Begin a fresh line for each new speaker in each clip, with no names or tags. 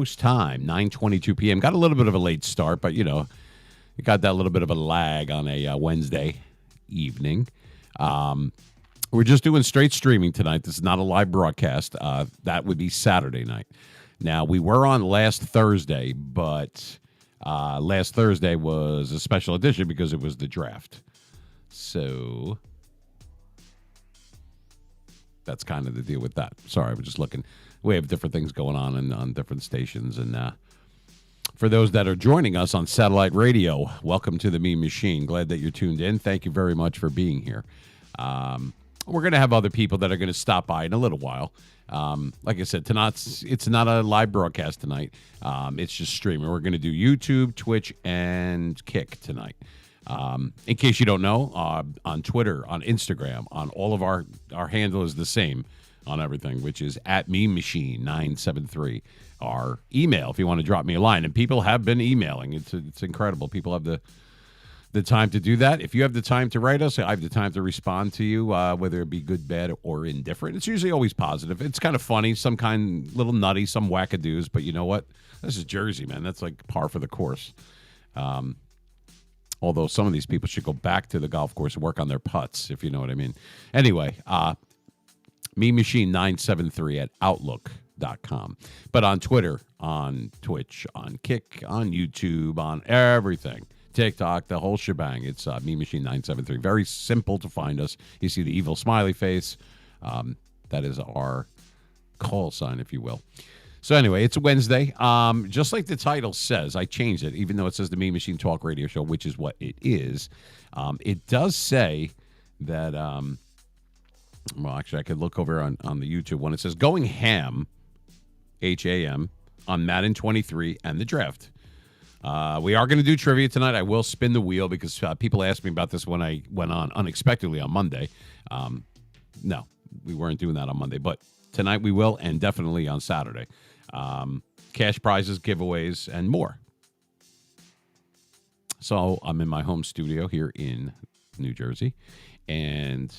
Post time, 9:22 p.m. Got a little bit of a late start, but, you got that little bit of a lag on a Wednesday evening. We're just doing straight streaming tonight. This is not a live broadcast. That would be Saturday night. Now, we were on last Thursday, but last Thursday was a special edition because it was the draft. So that's kind of the deal with that. Sorry, I was just looking. We have different things going on different stations. And for those that are joining us on satellite radio, welcome to the Mean Machine. Glad that you're tuned in. Thank you very much for being here. We're going to have other people that are going to stop by in a little while. Like I said, it's not a live broadcast tonight. It's just streaming. We're going to do YouTube, Twitch, and Kick tonight. In case you don't know, on Twitter, on Instagram, on all of our handle is the same on everything, which is at mememachine973. Our email, if you want to drop me a line. And people have been emailing. It's incredible. People have the time to do that. If you have the time to write us, I have the time to respond to you, whether it be good, bad, or indifferent. It's usually always positive. It's kind of funny, some kind, little nutty, some wackadoos, but you know what? This is Jersey, man. That's like par for the course. Although some of these people should go back to the golf course and work on their putts, if you know what I mean. Anyway, mememachine973 at outlook.com. But on Twitter, on Twitch, on Kick, on YouTube, on everything, TikTok, the whole shebang, it's mememachine973. Very simple to find us. You see the evil smiley face. That is our call sign, if you will. So anyway, it's a Wednesday. Just like the title says, I changed it, even though it says the Mean Machine Talk Radio Show, which is what it is. It does say that, well, actually, I could look over on the YouTube one. It says going ham, H.A.M, on Madden 23 and the draft. We are going to do trivia tonight. I will spin the wheel because people asked me about this when I went on unexpectedly on Monday. No, we weren't doing that on Monday, but tonight we will, and definitely on Saturday. Cash prizes, giveaways, and more. So I'm in my home studio here in New Jersey, and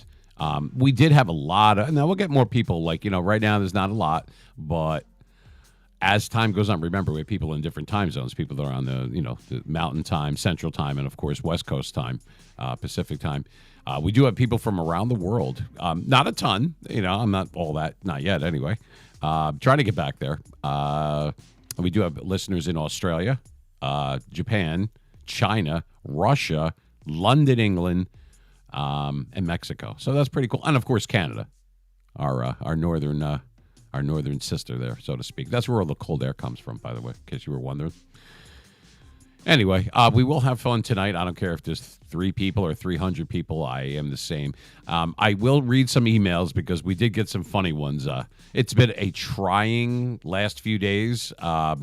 we did have a lot of, now we'll get more people, like, right now there's not a lot, but as time goes on, remember, we have people in different time zones, people that are on the Mountain Time, Central Time, and of course, West Coast Time, Pacific Time. We do have people from around the world. Not a ton, I'm not all that, not yet anyway. Trying to get back there. We do have listeners in Australia, Japan, China, Russia, London, England, and Mexico. So that's pretty cool. And of course, Canada, our northern sister there, so to speak. That's where all the cold air comes from, by the way, in case you were wondering. Anyway, we will have fun tonight. I don't care if there's 3 people or 300 people. I am the same. I will read some emails because we did get some funny ones. It's been a trying last few days. I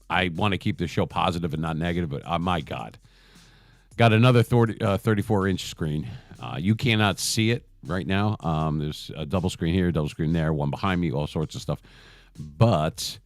want to keep the show positive and not negative, but my God. Got another 34-inch screen. You cannot see it right now. There's a double screen here, double screen there, one behind me, all sorts of stuff. But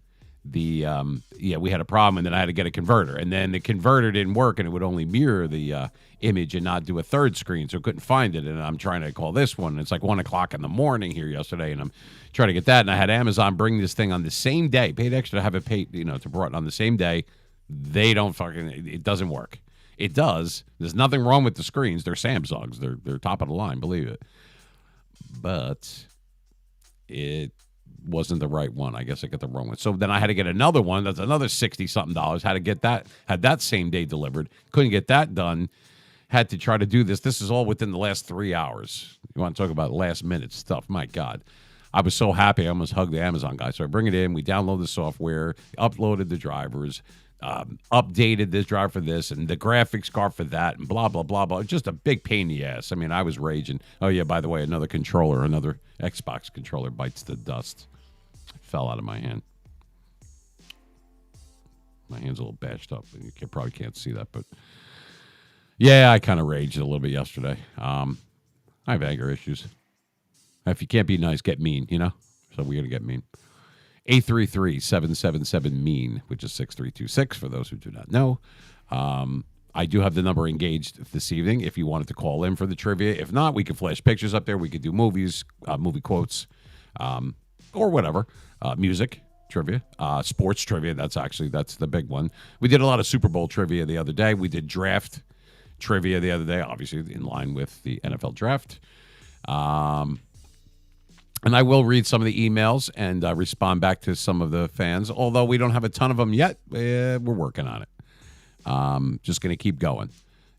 we had a problem, and then I had to get a converter, and then the converter didn't work, and it would only mirror the image and not do a third screen, so I couldn't find it. And I'm trying to call this one, and it's like 1 o'clock in the morning here yesterday, and I'm trying to get that. And I had Amazon bring this thing on the same day, paid extra to have it paid, to brought it on the same day. They don't it doesn't work. It does. There's nothing wrong with the screens. They're Samsungs. They're top of the line, believe it. But it wasn't the right one. I guess I got the wrong one. So then I had to get another one. That's another $60-something. Had to get that. Had that same day delivered. Couldn't get that done. Had to try to do this. This is all within the last 3 hours. You want to talk about last minute stuff? My God. I was so happy. I almost hugged the Amazon guy. So I bring it in. We download the software, uploaded the drivers, updated this drive for this, and the graphics card for that, and blah, blah, blah, blah. Just a big pain in the ass. I mean, I was raging. Oh, yeah, by the way, another Xbox controller bites the dust. Fell out of my hand. My hand's a little bashed up, and you probably can't see that, but yeah, I kind of raged a little bit yesterday. I have anger issues. If you can't be nice, get mean, So we're going to get mean. 833-777-MEAN, which is 6326 for those who do not know. I do have the number engaged this evening if you wanted to call in for the trivia. If not, we could flash pictures up there. We could do movies, movie quotes, or whatever. Music, trivia, sports trivia. That's the big one. We did a lot of Super Bowl trivia the other day. We did draft trivia the other day, obviously in line with the NFL draft. And I will read some of the emails and respond back to some of the fans. Although we don't have a ton of them yet, we're working on it. Just going to keep going.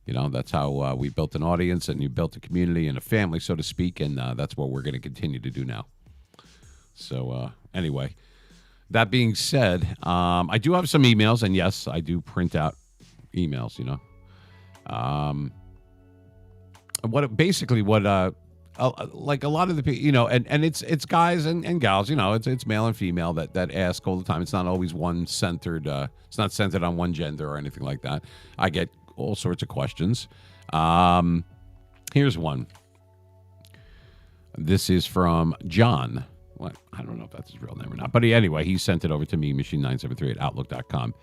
You know, that's how we built an audience and you built a community and a family, so to speak. And that's what we're going to continue to do now. So anyway, that being said, I do have some emails. And yes, I do print out emails, you know. Like a lot of the people, you know, and it's guys and gals, you know, it's male and female that ask all the time. It's not always one centered. It's not centered on one gender or anything like that. I get all sorts of questions. Here's one. This is from John. What? I don't know if that's his real name or not. But anyway, he sent it over to me, machine973@outlook.com.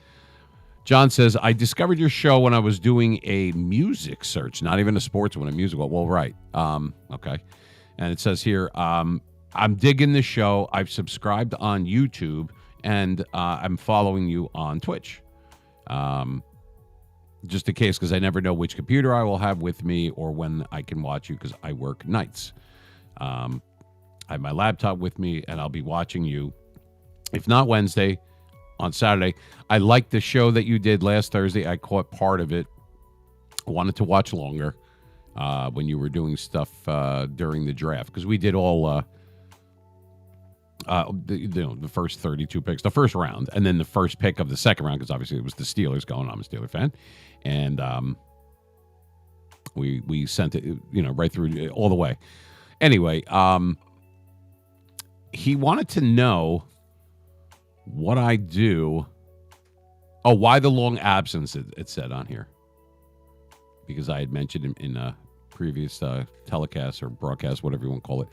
John says, I discovered your show when I was doing a music search, not even a sports one, a musical. Well, right. Okay. And it says here, I'm digging the show. I've subscribed on YouTube, and I'm following you on Twitch. Just in case, because I never know which computer I will have with me or when I can watch you, because I work nights. I have my laptop with me, and I'll be watching you, if not Wednesday, on Saturday. I liked the show that you did last Thursday. I caught part of it. I wanted to watch longer when you were doing stuff during the draft, because we did all the first 32 picks, the first round, and then the first pick of the second round, because obviously it was the Steelers going. I'm a Steeler fan, and we sent it, you know, right through all the way. Anyway, he wanted to know what I do. Oh, why the long absence, it said on here. Because I had mentioned in a previous telecast or broadcast, whatever you want to call it,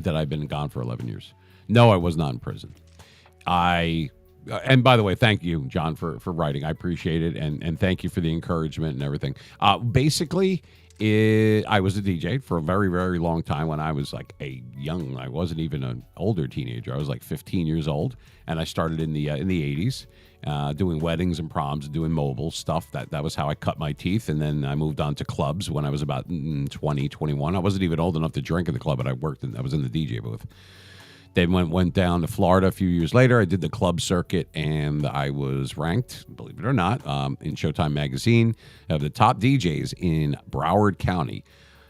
that I've been gone for 11 years. No, I was not in prison. And by the way, thank you, John, for writing. I appreciate it. And thank you for the encouragement and everything. Basically, I was a DJ for a very, very long time when I was like I wasn't even an older teenager. I was like 15 years old, and I started in the 80s doing weddings and proms and doing mobile stuff. That was how I cut my teeth, and then I moved on to clubs when I was about 20, 21. I wasn't even old enough to drink in the club, but I was in the DJ booth. Then went down to Florida a few years later. I did the club circuit, and I was ranked, believe it or not, in Showtime magazine of the top DJs in Broward County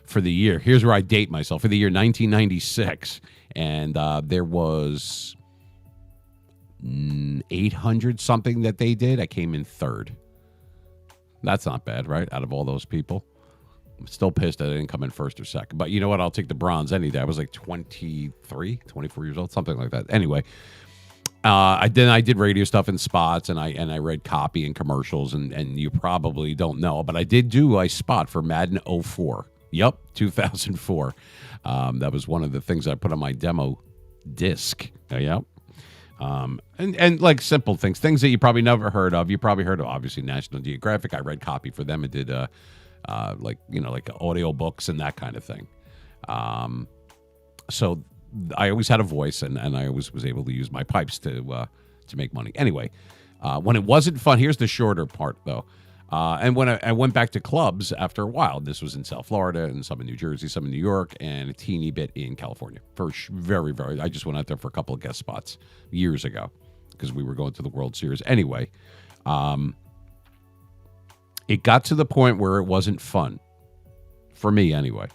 for the year. Here's where I date myself. For the year 1996. And there was 800 something that they did. I came in third. That's not bad, right? Out of all those people. I'm still pissed that I didn't come in first or second. But you know what? I'll take the bronze any day. I was like 23, 24 years old, something like that. Anyway, I did radio stuff and spots, and I read copy and commercials, and you probably don't know, but I did do a spot for Madden 04. Yep, 2004. That was one of the things I put on my demo disc. Yep. And like simple things that you probably never heard of. You probably heard of, obviously, National Geographic. I read copy for them and did like audio books and that kind of thing. So I always had a voice, and I always was able to use my pipes to make money. Anyway, when it wasn't fun, here's the shorter part though. And when I went back to clubs after a while, this was in South Florida and some in New Jersey, some in New York, and a teeny bit in California. Very, very, I just went out there for a couple of guest spots years ago because we were going to the World Series. Anyway, it got to the point where it wasn't fun for me anyway.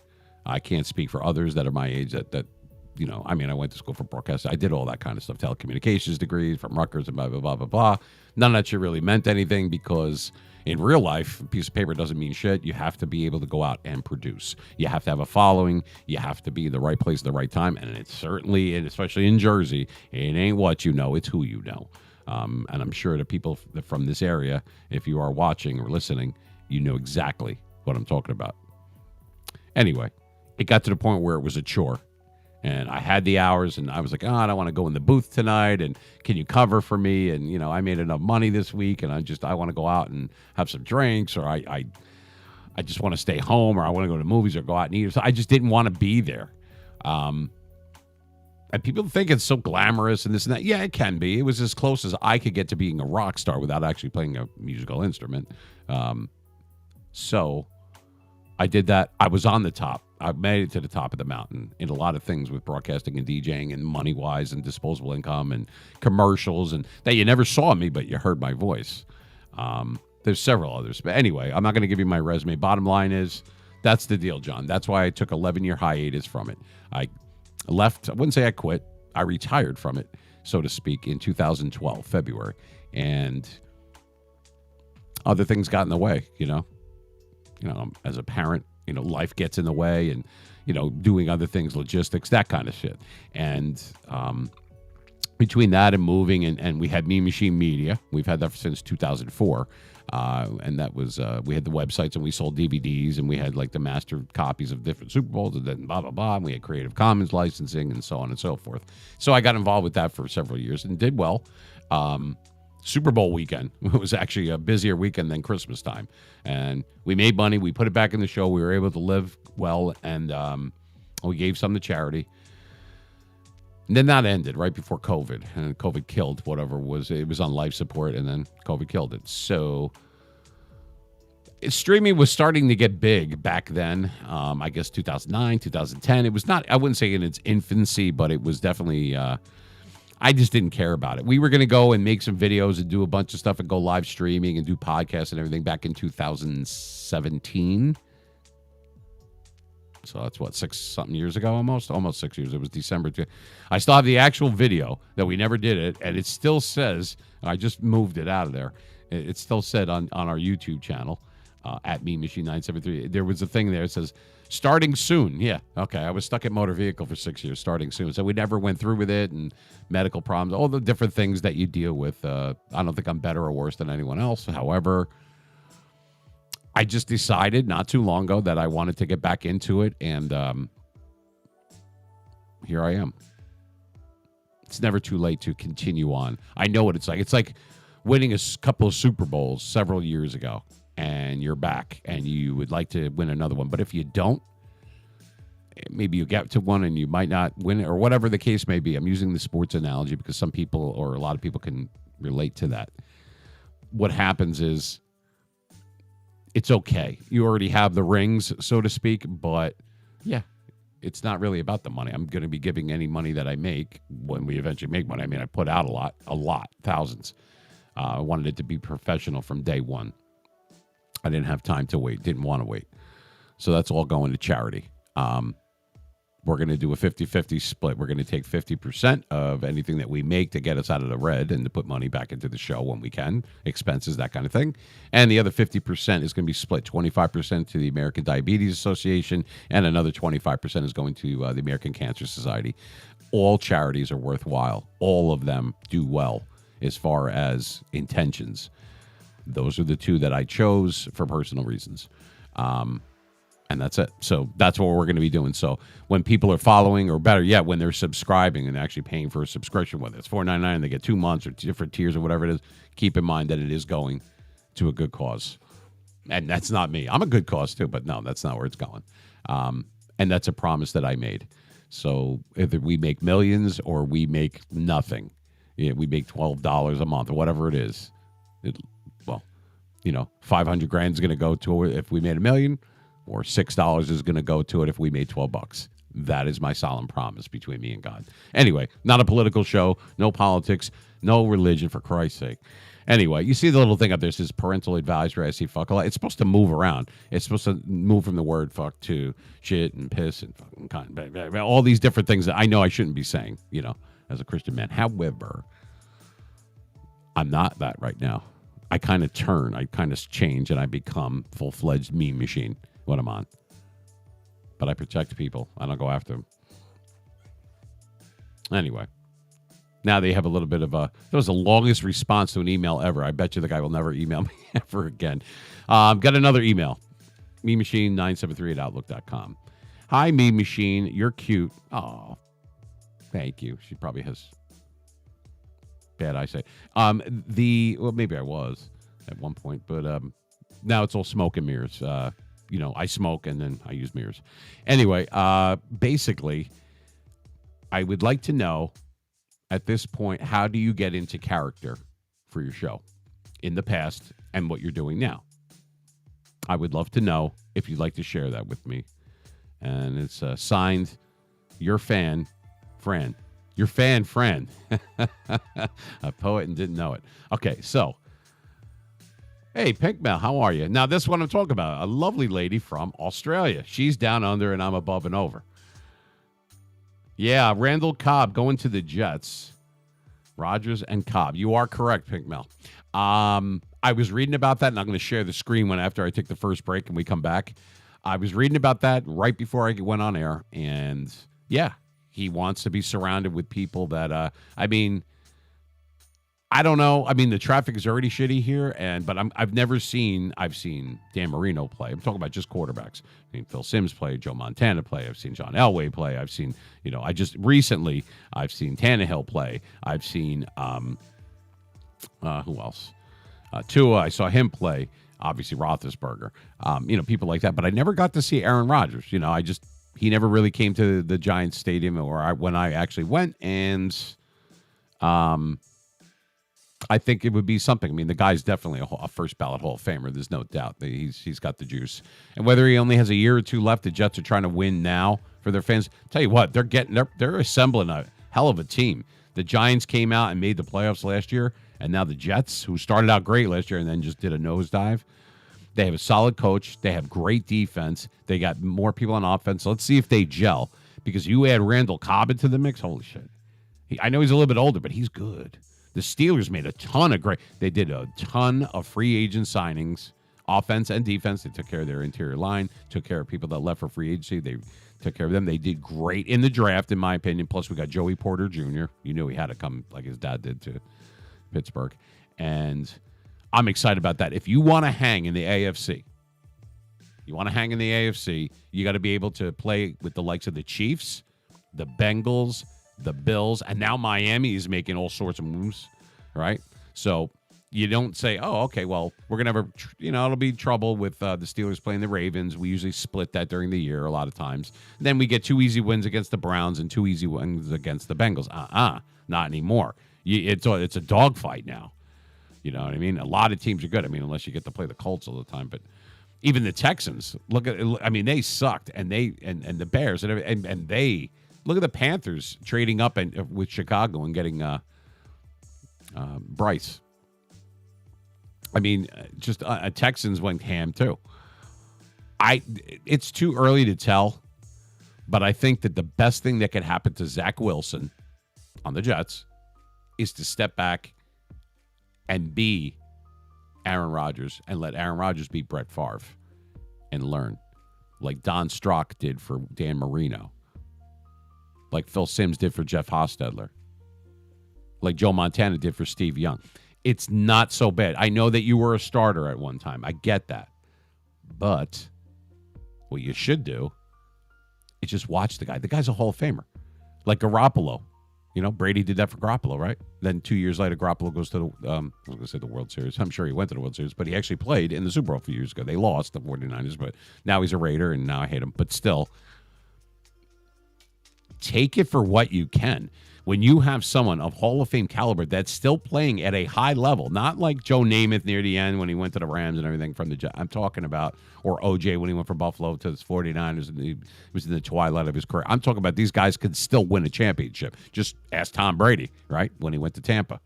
I can't speak for others that are my age that I went to school for broadcast. I did all that kind of stuff, telecommunications degrees from Rutgers and blah, blah, blah, blah, blah. None of that shit really meant anything because in real life, a piece of paper doesn't mean shit. You have to be able to go out and produce. You have to have a following. You have to be in the right place at the right time. And it's certainly, and especially in Jersey, it ain't what you know, it's who you know. And I'm sure the people from this area, if you are watching or listening, you know exactly what I'm talking about. Anyway, it got to the point where it was a chore. And I had the hours, and I was like, I don't want to go in the booth tonight, and can you cover for me? And, I made enough money this week, and I want to go out and have some drinks, or I just want to stay home, or I want to go to movies or go out and eat. So I just didn't want to be there. And people think it's so glamorous and this and that. Yeah, it can be. It was as close as I could get to being a rock star without actually playing a musical instrument. So I did that. I was on the top. I made it to the top of the mountain in a lot of things with broadcasting and DJing and money-wise and disposable income and commercials and that you never saw me, but you heard my voice. There's several others. But anyway, I'm not going to give you my resume. Bottom line is, that's the deal, John. That's why I took 11-year hiatus from it. I left. I wouldn't say I quit. I retired from it, so to speak, in 2012, February. And other things got in the way, as a parent, life gets in the way and, doing other things, logistics, that kind of shit. And between that and moving and we had Mean Machine Media. We've had that since 2004. And that was, we had the websites and we sold DVDs and we had like the master copies of different Super Bowls and then blah, blah, blah. And we had Creative Commons licensing and so on and so forth. So I got involved with that for several years and did well. Super Bowl weekend was actually a busier weekend than Christmas time. And we made money. We put it back in the show. We were able to live well and we gave some to charity. And then that ended right before COVID, and COVID killed whatever it was on life support, and then COVID killed it. So streaming was starting to get big back then. I guess 2009, 2010. It was not, I wouldn't say in its infancy, but it was definitely, I just didn't care about it. We were going to go and make some videos and do a bunch of stuff and go live streaming and do podcasts and everything back in 2017. So that's what, 6-something years ago, almost 6 years. It was December. I still have the actual video that we never did it, and it still says, I just moved it out of there. It still said on our YouTube channel, at Mean Machine 973. There was a thing there that says, starting soon. Yeah, okay. I was stuck at motor vehicle for 6 years, starting soon. So we never went through with it, and medical problems, all the different things that you deal with. I don't think I'm better or worse than anyone else. However, I just decided not too long ago that I wanted to get back into it, and here I am. It's never too late to continue on. I know what it's like. It's like winning a couple of Super Bowls several years ago, and you're back, and you would like to win another one. But if you don't, maybe you get to one and you might not win it, or whatever the case may be. I'm using the sports analogy because some people, or a lot of people, can relate to that. What happens is, it's okay. You already have the rings, so to speak, but yeah, it's not really about the money. I'm going to be giving any money that I make when we eventually make money. I mean, I put out a lot, thousands. I wanted it to be professional from day one. I didn't have time to wait, didn't want to wait. So that's all going to charity. We're going to do a 50-50 split. We're going to take 50% of anything that we make to get us out of the red and to put money back into the show when we can, expenses, that kind of thing. And the other 50% is going to be split, 25% to the American Diabetes Association, and another 25% is going to the American Cancer Society. All charities are worthwhile. All of them do well as far as intentions. Those are the two that I chose for personal reasons. And that's it. So that's what we're going to be doing. So when people are following, or better yet, when they're subscribing and actually paying for a subscription, whether it's $4.99 and they get 2 months or different tiers or whatever it is, keep in mind that it is going to a good cause. And that's not me. I'm a good cause too, but no, that's not where it's going. And that's a promise that I made. So either we make millions or we make nothing. We make $12 a month or whatever it is. 500 grand is going to go to it if we made $1 million. Or $6 is going to go to it if we made $12. That is my solemn promise between me and God. Anyway, not a political show, no politics, no religion, for Christ's sake. Anyway, you see the little thing up there that says parental advisory. I see fuck a lot. It's supposed to move around. It's supposed to move from the word fuck to shit and piss and fucking cunt. All these different things that I know I shouldn't be saying, as a Christian man. However, I'm not that right now. I kind of change, and I become full-fledged meme machine when I'm on. But I protect people. I don't go after them. Anyway. Now they have a little bit of that was the longest response to an email ever. I bet you the guy will never email me ever again. Got another email. memachine973@outlook.com. Hi, Meme Machine. You're cute. Oh, thank you. She probably has bad eyesight. Maybe I was at one point, but now it's all smoke and mirrors. I smoke and then I use mirrors. Anyway, basically, I would like to know at this point, how do you get into character for your show in the past and what you're doing now? I would love to know if you'd like to share that with me. And it's signed, your fan, Fran. Your fan, Fran. A poet and didn't know it. Okay, so, hey, Pink Mel, how are you? Now, this is what I'm talking about. A lovely lady from Australia. She's down under and I'm above and over. Yeah, Randall Cobb going to the Jets. Rodgers and Cobb. You are correct, Pink Mel. I was reading about that, and I'm going to share the screen after I take the first break and we come back. I was reading about that right before I went on air, and yeah, he wants to be surrounded with people that, I don't know. I mean, the traffic is already shitty here, but I've seen Dan Marino play. I'm talking about just quarterbacks. I mean, Phil Simms play, Joe Montana play. I've seen John Elway play. I've seen, I've seen Tannehill play. I've seen, who else? Tua, I saw him play. Obviously, Roethlisberger. People like that. But I never got to see Aaron Rodgers. He never really came to the Giants Stadium when I actually went, and I think it would be something. I mean, the guy's definitely a first ballot Hall of Famer. There's no doubt that he's got the juice. And whether he only has a year or two left, the Jets are trying to win now for their fans. Tell you what, they're assembling a hell of a team. The Giants came out and made the playoffs last year, and now the Jets, who started out great last year and then just did a nosedive, they have a solid coach. They have great defense. They got more people on offense. Let's see if they gel, because you add Randall Cobb into the mix. Holy shit! I know he's a little bit older, but he's good. The Steelers made they did a ton of free agent signings, offense and defense. They took care of their interior line, took care of people that left for free agency. They took care of them. They did great in the draft, in my opinion. Plus, we got Joey Porter Jr. You knew he had to come like his dad did to Pittsburgh. And I'm excited about that. If you want to hang in the AFC, you got to be able to play with the likes of the Chiefs, the Bengals, the Bills, and now Miami is making all sorts of moves, right? So you don't say, oh, okay, well, we're going to have it'll be trouble with the Steelers playing the Ravens. We usually split that during the year a lot of times. Then we get 2 easy wins against the Browns and 2 easy wins against the Bengals. Not anymore. It's a dogfight now. You know what I mean? A lot of teams are good. I mean, unless you get to play the Colts all the time. But even the Texans, they sucked, and the Bears, and they – look at the Panthers trading up with Chicago and getting Bryce. I mean, just Texans went ham too. It's too early to tell, but I think that the best thing that could happen to Zach Wilson on the Jets is to step back and be Aaron Rodgers and let Aaron Rodgers be Brett Favre and learn, like Don Strock did for Dan Marino. Like Phil Simms did for Jeff Hostetler. Like Joe Montana did for Steve Young. It's not so bad. I know that you were a starter at one time. I get that. But what you should do is just watch the guy. The guy's a Hall of Famer. Like Garoppolo. Brady did that for Garoppolo, right? Then 2 years later, Garoppolo goes to the World Series. I'm sure he went to the World Series, but he actually played in the Super Bowl a few years ago. They lost, the 49ers, but now he's a Raider, and now I hate him. But still, take it for what you can. When you have someone of Hall of Fame caliber that's still playing at a high level, not like Joe Namath near the end when he went to the Rams and everything from the Jets. I'm talking about, or OJ when he went from Buffalo to the 49ers and he was in the twilight of his career. I'm talking about these guys could still win a championship. Just ask Tom Brady, right, when he went to Tampa.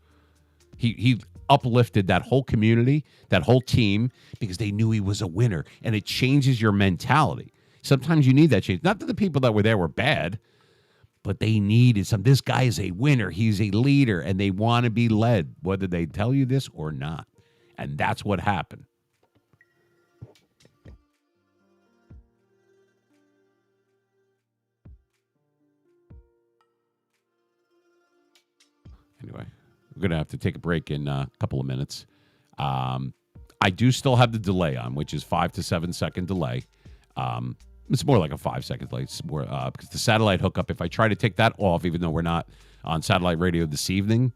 He uplifted that whole community, that whole team, because they knew he was a winner, and it changes your mentality. Sometimes you need that change. Not that the people that were there were bad, but they needed some. This guy is a winner. He's a leader, and they want to be led, whether they tell you this or not. And that's what happened. Anyway, we're going to have to take a break in a couple of minutes. I do still have the delay on, which is 5 to 7 second delay. It's more like a 5 second delay. It's more because the satellite hookup, if I try to take that off, even though we're not on satellite radio this evening,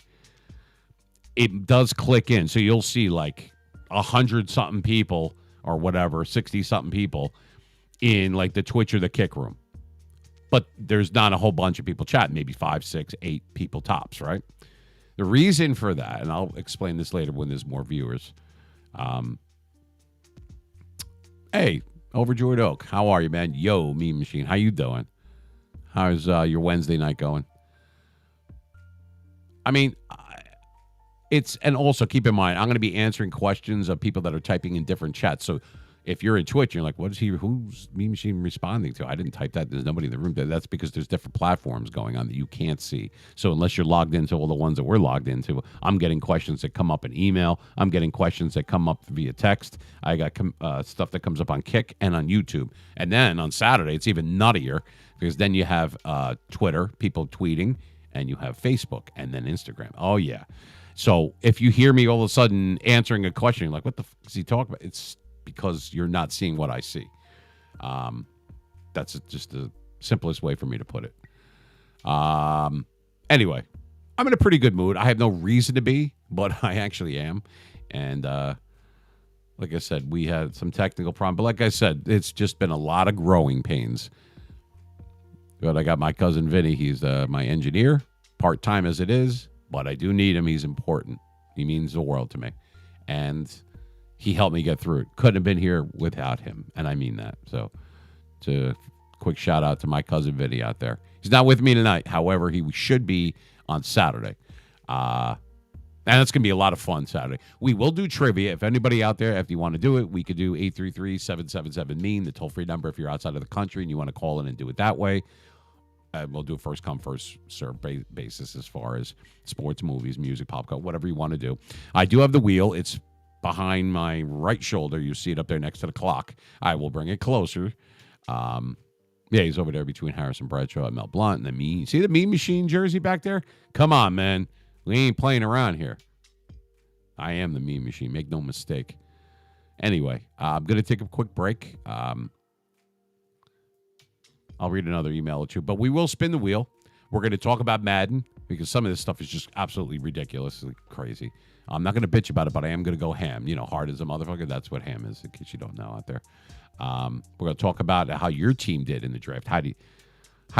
it does click in. So you'll see like 100-something people or whatever, 60-something people in like the Twitch or the Kick Room. but there's not a whole bunch of people chatting, maybe 5, 6, 8 people tops, right? The reason for that, and I'll explain this later when there's more viewers. Hey, Overjoyed Oak, how are you, man? Yo, Meme Machine, how you doing? How's your Wednesday night going? I mean, and also keep in mind, I'm going to be answering questions of people that are typing in different chats. So if you're in Twitch, you're like, who's Meme Machine responding to? I didn't type that. There's nobody in the room. That's because there's different platforms going on that you can't see. So unless you're logged into all the ones that we're logged into, I'm getting questions that come up in email. I'm getting questions that come up via text. I got stuff that comes up on Kick and on YouTube. And then on Saturday, it's even nuttier because then you have Twitter, people tweeting, and you have Facebook and then Instagram. Oh, yeah. So if you hear me all of a sudden answering a question, you're like, what the f is he talking about? It's because you're not seeing what I see. That's just the simplest way for me to put it. Anyway, I'm in a pretty good mood. I have no reason to be, but I actually am. And like I said, we had some technical problem. But like I said, it's just been a lot of growing pains. But I got my cousin Vinny. He's my engineer, part-time as it is. But I do need him. He's important. He means the world to me. And he helped me get through it. Couldn't have been here without him. And I mean that. So, to quick shout out to my cousin Vinny out there. He's not with me tonight. However, he should be on Saturday. And it's going to be a lot of fun Saturday. We will do trivia. If anybody out there, if you want to do it, we could do 833-777-MEAN, the toll-free number if you're outside of the country and you want to call in and do it that way. We'll do a first come, first serve basis as far as sports, movies, music, pop culture, whatever you want to do. I do have the wheel. It's behind my right shoulder. You see it up there next to the clock. I will bring it closer. Yeah, he's over there between Harrison Bradshaw and Mel Blount and the me. See the Meme Machine jersey back there? Come on, man. We ain't playing around here. I am the Meme Machine. Make no mistake. Anyway, I'm going to take a quick break. I'll read another email or two, but we will spin the wheel. We're going to talk about Madden because some of this stuff is just absolutely ridiculously crazy. I'm not going to bitch about it, but I am going to go ham. You know, hard as a motherfucker. That's what ham is, in case you don't know out there. We're going to talk about how your team did in the draft. How do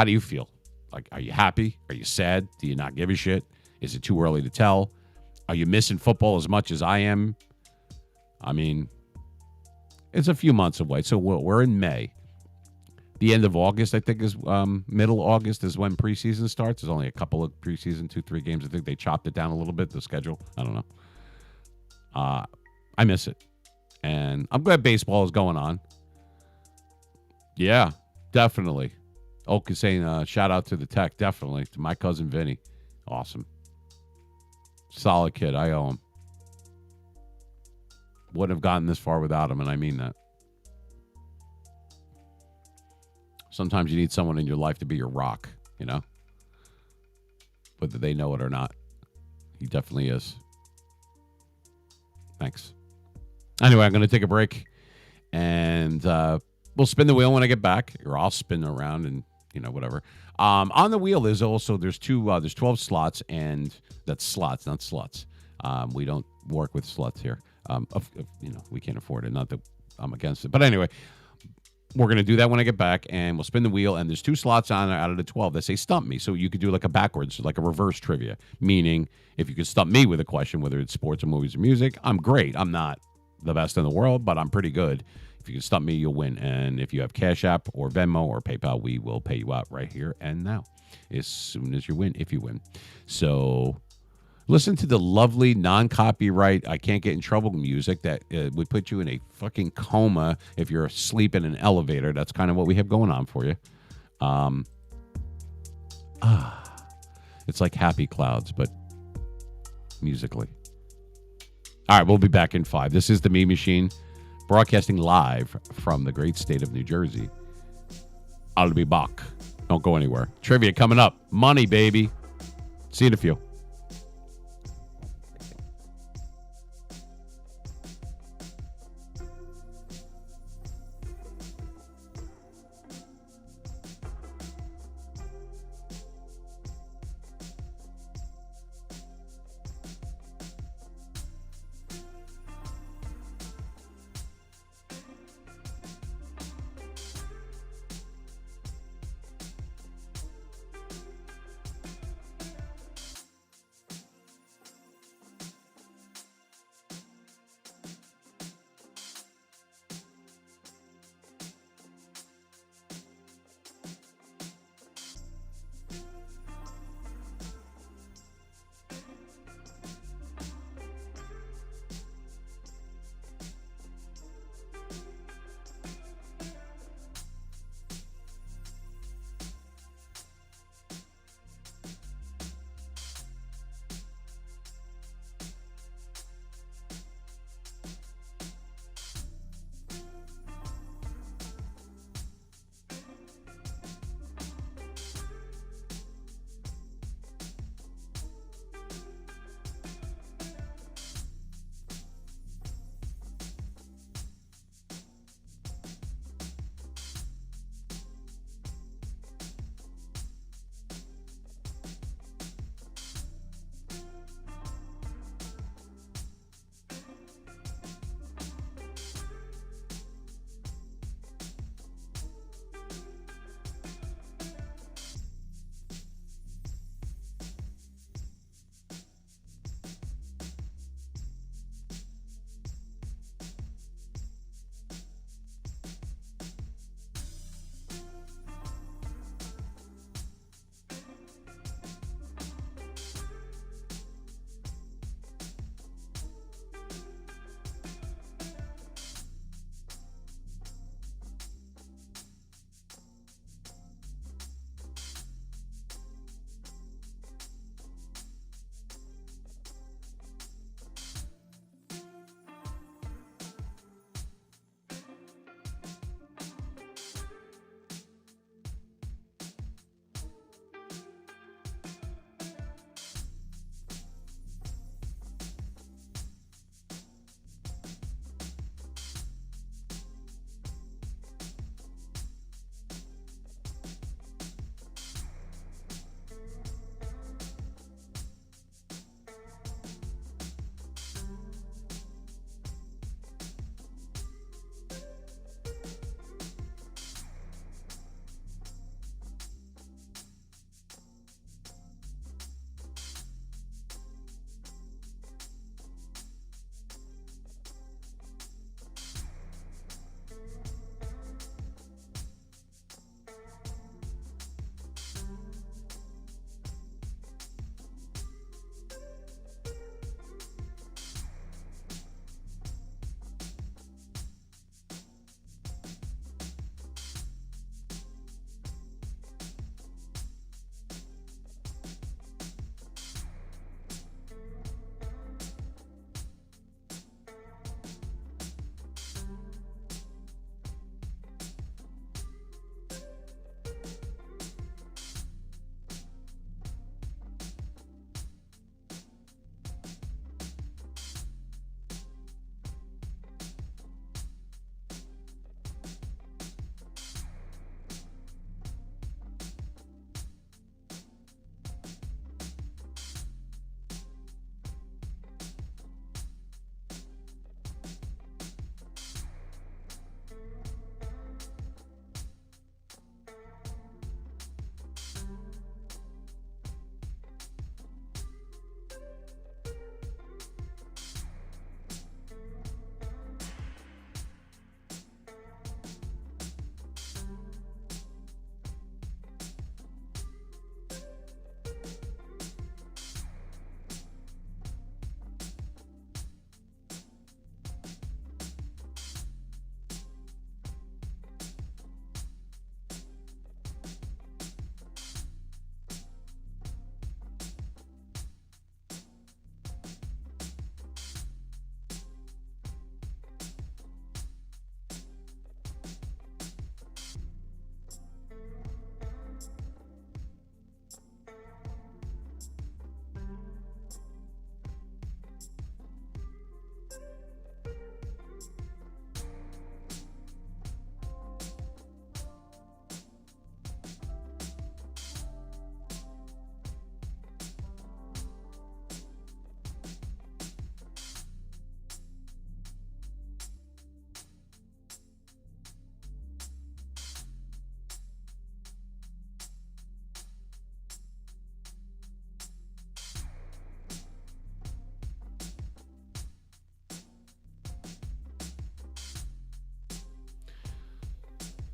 you feel? Like, are you happy? Are you sad? Do you not give a shit? Is it too early to tell? Are you missing football as much as I am? I mean, it's a few months away, so we're in May. The end of August, I think, is middle August is when preseason starts. There's only a couple of preseason, 2-3 games. I think they chopped it down a little bit, the schedule. I don't know. I miss it. And I'm glad baseball is going on. Yeah, definitely. Oak is saying shout out to the tech. Definitely. To my cousin Vinny. Awesome. Solid kid. I owe him. Wouldn't have gotten this far without him, and I mean that. Sometimes you need someone in your life to be your rock, you know? Whether they know it or not. He definitely is. Thanks. Anyway, I'm going to take a break. And we'll spin the wheel when I get back. Or I'll spin around and, you know, whatever. On the wheel, there's 12 slots. And that's slots, not sluts. We don't work with sluts here. We can't afford it. Not that I'm against it. But anyway, we're going to do that when I get back, and we'll spin the wheel, and there's 2 slots on there out of the 12 that say stump me. So you could do like a backwards, like a reverse trivia, meaning if you could stump me with a question, whether it's sports or movies or music, I'm great. I'm not the best in the world, but I'm pretty good. If you can stump me, you'll win. And if you have Cash App or Venmo or PayPal, we will pay you out right here and now as soon as you win, if you win. So listen to the lovely non-copyright, I can't get in trouble music that would put you in a fucking coma if you're asleep in an elevator. That's kind of what we have going on for you. It's like Happy Clouds, but musically. All right, we'll be back in 5. This is the Meme Machine, broadcasting live from the great state of New Jersey. I'll be back. Don't go anywhere. Trivia coming up. Money, baby. See you in a few.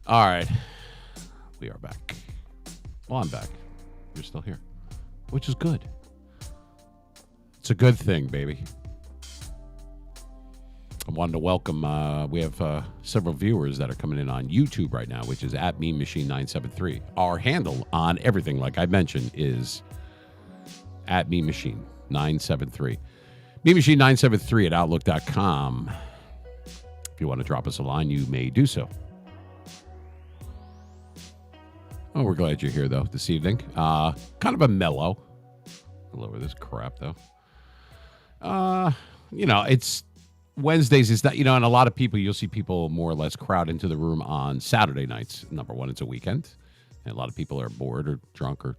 All right. We are back. Well, I'm back. You're still here, which is good. It's a good thing, baby. I wanted to welcome, we have several viewers that are coming in on YouTube right now, which is at Mean Machine 973. Our handle on everything, like I mentioned, is at Mean Machine 973. Mean Machine 973 at Outlook.com. If you want to drop us a line, you may do so. Oh, we're glad you're here, though, this evening. Kind of a mellow. I'll lower this crap, though. It's Wednesdays is that, and a lot of people, you'll see people more or less crowd into the room on Saturday nights. Number one, it's a weekend. And a lot of people are bored or drunk or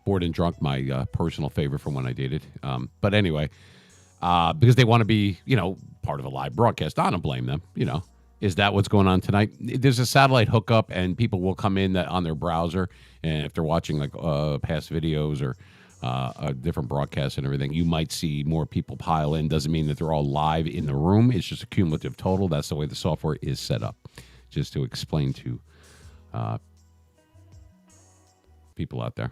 bored and drunk, my personal favorite from when I dated. But anyway, because they want to be, part of a live broadcast. I don't blame them, Is that what's going on tonight? There's a satellite hookup, and people will come in on their browser, and if they're watching like past videos or different broadcasts and everything, you might see more people pile in. Doesn't mean that they're all live in the room. It's just a cumulative total. That's the way the software is set up. Just to explain to people out there.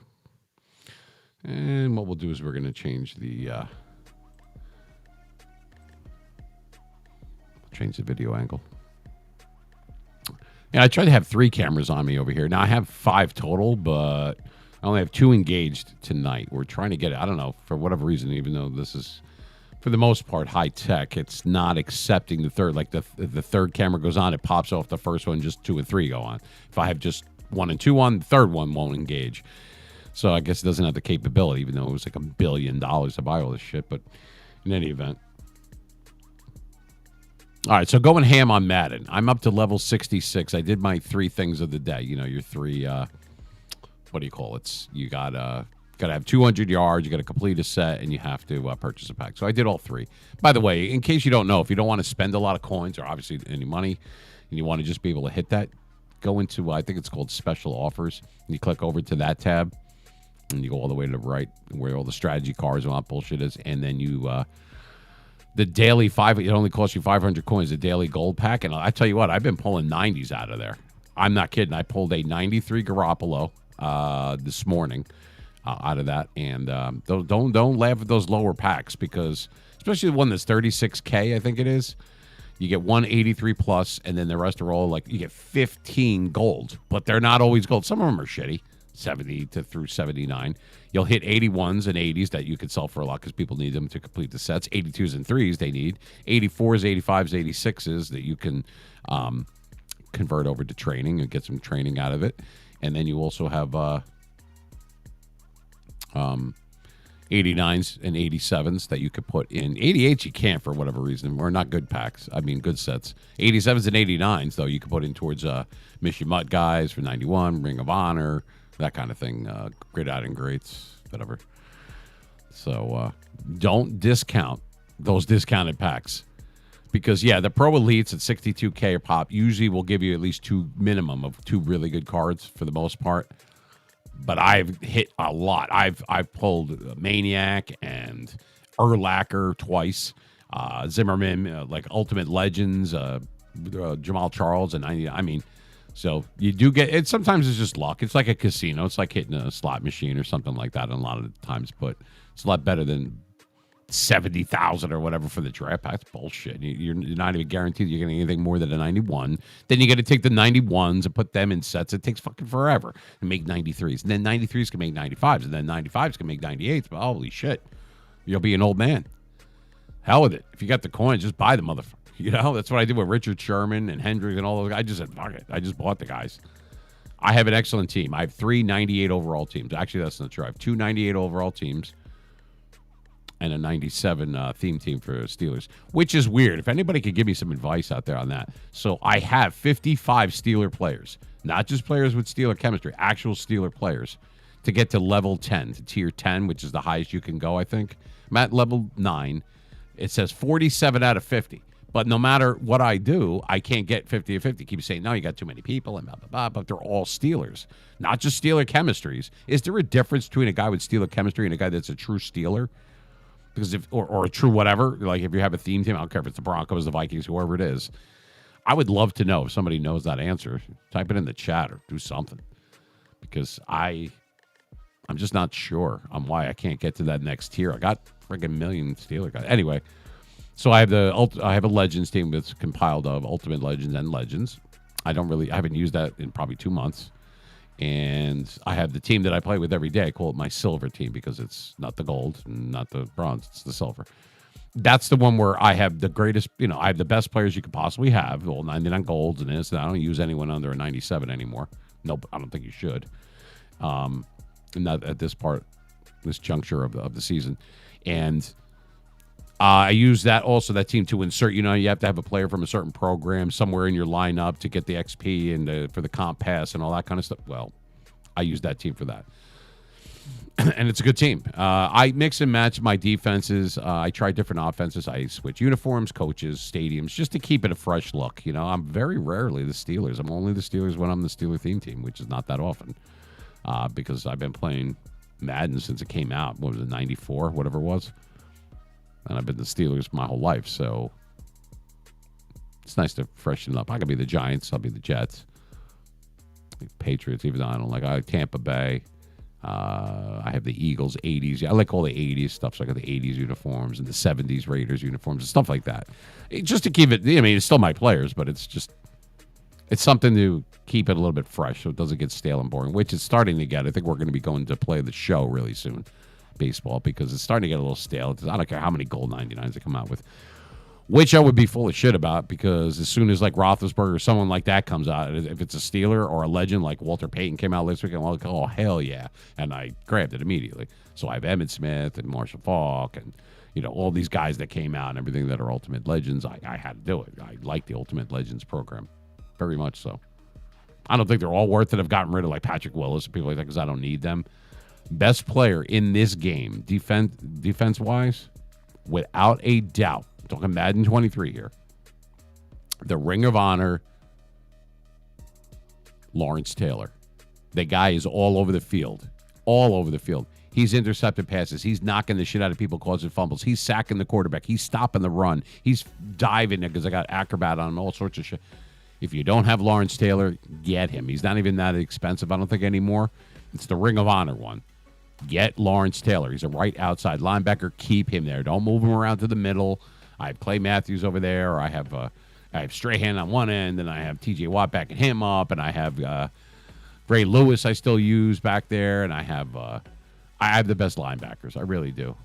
And what we'll do is we're going to change the video angle. Yeah, I tried to have 3 cameras on me over here. Now I have 5 total, but I only have 2 engaged tonight. We're trying to get it. I don't know, for whatever reason, even though this is, for the most part, high tech, it's not accepting the third. Like the third camera goes on, it pops off the first one, just 2 and 3 go on. If I have just 1 and 2 on, the third one won't engage. So I guess it doesn't have the capability, even though it was like $1 billion to buy all this shit. But in any event. All right, so going ham on Madden. I'm up to level 66. I did my 3 things of the day. Your 3, what do you call it? You got to have 200 yards, you got to complete a set, and you have to purchase a pack. So I did all 3. By the way, in case you don't know, if you don't want to spend a lot of coins or obviously any money, and you want to just be able to hit that, go into, I think it's called special offers, and you click over to that tab, and you go all the way to the right where all the strategy cards and all that bullshit is, and then you... the daily it only costs you 500 coins, the daily gold pack. And I tell you what, I've been pulling 90s out of there. I'm not kidding. I pulled a 93 Garoppolo this morning out of that. And don't laugh at those lower packs, because especially the one that's 36K, I think it is. You get 183 plus, and then the rest are all like, you get 15 gold, but they're not always gold. Some of them are shitty, 70 through 79. You'll hit 81s and 80s that you could sell for a lot because people need them to complete the sets. 82s and 3s they need. 84s, 85s, 86s that you can convert over to training and get some training out of it. And then you also have 89s and 87s that you could put in. 88s you can't for whatever reason. Or not good packs. I mean, good sets. 87s and 89s, though, you could put in towards Mission Mutt guys for 91, Ring of Honor, that kind of thing. Great out and greats, whatever. So don't discount those discounted packs. Because, yeah, the Pro Elites at 62K a pop usually will give you at least 2 minimum of 2 really good cards for the most part. But I've hit a lot. I've pulled Maniac and Urlacher twice. Zimmerman, like Ultimate Legends, Jamal Charles, and I mean, so you do get it. Sometimes it's just luck. It's like a casino. It's like hitting a slot machine or something like that. A lot of the times, but it's a lot better than 70,000 or whatever for the draft. That's bullshit. You're not even guaranteed you're getting anything more than a 91. Then you got to take the 91s and put them in sets. It takes fucking forever to make 93s. And then 93s can make 95s. And then 95s can make 98s. But holy shit, you'll be an old man. Hell with it. If you got the coin, just buy the motherfucker. That's what I did with Richard Sherman and Hendricks and all those guys. I just said, fuck it. I just bought the guys. I have an excellent team. I have 3 98 overall teams. Actually, that's not true. I have 2 98 overall teams and a 97 theme team for Steelers, which is weird. If anybody could give me some advice out there on that. So I have 55 Steeler players, not just players with Steeler chemistry, actual Steeler players, to get to level 10, to tier 10, which is the highest you can go, I think. I'm at level 9. It says 47 out of 50. But no matter what I do, I can't get 50 of 50. Keep saying, no, you got too many people and blah, blah, blah. But they're all Steelers, not just Steeler chemistries. Is there a difference between a guy with Steeler chemistry and a guy that's a true Steeler? Because or a true whatever, like if you have a theme team, I don't care if it's the Broncos, the Vikings, whoever it is. I would love to know if somebody knows that answer. Type it in the chat or do something, because I'm just not sure on why I can't get to that next tier. I got friggin' million Steeler guys. Anyway, so I have a Legends team that's compiled of Ultimate Legends and Legends. I haven't used that in probably 2 months. And I have the team that I play with every day. I call it my silver team because it's not the gold, not the bronze, it's the silver. That's the one where I have the greatest, I have the best players you could possibly have. All 99 golds and this. And I don't use anyone under a 97 anymore. Nope, I don't think you should. Not at this juncture of the season. And I use that team to insert. You have to have a player from a certain program somewhere in your lineup to get the XP and for the comp pass and all that kind of stuff. Well, I use that team for that. And it's a good team. I mix and match my defenses. I try different offenses. I switch uniforms, coaches, stadiums, just to keep it a fresh look. I'm very rarely the Steelers. I'm only the Steelers when I'm the Steeler theme team, which is not that often because I've been playing Madden since it came out. What was it, 94, whatever it was? And I've been the Steelers my whole life, so it's nice to freshen it up. I could be the Giants. I'll be the Jets. The Patriots, even though I don't like Tampa Bay. I have the Eagles, 80s. I like all the 80s stuff. So I got the 80s uniforms and the 70s Raiders uniforms and stuff like that. Just to keep it, it's still my players, but it's something to keep it a little bit fresh so it doesn't get stale and boring, which it's starting to get. I think we're going to be going to play the show really soon, baseball, because it's starting to get a little stale. I don't care how many gold 99s they come out with, which I would be full of shit about, because as soon as like Roethlisberger or someone like that comes out, if it's a Steeler or a legend like Walter Payton came out this week, I'm like, oh, hell yeah. And I grabbed it immediately. So I have Emmitt Smith and Marshall Faulk and, all these guys that came out and everything that are Ultimate Legends. I had to do it. I like the Ultimate Legends program very much so. I don't think they're all worth it. I've gotten rid of like Patrick Willis and people like that because I don't need them. Best player in this game, defense-wise, without a doubt, I'm talking Madden 23 here, the Ring of Honor, Lawrence Taylor. The guy is all over the field. All over the field. He's intercepted passes. He's knocking the shit out of people, causing fumbles. He's sacking the quarterback. He's stopping the run. He's diving it because I got acrobat on him, all sorts of shit. If you don't have Lawrence Taylor, get him. He's not even that expensive, I don't think, anymore. It's the Ring of Honor one. Get Lawrence Taylor. He's a right outside linebacker. Keep him there. Don't move him around to the middle. I have Clay Matthews over there, or I have Strahan on one end, and I have T.J. Watt backing him up, and I have Ray Lewis I still use back there, and I have the best linebackers. I really do.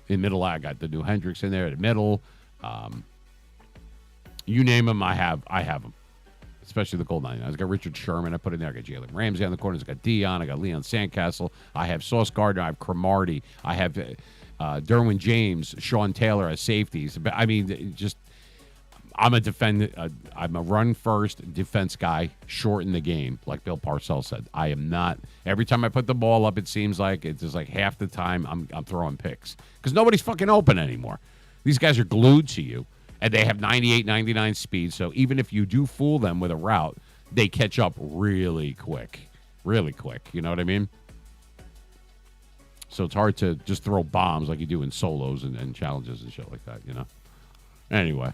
In middle, I got the new Hendricks in there. In the middle, you name them, I have them. Especially the gold 99. I got Richard Sherman. I put in there. I got Jalen Ramsey on the corners. I got Dion. I got Leon Sandcastle. I have Sauce Gardner. I have Cromartie. I have Derwin James, Sean Taylor as safeties. I mean, I'm a run first defense guy, shorten the game, like Bill Parcells said. I am not. Every time I put the ball up, it seems like it's just like half the time I'm throwing picks because nobody's fucking open anymore. These guys are glued to you. And they have 98, 99 speed. So even if you do fool them with a route, they catch up really quick. Really quick. You know what I mean? So it's hard to just throw bombs like you do in solos and challenges and shit like that, Anyway,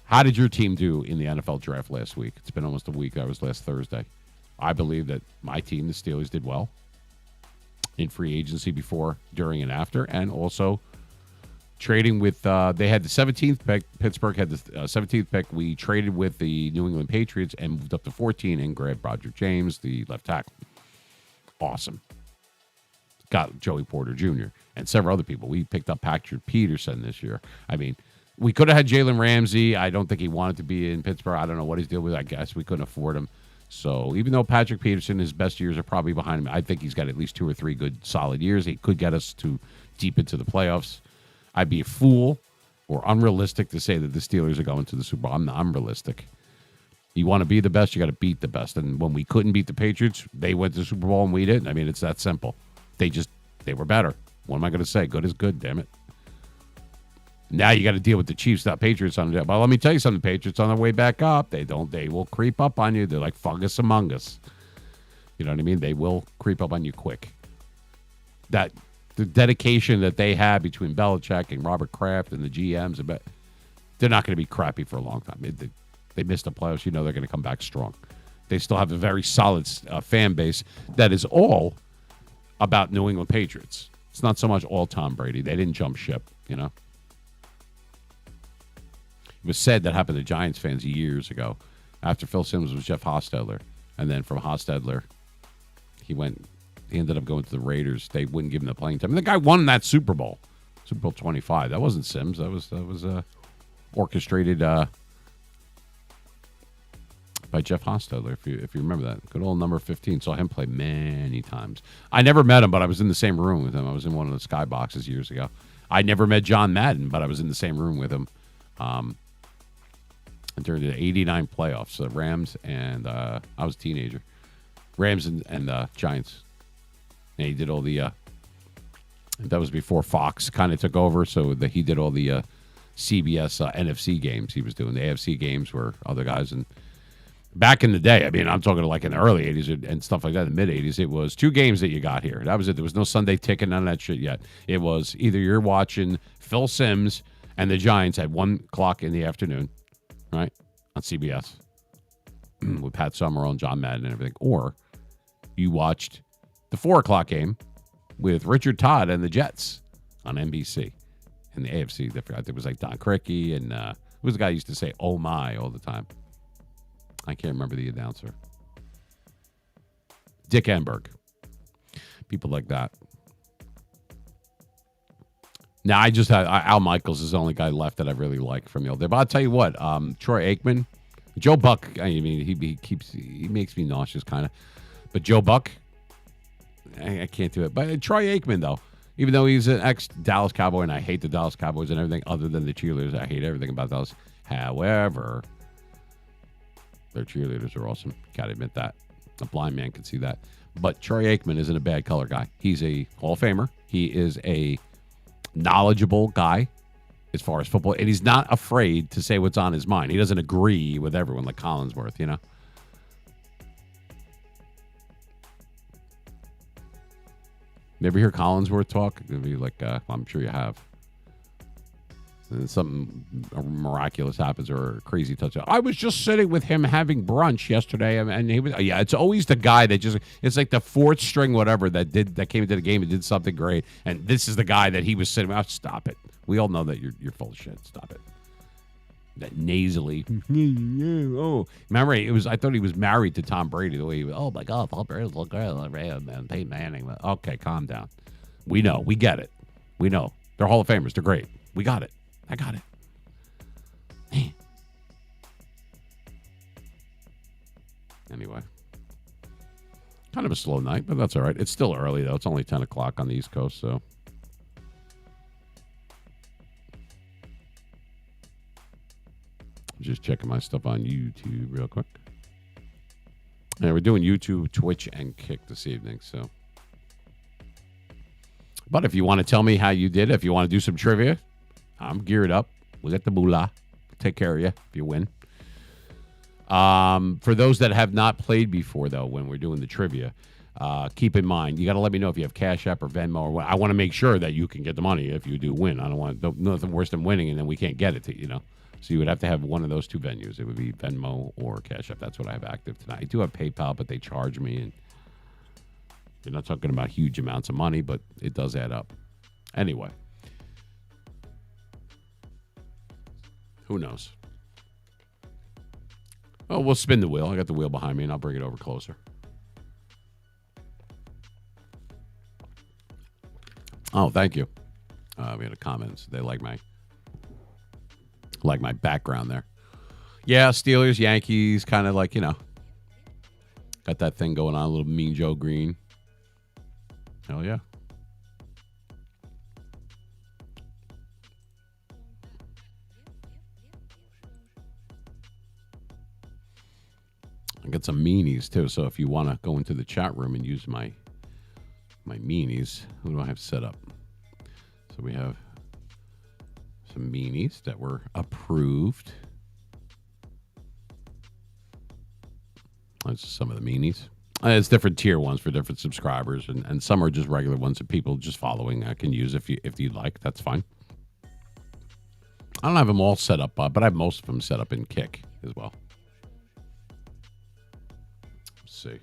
how did your team do in the NFL draft last week? It's been almost a week. That was last Thursday. I believe that my team, the Steelers, did well in free agency before, during, and after. And also trading with, they had the 17th pick. Pittsburgh had the 17th pick. We traded with the New England Patriots and moved up to 14 and grabbed Roger James, the left tackle. Awesome. Got Joey Porter Jr. and several other people. We picked up Patrick Peterson this year. I mean, we could have had Jalen Ramsey. I don't think he wanted to be in Pittsburgh. I don't know what he's dealing with. I guess we couldn't afford him. So even though Patrick Peterson, his best years are probably behind him, I think he's got at least 2 or 3 good, solid years. He could get us to deep into the playoffs. I'd be a fool or unrealistic to say that the Steelers are going to the Super Bowl. I'm realistic. You want to be the best, you got to beat the best. And when we couldn't beat the Patriots, they went to the Super Bowl and we didn't. I mean, it's that simple. They were better. What am I going to say? Good is good, damn it. Now you got to deal with the Chiefs, not Patriots on the. But let me tell you something, Patriots on their way back up. They will creep up on you. They're like fungus among us. You know what I mean? They will creep up on you quick. The dedication that they have between Belichick and Robert Kraft and the GMs, they're not going to be crappy for a long time. They missed the playoffs. You know they're going to come back strong. They still have a very solid fan base that is all about New England Patriots. It's not so much all Tom Brady. They didn't jump ship, you know. It was said that happened to Giants fans years ago. After Phil Simms was Jeff Hostetler. And then from Hostetler, he ended up going to the Raiders. They wouldn't give him the playing time. And the guy won that Super Bowl 25. That wasn't Simms. That was orchestrated by Jeff Hostetler, if you remember that. Good old number 15. Saw him play many times. I never met him, but I was in the same room with him. I was in one of the skyboxes years ago. I never met John Madden, but I was in the same room with him during the 89 playoffs. The Rams and I was a teenager. Rams and Giants. And he did all the that was before Fox kind of took over, so he did all the CBS NFC games he was doing. The AFC games were other guys. And back in the day, I mean, I'm talking like in the early 80s and stuff like that, in the mid-80s, it was 2 games that you got here. That was it. There was no Sunday ticket, none of that shit yet. It was either you're watching Phil Simms and the Giants at 1 o'clock in the afternoon, right, on CBS with Pat Summerall and John Madden and everything, or you watched the 4 o'clock game with Richard Todd and the Jets on NBC. In the AFC, I think it was like Don Criqui and who was the guy who used to say "Oh my" all the time? I can't remember the announcer. Dick Enberg. People like that. Now, I just had Al Michaels is the only guy left that I really like from the old day. But I'll tell you what, Troy Aikman, Joe Buck. I mean, he makes me nauseous, kind of. But Joe Buck, I can't do it. But Troy Aikman, though, even though he's an ex-Dallas Cowboy, and I hate the Dallas Cowboys and everything other than the cheerleaders. I hate everything about Dallas. However, their cheerleaders are awesome. Got to admit that. A blind man can see that. But Troy Aikman isn't a bad color guy. He's a Hall of Famer. He is a knowledgeable guy as far as football. And he's not afraid to say what's on his mind. He doesn't agree with everyone like Collinsworth, you know. Never hear Collinsworth talk? It'd be like, I'm sure you have. And something miraculous happens or a crazy touchdown. I was just sitting with him having brunch yesterday, and he was. Yeah, it's always the guy that just. It's like the 4th string, whatever that came into the game and did something great, and this is the guy that he was sitting. Oh, stop it. We all know that you're full of shit. Stop it. That nasally. Oh, remember it was. I thought he was married to Tom Brady. The way he was. Oh my God, Tom Brady look great, man. Peyton Manning. Okay, calm down. We know. We get it. We know. They're Hall of Famers. They're great. We got it. I got it. Man. Anyway. Kind of a slow night, but that's all right. It's still early, though. It's only 10 o'clock on the East Coast, so. Just checking my stuff on YouTube real quick. Yeah, we're doing YouTube, Twitch, and Kick this evening, so. But if you want to tell me how you did, if you want to do some trivia, I'm geared up. We got the moolah. Take care of you if you win. For those that have not played before, though, when we're doing the trivia, keep in mind, you got to let me know if you have Cash App or Venmo. Or what. I want to make sure that you can get the money if you do win. I don't want nothing worse than winning and then we can't get it to you know. So you would have to have one of those 2 venues. It would be Venmo or Cash App. That's what I have active tonight. I do have PayPal, but they charge me. And you're not talking about huge amounts of money, but it does add up. Anyway. Who knows? Oh, we'll spin the wheel. I got the wheel behind me, and I'll bring it over closer. Oh, thank you. We had a comment. They like my background there. Yeah, Steelers, Yankees, kind of like, you know, got that thing going on, a little Mean Joe Green. Hell yeah. I got some meanies, too, so if you want to go into the chat room and use my meanies, who do I have set up? So we have some meanies that were approved. That's some of the meanies. It's different tier ones for different subscribers, and some are just regular ones that people just following I can use if you'd like. That's fine. I don't have them all set up, but I have most of them set up in Kick as well. see.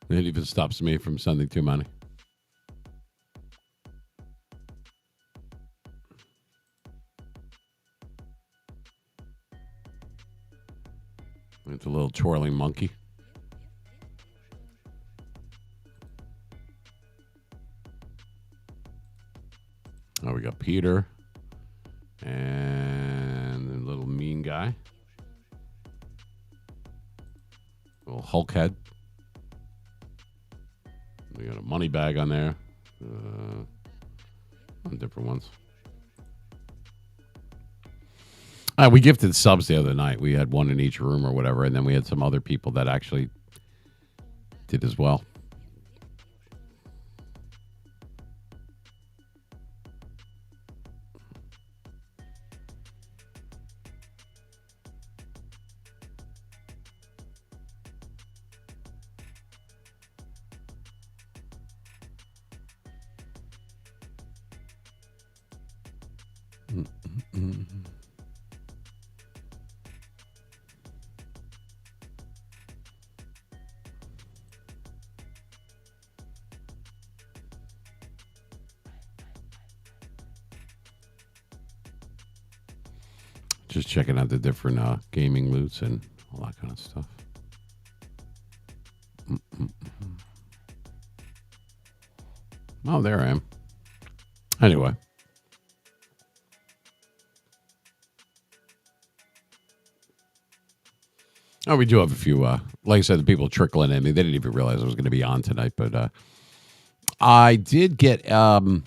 It even stops me from sending too many. It's a little twirling monkey. Oh, we got Peter and the little mean guy. Little Hulk head. We got a money bag on there. On different ones. We gifted subs the other night. We had one in each room or whatever, and then we had some other people that actually did as well. Just checking out the different gaming loots and all that kind of stuff. Oh, there I am. Anyway. Oh, we do have a few, like I said, the people trickling in. They didn't even realize I was going to be on tonight, but I did get a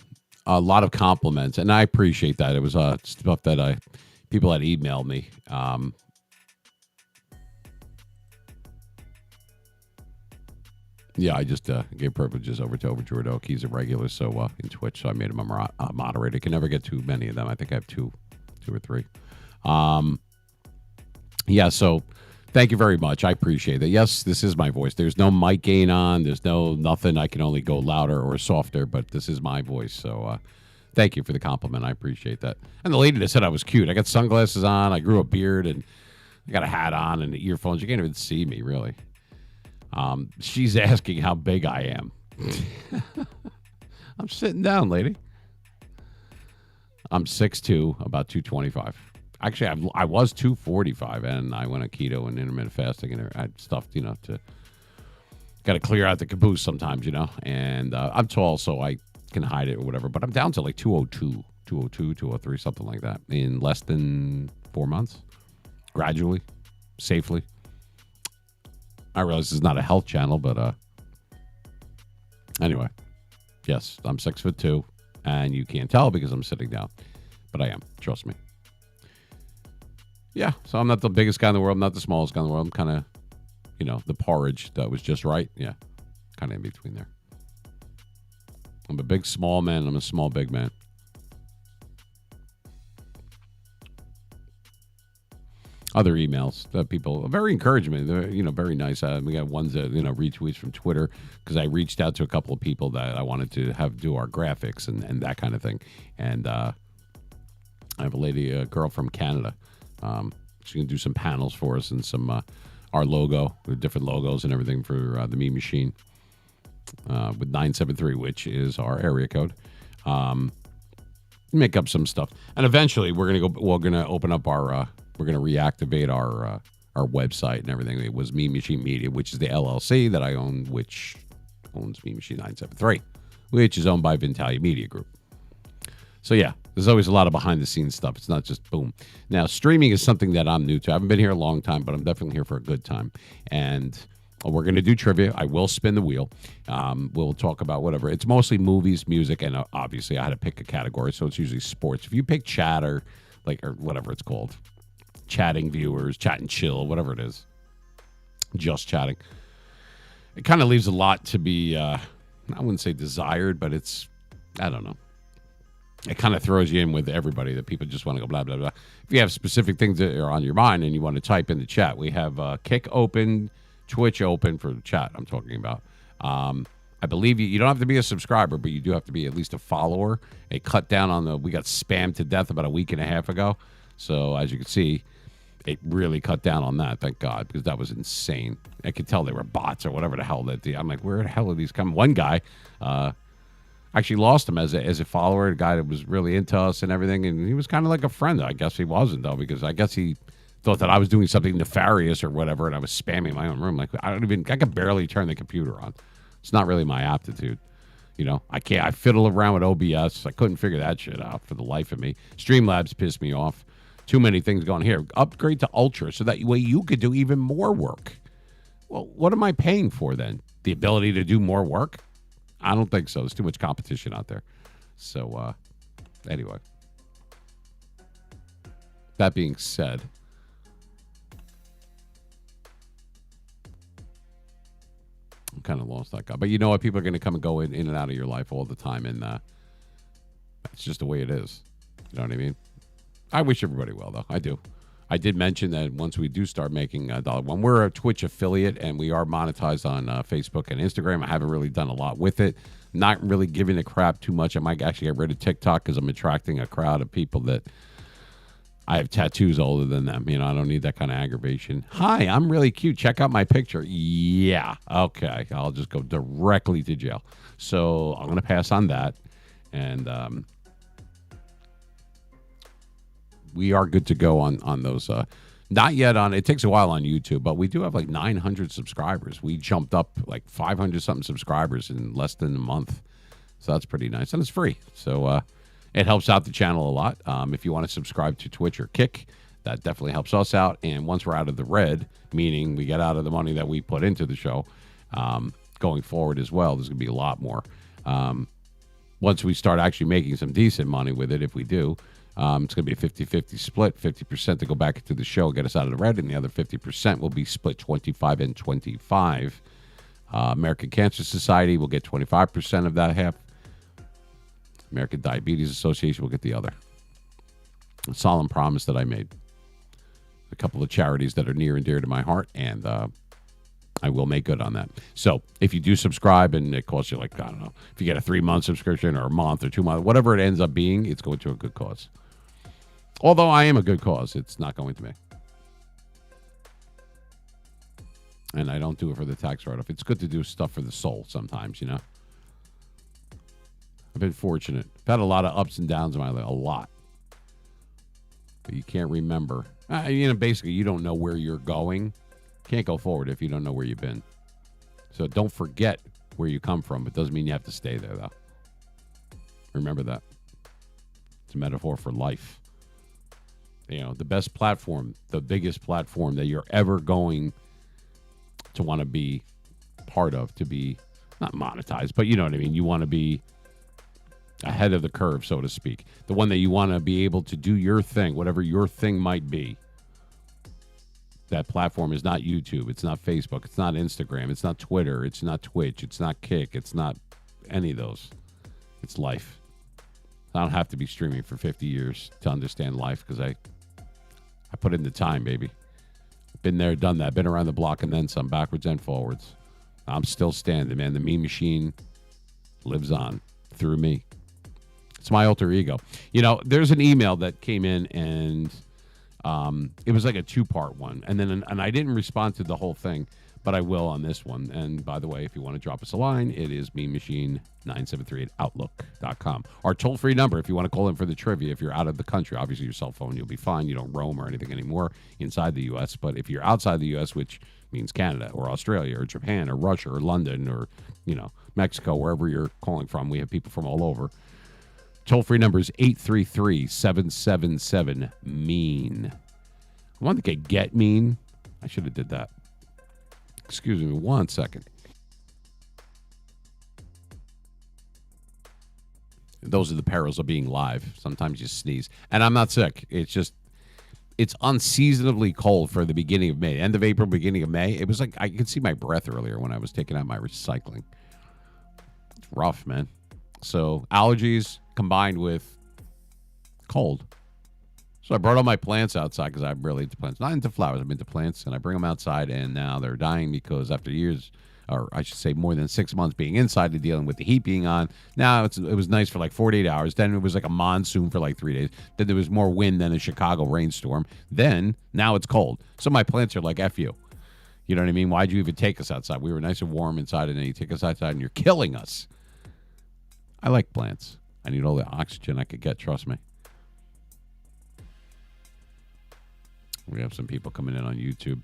lot of compliments, and I appreciate that. It was stuff that people had emailed me. Yeah, I just gave privileges over to Overjoyed Oak. He's a regular, so in Twitch, so I made him a moderator. Can never get too many of them. I think I have two or three. Yeah, so thank you very much. I appreciate it. Yes, this is my voice. There's no mic gain on. There's no nothing. I can only go louder or softer, but this is my voice. So thank you for the compliment. I appreciate that. And the lady that said I was cute. I got sunglasses on. I grew a beard, and I got a hat on and the earphones. You can't even see me, really. She's asking how big I am. I'm sitting down, lady. I'm 6'2", about 225. Actually, I was 245, and I went on keto and intermittent fasting, and I had stuff, to got to clear out the caboose sometimes, And I'm tall, so I can hide it or whatever. But I'm down to like 202, 203, something like that, in less than 4 months, gradually, safely. I realize this is not a health channel, but anyway, yes, I'm 6'2", and you can't tell because I'm sitting down, but I am. Trust me. Yeah, so I'm not the biggest guy in the world. I'm not the smallest guy in the world. I'm kind of, the porridge that was just right. Yeah, kind of in between there. I'm a big small man. I'm a small big man. Other emails that people very encouragement. They're, very nice. We got ones that, retweets from Twitter because I reached out to a couple of people that I wanted to have do our graphics and that kind of thing. And I have a girl from Canada. She can do some panels for us and some our logo, with different logos and everything for the Meme Machine with 973, which is our area code. Make up some stuff, and eventually we're gonna open up our. We're going to reactivate our website and everything. It was Meme Machine Media, which is the LLC that I own, which owns Meme Machine 973, which is owned by Ventalia Media Group. So, yeah, there's always a lot of behind-the-scenes stuff. It's not just boom. Now, streaming is something that I'm new to. I haven't been here a long time, but I'm definitely here for a good time. And we're going to do trivia. I will spin the wheel. We'll talk about whatever. It's mostly movies, music, and obviously I had to pick a category, so it's usually sports. If you pick chat or whatever it's called, chatting viewers, chat and chill, whatever it is, just chatting, it kind of leaves a lot to be, I wouldn't say desired, but it's, I don't know. it kind of throws you in with everybody that people just want to go blah, blah, blah. If you have specific things that are on your mind and you want to type in the chat, we have Kick open, Twitch open for the chat I'm talking about. I believe you don't have to be a subscriber, but you do have to be at least a follower. It cut down on we got spammed to death about a week and a half ago. So as you can see, it really cut down on that, thank God, because that was insane. I could tell they were bots or whatever the hell that I'm like, where the hell are these coming? One guy actually lost him as a follower, a guy that was really into us and everything, and he was kind of like a friend. I guess he wasn't, though, because I guess he thought that I was doing something nefarious or whatever, and I was spamming my own room. Like, I could barely turn the computer on. It's not really my aptitude. You know, I fiddle around with OBS. I couldn't figure that shit out for the life of me. Streamlabs pissed me off. Too many things going here. Upgrade to Ultra so that way you could do even more work. Well, what am I paying for then? The ability to do more work? I don't think so. There's too much competition out there. So, anyway. That being said, I'm kind of lost that guy. But you know what? People are going to come and go in and out of your life all the time. And that's just the way it is. You know what I mean? I wish everybody well, though. I do. I did mention that once we do start making a dollar, when we're a Twitch affiliate and we are monetized on Facebook and Instagram, I haven't really done a lot with it. Not really giving a crap too much. I might actually get rid of TikTok because I'm attracting a crowd of people that I have tattoos older than them. You know, I don't need that kind of aggravation. Hi, I'm really cute. Check out my picture. Yeah. Okay. I'll just go directly to jail. So I'm going to pass on that. And, we are good to go on those. Not yet on, it takes a while on YouTube, but we do have like 900 subscribers. We jumped up like 500 something subscribers in less than a month. So that's pretty nice. And it's free. So it helps out the channel a lot. If you want to subscribe to Twitch or Kick, that definitely helps us out. And once we're out of the red, meaning we get out of the money that we put into the show, going forward as well, there's going to be a lot more. Once we start actually making some decent money with it, if we do, it's going to be a 50-50 split, 50% to go back into the show, get us out of the red, and the other 50% will be split 25 and 25. American Cancer Society will get 25% of that half. American Diabetes Association will get the other. A solemn promise that I made. A couple of charities that are near and dear to my heart, and I will make good on that. So if you do subscribe and it costs you like, I don't know, if you get a 3-month subscription or a month or 2 months, whatever it ends up being, it's going to a good cause. Although I am a good cause, it's not going to me. And I don't do it for the tax write-off. It's good to do stuff for the soul sometimes, you know. I've been fortunate. I've had a lot of ups and downs in my life, a lot. But you can't remember. You know, basically, you don't know where you're going. Can't go forward if you don't know where you've been. So don't forget where you come from. It doesn't mean you have to stay there, though. Remember that. It's a metaphor for life. You know, the best platform, the biggest platform that you're ever going to want to be part of, to be not monetized, but you know what I mean. You want to be ahead of the curve, so to speak. The one that you want to be able to do your thing, whatever your thing might be. That platform is not YouTube. It's not Facebook. It's not Instagram. It's not Twitter. It's not Twitch. It's not Kick. It's not any of those. It's life. I don't have to be streaming for 50 years to understand life because I put in the time, baby. Been there, done that. Been around the block and then some, backwards and forwards. I'm still standing, man. The meme machine lives on through me. It's my alter ego. You know, there's an email that came in and it was like a 2-part one. And I didn't respond to the whole thing, but I will on this one. And by the way, if you want to drop us a line, it is mememachine973@outlook.com. Our toll-free number, if you want to call in for the trivia, if you're out of the country, obviously your cell phone, you'll be fine. You don't roam or anything anymore inside the U.S. But if you're outside the U.S., which means Canada or Australia or Japan or Russia or London or, you know, Mexico, wherever you're calling from, we have people from all over. Toll-free number is 833-777-MEAN. I wanted to get mean. I should have did that. Excuse me 1 second. Those are the perils of being live. Sometimes you sneeze. And I'm not sick. It's just, it's unseasonably cold for the beginning of May. End of April, beginning of May. It was like, I could see my breath earlier when I was taking out my recycling. It's rough, man. So allergies combined with cold. So I brought all my plants outside because I'm really into plants. Not into flowers, I'm into plants. And I bring them outside, and now they're dying because after years, or I should say more than 6 months being inside and dealing with the heat being on, now it was nice for like 48 hours. Then it was like a monsoon for like 3 days. Then there was more wind than a Chicago rainstorm. Then, now it's cold. So my plants are like, F you. You know what I mean? Why'd you even take us outside? We were nice and warm inside, and then you take us outside, and you're killing us. I like plants. I need all the oxygen I could get, trust me. We have some people coming in on YouTube,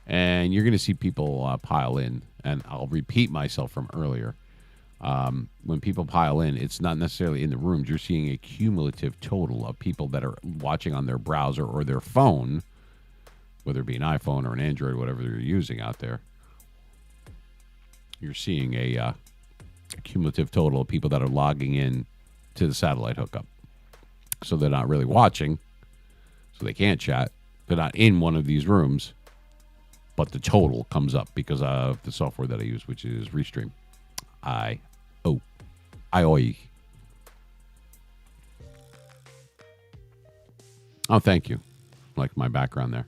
and you're going to see people pile in. And I'll repeat myself from earlier. When people pile in, it's not necessarily in the rooms. You're seeing a cumulative total of people that are watching on their browser or their phone, whether it be an iPhone or an Android, whatever they're using out there. You're seeing a cumulative total of people that are logging in to the satellite hookup. So they're not really watching, so they can't chat. They're not in one of these rooms, but the total comes up because of the software that I use, which is Restream. IOE. Oh, thank you. Like my background there.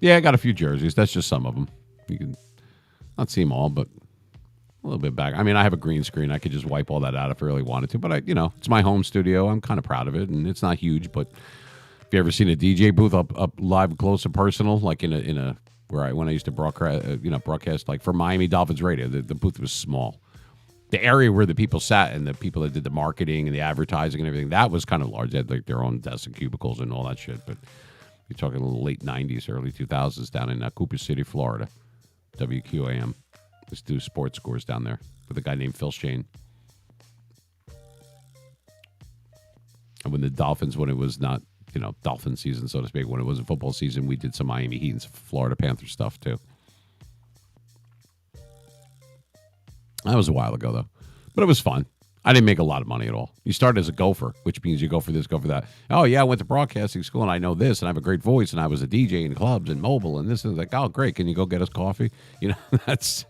Yeah, I got a few jerseys. That's just some of them. You can not see them all, but a little bit back. I mean, I have a green screen. I could just wipe all that out if I really wanted to, but it's my home studio. I'm kind of proud of it, and it's not huge, but have you ever seen a DJ booth up live, close and personal, like in a when I used to broadcast like for Miami Dolphins radio, the booth was small. The area where the people sat and the people that did the marketing and the advertising and everything, that was kind of large. They had like their own desks and cubicles and all that shit. But you're talking the late 90s, early 2000s down in Cooper City, Florida. WQAM. Let's do sports scores down there with a guy named Phil Shane. And when the Dolphins, when it was not, Dolphin season, so to speak, when it wasn't football season, we did some Miami Heat and some Florida Panther stuff, too. That was a while ago, though. But it was fun. I didn't make a lot of money at all. You start as a gopher, which means you go for this, go for that. Oh, yeah, I went to broadcasting school, and I know this, and I have a great voice, and I was a DJ in clubs and mobile, and this, and like, oh, great, can you go get us coffee? That's,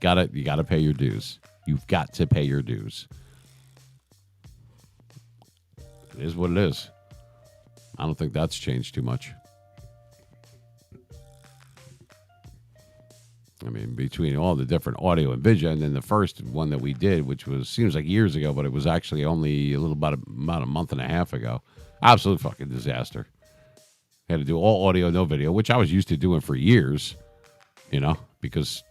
you gotta pay your dues. You've got to pay your dues. It is what it is. I don't think that's changed too much. I mean, between all the different audio and vision, and then the first one that we did, which seems like years ago, but it was actually only about a month and a half ago. Absolute fucking disaster. Had to do all audio, no video, which I was used to doing for years, because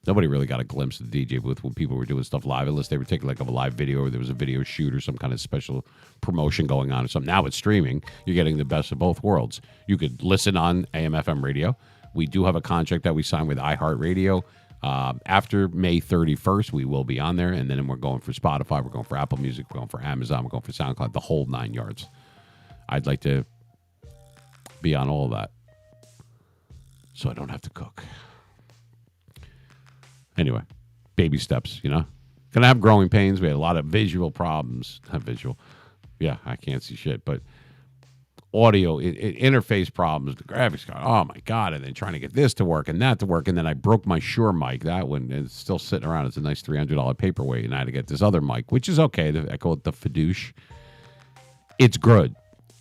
nobody really got a glimpse of the DJ booth when people were doing stuff live, unless they were taking like a live video or there was a video shoot or some kind of special promotion going on or something. Now it's streaming. You're getting the best of both worlds. You could listen on AM/FM radio. We do have a contract that we signed with iHeartRadio. After May 31st, we will be on there, and then we're going for Spotify, we're going for Apple Music, we're going for Amazon, we're going for SoundCloud, the whole 9 yards. I'd like to be on all of that so I don't have to cook. Anyway, baby steps, Gonna have growing pains. We had a lot of visual problems. Not visual. Yeah, I can't see shit, but audio, interface problems, the graphics card, oh my God, and then trying to get this to work and that to work, and then I broke my Shure mic, that one, and it's still sitting around. It's a nice $300 paperweight, and I had to get this other mic, which is okay. I call it the Fadouche. It's good.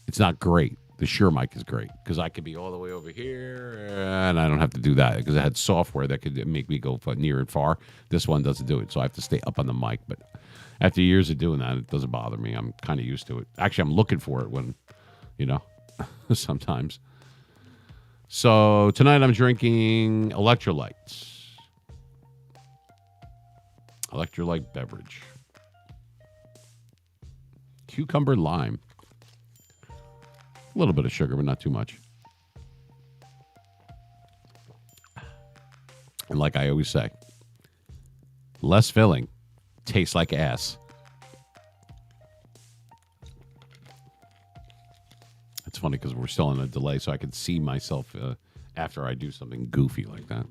It's not great. The Shure mic is great, because I could be all the way over here, and I don't have to do that, because it had software that could make me go near and far. This one doesn't do it, so I have to stay up on the mic, but after years of doing that, it doesn't bother me. I'm kind of used to it. Actually, I'm looking for it when... sometimes. So tonight I'm drinking electrolytes. Electrolyte beverage. Cucumber lime. A little bit of sugar, but not too much. And like I always say, less filling, tastes like ass. It's funny because we're still in a delay, so I can see myself after I do something goofy like that.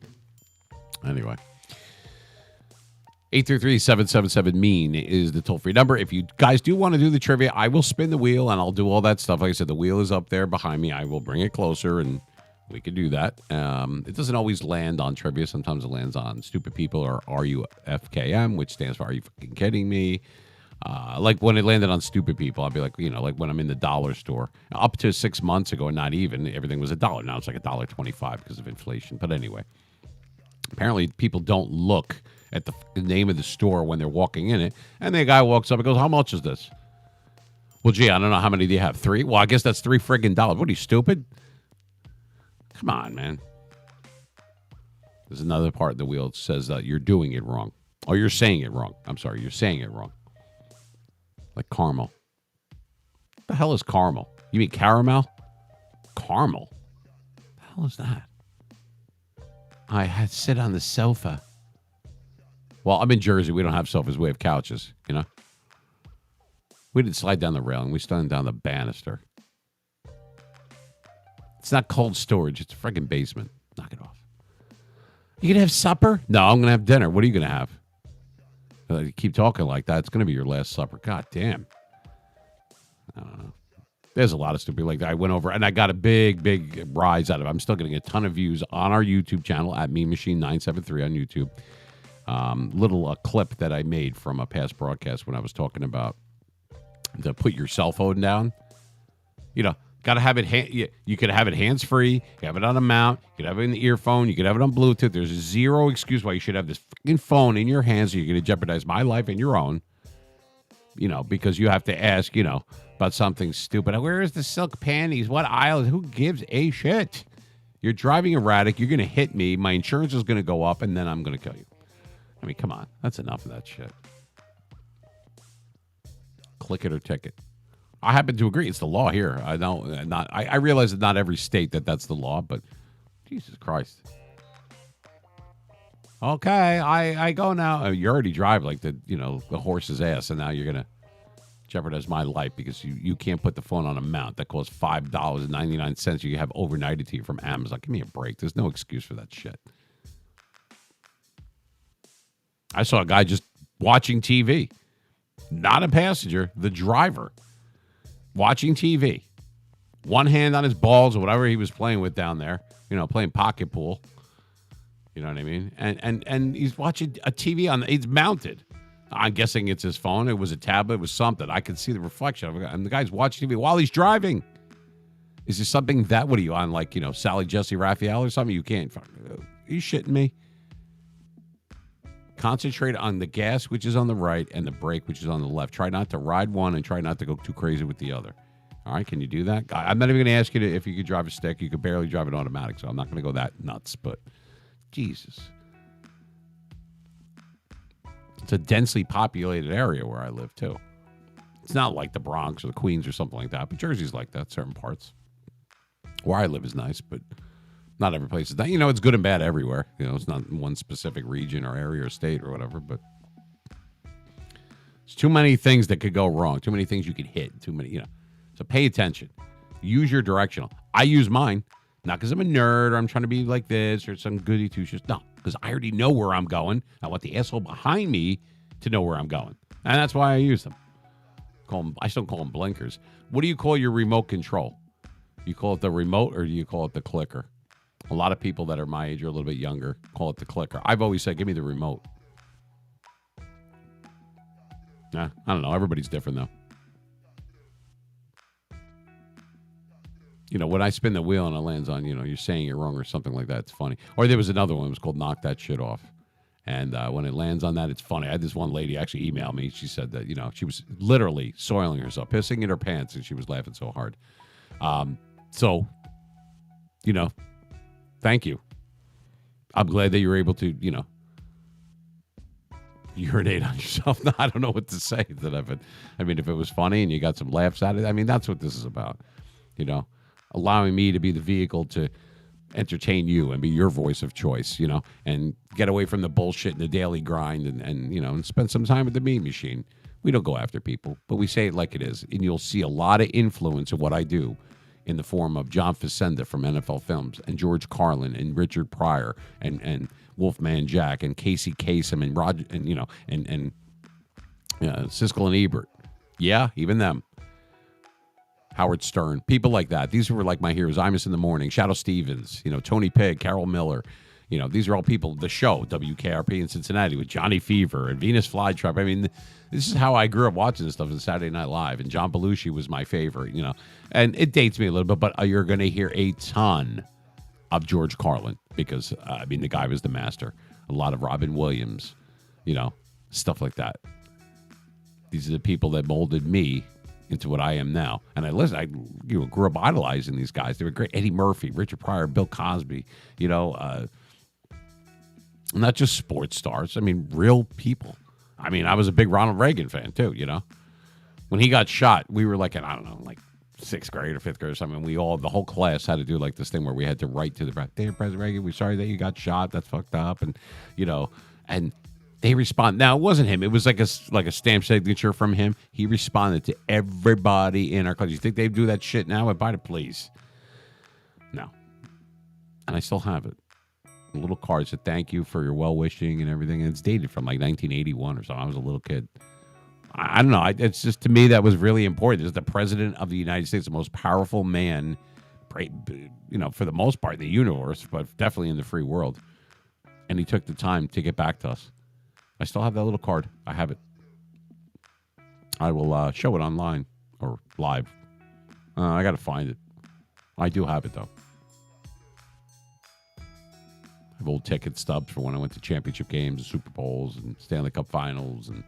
Anyway. 833-777-MEAN is the toll-free number. If you guys do want to do the trivia, I will spin the wheel, and I'll do all that stuff. Like I said, the wheel is up there behind me. I will bring it closer, and we can do that. It doesn't always land on trivia. Sometimes it lands on Stupid People or RUFKM, which stands for Are You Fucking Kidding Me? Like when it landed on stupid people, I'd be like, like when I'm in the dollar store. Up to 6 months ago, not even, everything was $1. Now it's like $1.25 because of inflation. But anyway, apparently people don't look at the name of the store when they're walking in it. And the guy walks up and goes, "How much is this?" Well, gee, I don't know how many do you have. 3? Well, I guess that's $3 friggin'. What are you, stupid? Come on, man. There's another part of the wheel that says that you're doing it wrong. Or you're saying it wrong. I'm sorry, you're saying it wrong. Like caramel. What the hell is caramel? You mean caramel? Caramel? What the hell is that? I had to sit on the sofa. Well, I'm in Jersey. We don't have sofas. We have couches, We didn't slide down the railing. We slid down the banister. It's not cold storage. It's a freaking basement. Knock it off. You going to have supper? No, I'm going to have dinner. What are you going to have? You keep talking like that. It's going to be your last supper. God damn. I don't know. There's a lot of stupid like that. I went over and I got a big rise out of it. I'm still getting a ton of views on our YouTube channel at Mean Machine 973 on YouTube. Little clip that I made from a past broadcast when I was talking about to put your cell phone down. Got to have it. You could have it hands free. You have it on a mount. You could have it in the earphone. You could have it on Bluetooth. There's zero excuse why you should have this fucking phone in your hands. So you're going to jeopardize my life and your own. Because you have to ask. About something stupid. Where is the silk panties? What aisle? Who gives a shit? You're driving erratic. You're going to hit me. My insurance is going to go up, and then I'm going to kill you. I mean, come on. That's enough of that shit. Click it or ticket. I happen to agree. It's the law here. I know. I realize that not every state that's the law, but Jesus Christ. Okay, I go now. You already drive like the horse's ass, and now you're going to jeopardize my life because you can't put the phone on a mount that costs $5.99. You have overnighted to you from Amazon. Give me a break. There's no excuse for that shit. I saw a guy just watching TV. Not a passenger, the driver. Watching TV. One hand on his balls or whatever he was playing with down there. Playing pocket pool. You know what I mean? And he's watching a TV it's mounted. I'm guessing it's his phone. It was a tablet. It was something. I could see the reflection of it. And the guy's watching TV while he's driving. Is there something what are you on, like, Sally Jesse Raphael or something? You can't. Are you shitting me? Concentrate on the gas, which is on the right, and the brake, which is on the left. Try not to ride one and try not to go too crazy with the other. All right, can you do that? I'm not even going to ask you if you could drive a stick. You could barely drive an automatic, so I'm not going to go that nuts. But, Jesus. It's a densely populated area where I live, too. It's not like the Bronx or the Queens or something like that, but Jersey's like that, certain parts. Where I live is nice, but not every place is nice. It's good and bad everywhere. It's not one specific region or area or state or whatever, but there's too many things that could go wrong, too many things you could hit, too many, So pay attention. Use your directional. I use mine, not because I'm a nerd or I'm trying to be like this or some goody two-shoes. No. Because I already know where I'm going. I want the asshole behind me to know where I'm going. And that's why I use them. I still call them blinkers. What do you call your remote control? You call it the remote or do you call it the clicker? A lot of people that are my age or a little bit younger call it the clicker. I've always said, give me the remote. I don't know. Everybody's different, though. When I spin the wheel and it lands on, you're saying it wrong or something like that, it's funny. Or there was another one. It was called Knock That Shit Off. And when it lands on that, it's funny. I had this one lady actually email me. She said that, she was literally soiling herself, pissing in her pants, and she was laughing so hard. So, thank you. I'm glad that you're able to, urinate on yourself. No, I don't know what to say to that. If it was funny and you got some laughs at it, that's what this is about, allowing me to be the vehicle to entertain you and be your voice of choice, and get away from the bullshit and the daily grind and spend some time with the Mean Machine. We don't go after people, but we say it like it is. And you'll see a lot of influence of what I do in the form of John Facenda from NFL Films and George Carlin and Richard Pryor and Wolfman Jack and Casey Kasem and Roger and Siskel and Ebert. Yeah, even them. Howard Stern, people like that. These were like my heroes. Imus in the Morning, Shadow Stevens, Tony Pigg, Carol Miller, These are all people, the show, WKRP in Cincinnati with Johnny Fever and Venus Flytrap. I mean, this is how I grew up watching this stuff on Saturday Night Live. And John Belushi was my favorite, And it dates me a little bit, but you're going to hear a ton of George Carlin because, the guy was the master. A lot of Robin Williams, stuff like that. These are the people that molded me into what I am now. And I grew up idolizing these guys. They were great. Eddie Murphy, Richard Pryor, Bill Cosby, not just sports stars. Real people. I was a big Ronald Reagan fan too, When he got shot, we were like, I don't know, like 6th grade or 5th grade or something. The whole class had to do like this thing where we had to write to the Dear President Reagan, we're sorry that you got shot. That's fucked up. And, and they respond. Now, it wasn't him. It was like a stamp signature from him. He responded to everybody in our class. You think they do that shit now? Buy it, please. No. And I still have it. Little cards that thank you for your well-wishing and everything. And it's dated from like 1981 or something. I was a little kid. I don't know. It's just, to me, that was really important. This is the president of the United States, the most powerful man, for the most part in the universe, but definitely in the free world. And he took the time to get back to us. I still have that little card. I have it. I will show it online or live. I got to find it. I do have it, though. I have old ticket stubs for when I went to championship games and Super Bowls and Stanley Cup finals and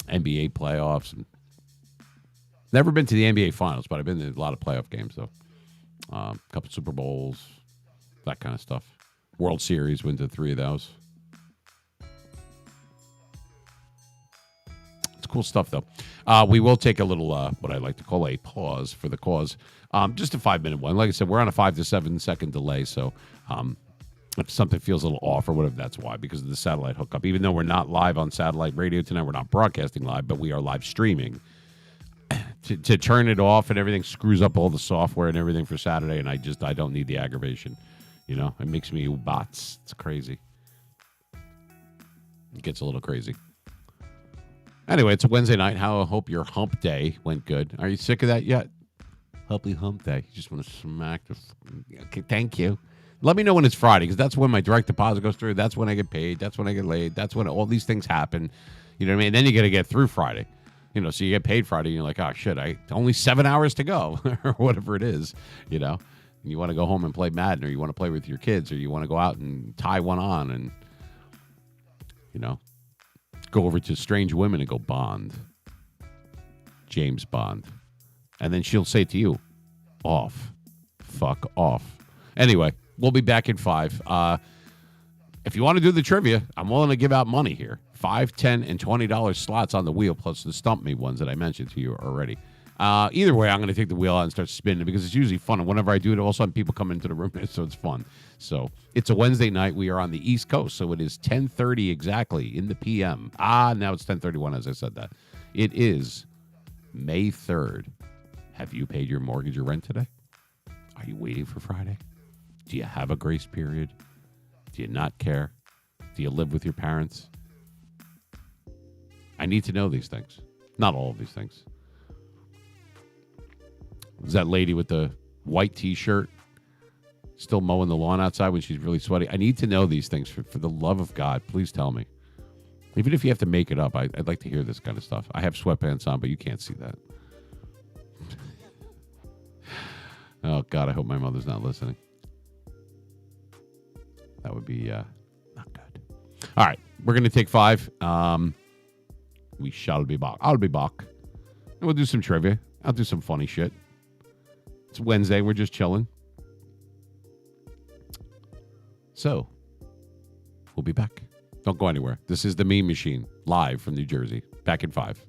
NBA playoffs. And never been to the NBA finals, but I've been to a lot of playoff games, though. A couple Super Bowls, that kind of stuff. World Series, went to 3 of those. Cool stuff, though. We will take a little, what I like to call a pause for the cause. Just a 5-minute one. Like I said, we're on a 5 to 7 second delay. So if something feels a little off or whatever, that's why, because of the satellite hookup. Even though we're not live on satellite radio tonight, we're not broadcasting live, but we are live streaming. To turn it off and everything screws up all the software and everything for Saturday, and I don't need the aggravation. It makes me bots. It's crazy. It gets a little crazy. Anyway, it's a Wednesday night. I hope your hump day went good. Are you sick of that yet? Happy hump day. You just want to smack the... Okay, thank you. Let me know when it's Friday, because that's when my direct deposit goes through. That's when I get paid. That's when I get laid. That's when all these things happen. You know what I mean? And then you got to get through Friday. So you get paid Friday, and you're like, oh, shit, only 7 hours to go, or whatever it is, And you want to go home and play Madden, or you want to play with your kids, or you want to go out and tie one on and, go over to strange women and go Bond. James Bond. And then she'll say to you, off. Fuck off. Anyway, we'll be back in 5. If you want to do the trivia, I'm willing to give out money here. $5, $10, and $20 slots on the wheel, plus the Stump Me ones that I mentioned to you already. Either way, I'm going to take the wheel out and start spinning it because it's usually fun. And whenever I do it, all of a sudden people come into the room, so it's fun. So it's a Wednesday night. We are on the East Coast, so it is 10:30 exactly in the p.m. Now it's 10:31 as I said that. It is May 3rd. Have you paid your mortgage or rent today? Are you waiting for Friday? Do you have a grace period? Do you not care? Do you live with your parents? I need to know these things. Not all of these things. Is that lady with the white T-shirt still mowing the lawn outside when she's really sweaty? I need to know these things. For the love of God, please tell me. Even if you have to make it up, I'd like to hear this kind of stuff. I have sweatpants on, but you can't see that. Oh, God, I hope my mother's not listening. That would be not good. All right, we're going to take 5. We shall be back. I'll be back. And we'll do some trivia. I'll do some funny shit. It's Wednesday. We're just chilling. So, we'll be back. Don't go anywhere. This is the Meme Machine, live from New Jersey. Back in 5.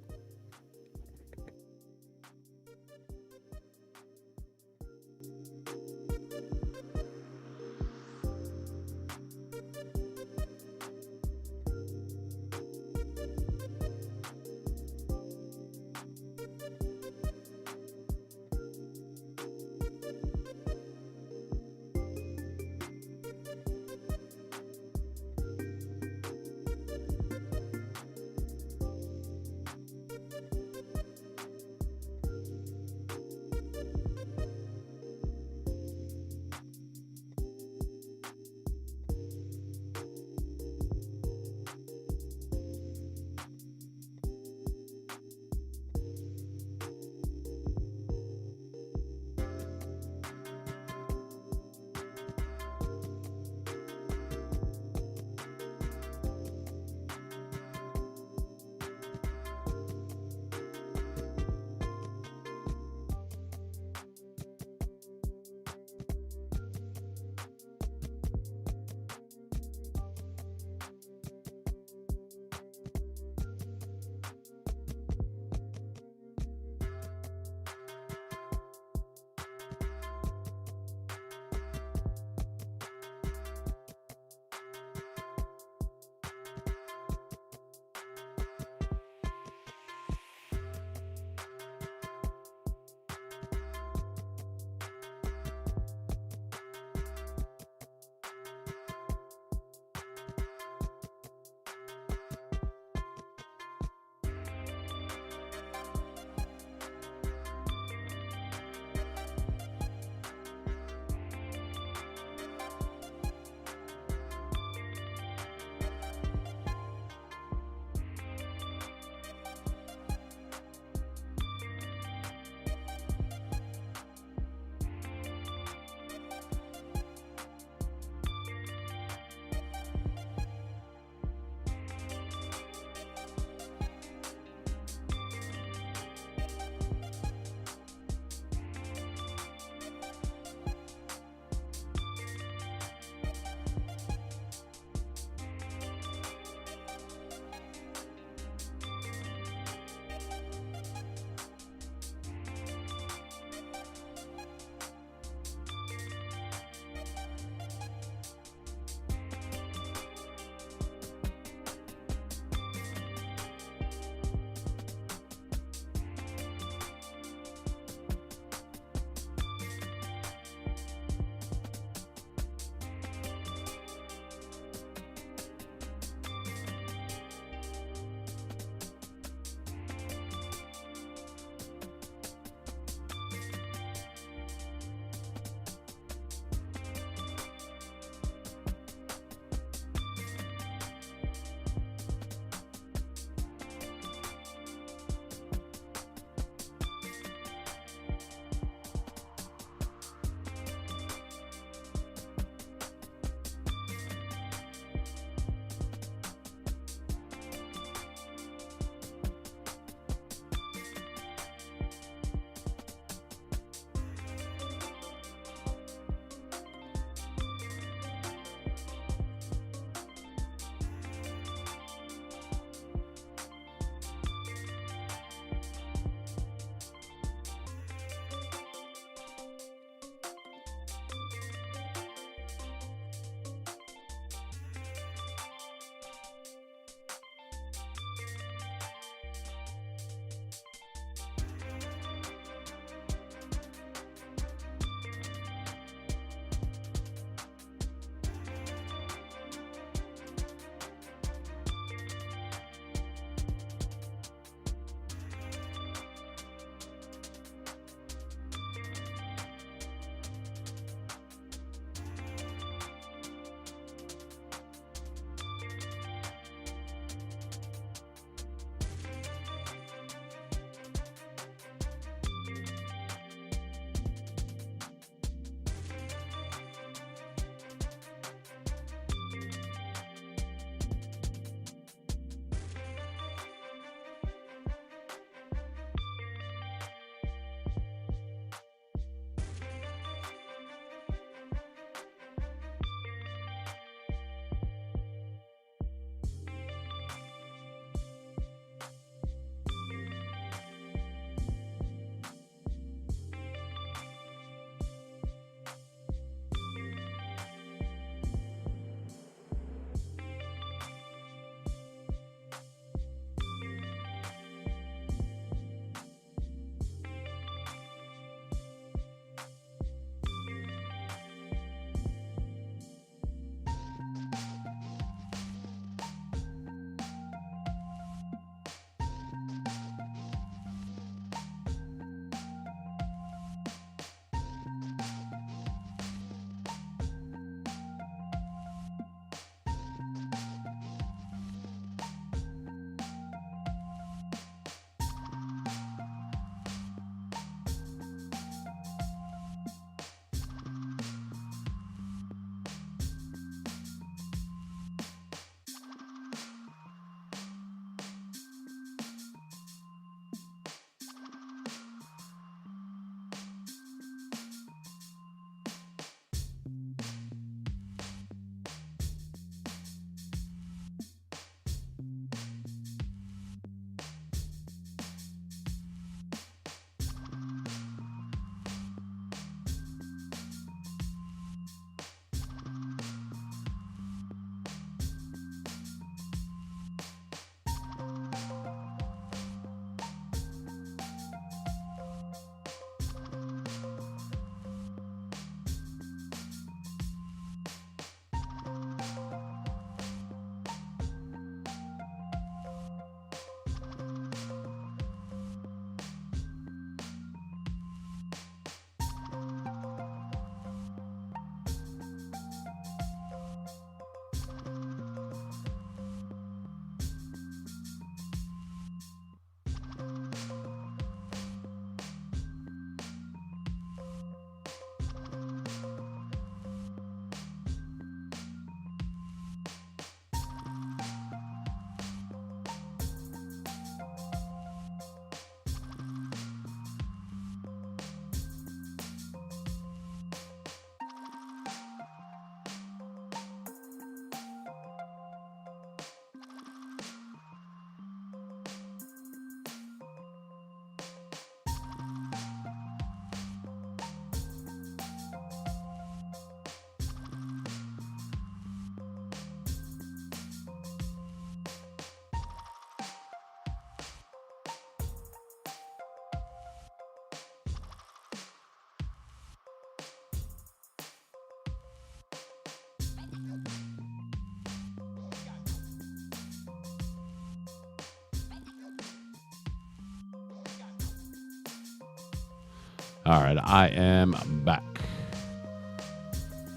All right, I am back.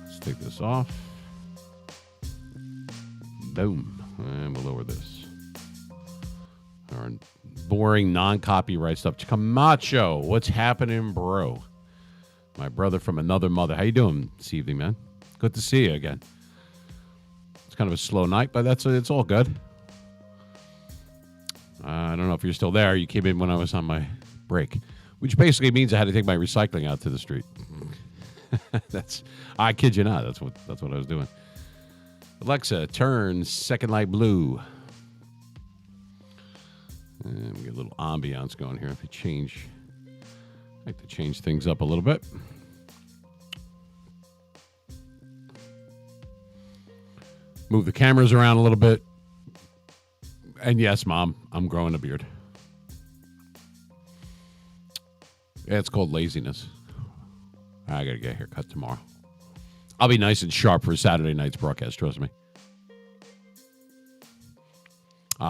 Let's take this off. Boom. And we'll lower this. All right. Boring, non-copyright stuff. Camacho, what's happening, bro? My brother from another mother. How you doing this evening, man? Good to see you again. It's kind of a slow night, but it's all good. I don't know if you're still there. You came in when I was on my break, which basically means I had to take my recycling out to the street. I kid you not. That's what I was doing. Alexa, turn second light blue. And we get a little ambiance going here. If I like to change things up a little bit. Move the cameras around a little bit. And yes, Mom, I'm growing a beard. Yeah, it's called laziness. I got to get a haircut tomorrow. I'll be nice and sharp for Saturday night's broadcast, trust me.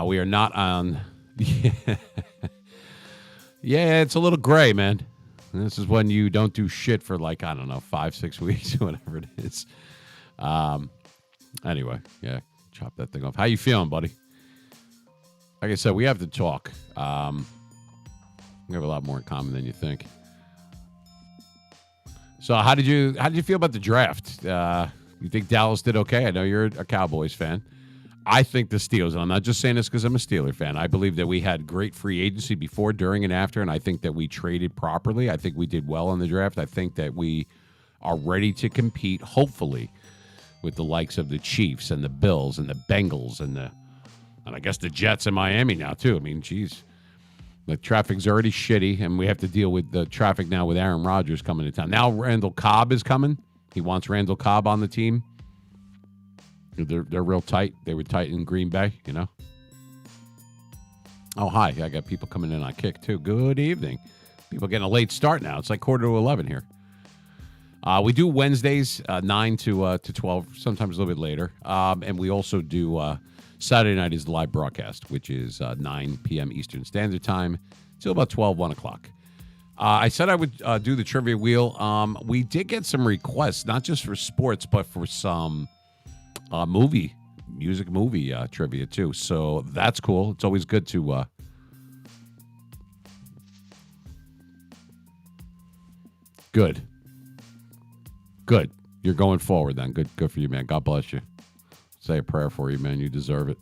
We are not on... Yeah, it's a little gray, man. This is when you don't do shit for like, I don't know, 5-6 weeks, whatever it is. Anyway, yeah, chop that thing off. How you feeling, buddy? Like I said, we have to talk. We have a lot more in common than you think. So how did you feel about the draft? You think Dallas did okay? I know you're a Cowboys fan. I think the Steelers, and I'm not just saying this because I'm a Steeler fan. I believe that we had great free agency before, during, and after, and I think that we traded properly. I think we did well in the draft. I think that we are ready to compete, hopefully, with the likes of the Chiefs and the Bills and the Bengals and I guess the Jets in Miami now, too. I mean, geez. The traffic's already shitty, and we have to deal with the traffic now with Aaron Rodgers coming to town. Now Randall Cobb is coming. He wants Randall Cobb on the team. They're real tight. They were tight in Green Bay, you know. Oh, hi. I got people coming in on Kick, too. Good evening. People getting a late start now. It's like 11:15 here. We do Wednesdays, 9 to 12, sometimes a little bit later. And we also do Saturday night is the live broadcast, which is 9 p.m. Eastern Standard Time till about 1 o'clock. I said I would do the trivia wheel. We did get some requests, not just for sports, but for some music movie trivia, too. So that's cool. It's always good to... Good. You're going forward then. Good for you, man. God bless you. Say a prayer for you, man. You deserve it.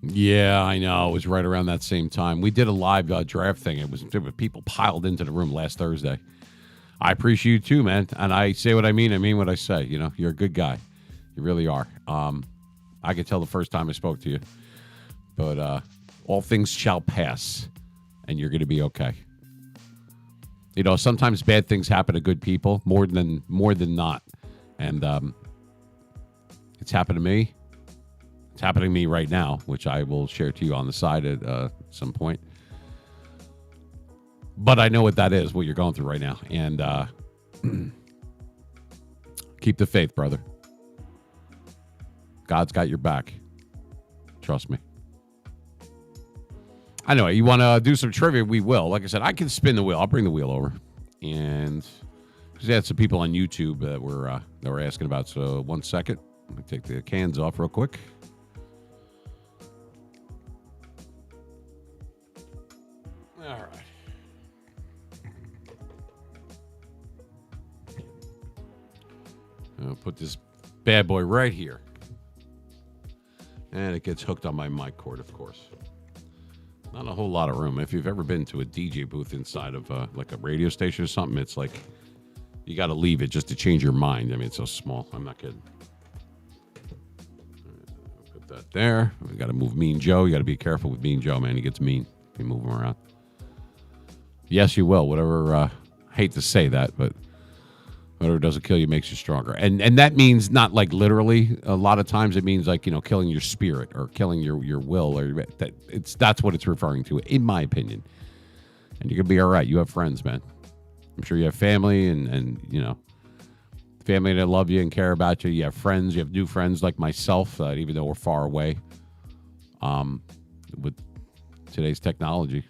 Yeah, I know. It was right around that same time. We did a live draft thing. There were people piled into the room last Thursday. I appreciate you too, man. And I say what I mean. I mean what I say. You know, you're a good guy. You really are. I could tell the first time I spoke to you. But all things shall pass. And you're going to be okay. You know, sometimes bad things happen to good people more than not. And it's happened to me. It's happening to me right now, which I will share to you on the side at some point. But I know what that is, what you're going through right now. And keep the faith, brother. God's got your back. Trust me. Anyway, you want to do some trivia? We will. Like I said, I can spin the wheel. I'll bring the wheel over. And because we had some people on YouTube that were asking about. So 1 second. Let me take the cans off real quick. All right. I'll put this bad boy right here. And it gets hooked on my mic cord, of course. Not a whole lot of room. If you've ever been to a DJ booth inside of like a radio station or something, it's like you got to leave it just to change your mind. I mean, it's so small. I'm not kidding. Put that there. We got to move Mean Joe. You got to be careful with Mean Joe, man. He gets mean if you move him around. Yes, you will. Whatever. I hate to say that, but whatever doesn't kill you makes you stronger. And that means not like literally. A lot of times it means like, you know, killing your spirit or killing your will, or that's what it's referring to, in my opinion. And you're gonna be all right. You have friends, man. I'm sure you have family and you know, family that love you and care about you. You have friends. You have new friends like myself, even though we're far away. With today's technology.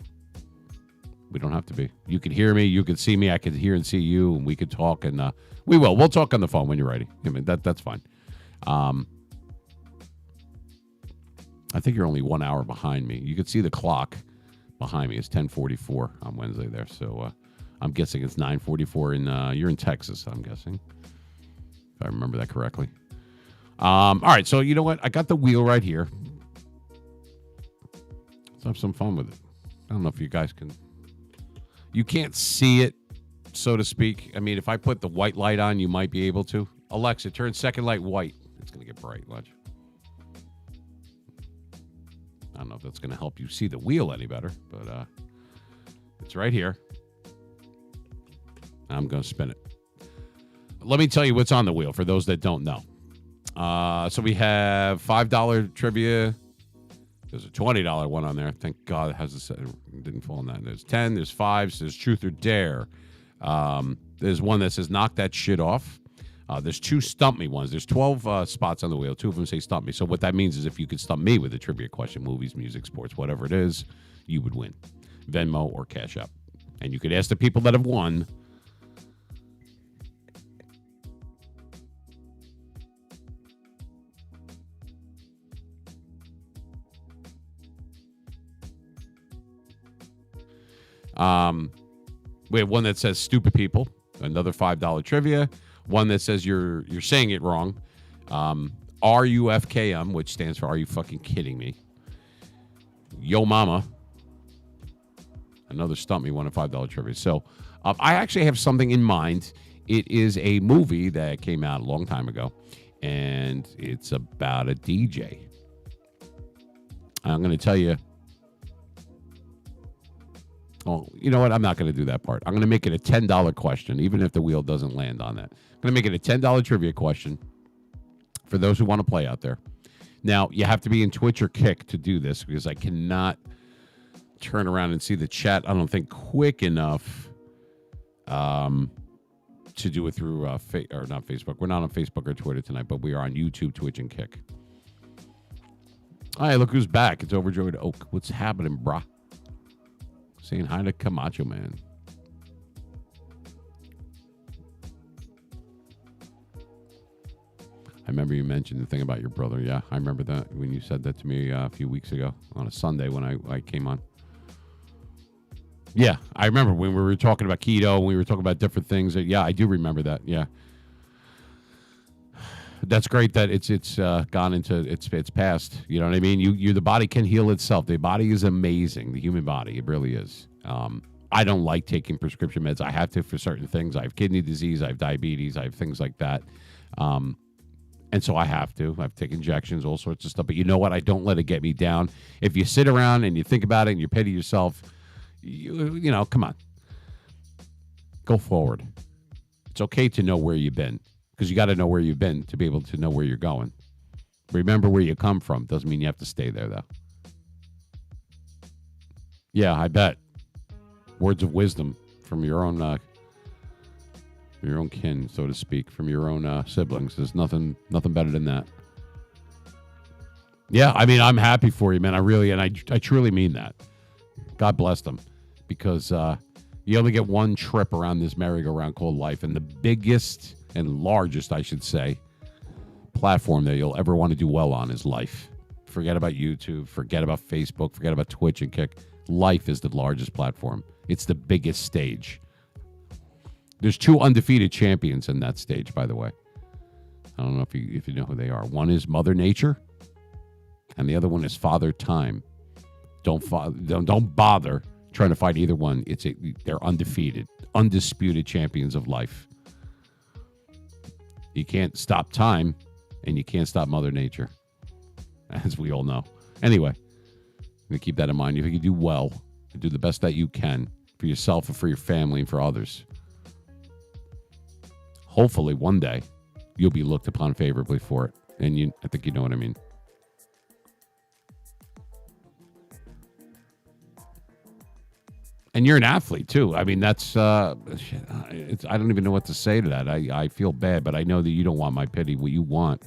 We don't have to be. You could hear me. You could see me. I could hear and see you, and we could talk. And we will. We'll talk on the phone when you're ready. I mean, that's fine. I think you're only 1 hour behind me. You could see the clock behind me. It's 10:44 on Wednesday there. So I'm guessing it's 9:44 you're in Texas, I'm guessing, if I remember that correctly. All right. So you know what? I got the wheel right here. Let's have some fun with it. I don't know if you guys can. You can't see it, so to speak. I mean, if I put the white light on, you might be able to. Alexa, turn second light white. It's going to get bright. Watch. I don't know if that's going to help you see the wheel any better, but it's right here. I'm going to spin it. Let me tell you what's on the wheel for those that don't know. So we have $5 trivia. There's a $20 one on there. Thank God it didn't fall on that. There's 10, there's 5s, there's Truth or Dare. There's one that says Knock That Shit Off. There's 2 Stump Me ones. There's 12 spots on the wheel. 2 of them say Stump Me. So what that means is if you could stump me with a trivia question, movies, music, sports, whatever it is, you would win. Venmo or Cash App. And you could ask the people that have won. We have one that says Stupid People, another $5 trivia. One that says you're saying it wrong. RUFKM, which stands for Are You Fucking Kidding Me? Yo Mama, another Stump Me, one of $5 trivia. So I actually have something in mind. It is a movie that came out a long time ago, and it's about a DJ. I'm going to tell you. Oh, you know what? I'm not going to do that part. I'm going to make it a $10 question, even if the wheel doesn't land on that. I'm going to make it a $10 trivia question for those who want to play out there. Now, you have to be in Twitch or Kick to do this because I cannot turn around and see the chat, I don't think, quick enough to do it through, not Facebook. We're not on Facebook or Twitter tonight, but we are on YouTube, Twitch, and Kick. All right, look who's back. It's Overjoyed Oak. What's happening, brah? Saying hi to Camacho Man. I remember you mentioned the thing about your brother. Yeah, I remember that when you said that to me a few weeks ago on a Sunday when I came on. Yeah, I remember when we were talking about keto and we were talking about different things. Yeah, I do remember that. Yeah. That's great that it's gone into it's past. You know what I mean? You the body can heal itself. The body is amazing. The human body, it really is. I don't like taking prescription meds. I have to for certain things. I have kidney disease. I have diabetes. I have things like that. And so I have to. I have to take injections, all sorts of stuff. But you know what? I don't let it get me down. If you sit around and you think about it and you pity yourself, you know, come on. Go forward. It's okay to know where you've been. Because you got to know where you've been to be able to know where you're going. Remember where you come from. Doesn't mean you have to stay there, though. Yeah, I bet. Words of wisdom from your own kin, so to speak, from your own siblings. There's nothing better than that. Yeah, I mean, I'm happy for you, man. I really, and I truly mean that. God bless them, because you only get one trip around this merry-go-round called life, and the biggest and largest, I should say, platform that you'll ever want to do well on is life. Forget about YouTube, forget about Facebook, forget about Twitch and Kick. Life is the largest platform. It's the biggest stage. There's 2 undefeated champions in that stage, by the way. I don't know if you know who they are. One is Mother Nature, and the other one is Father Time. Don't bother trying to fight either one. They're undefeated, undisputed champions of life. You can't stop time, and you can't stop Mother Nature, as we all know. Anyway, I'm going to keep that in mind. If you can do well, and do the best that you can for yourself and for your family and for others, hopefully one day you'll be looked upon favorably for it. And I think you know what I mean. And you're an athlete, too. I mean, that's, I don't even know what to say to that. I feel bad, but I know that you don't want my pity. What you want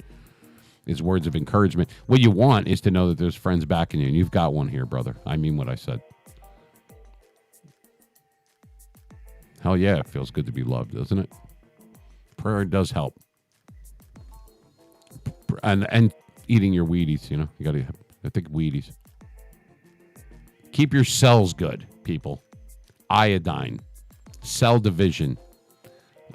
is words of encouragement. What you want is to know that there's friends backing you, and you've got one here, brother. I mean what I said. Hell yeah, it feels good to be loved, doesn't it? Prayer does help. And eating your Wheaties, you got to, I think Wheaties. Keep your cells good, people. Iodine, cell division,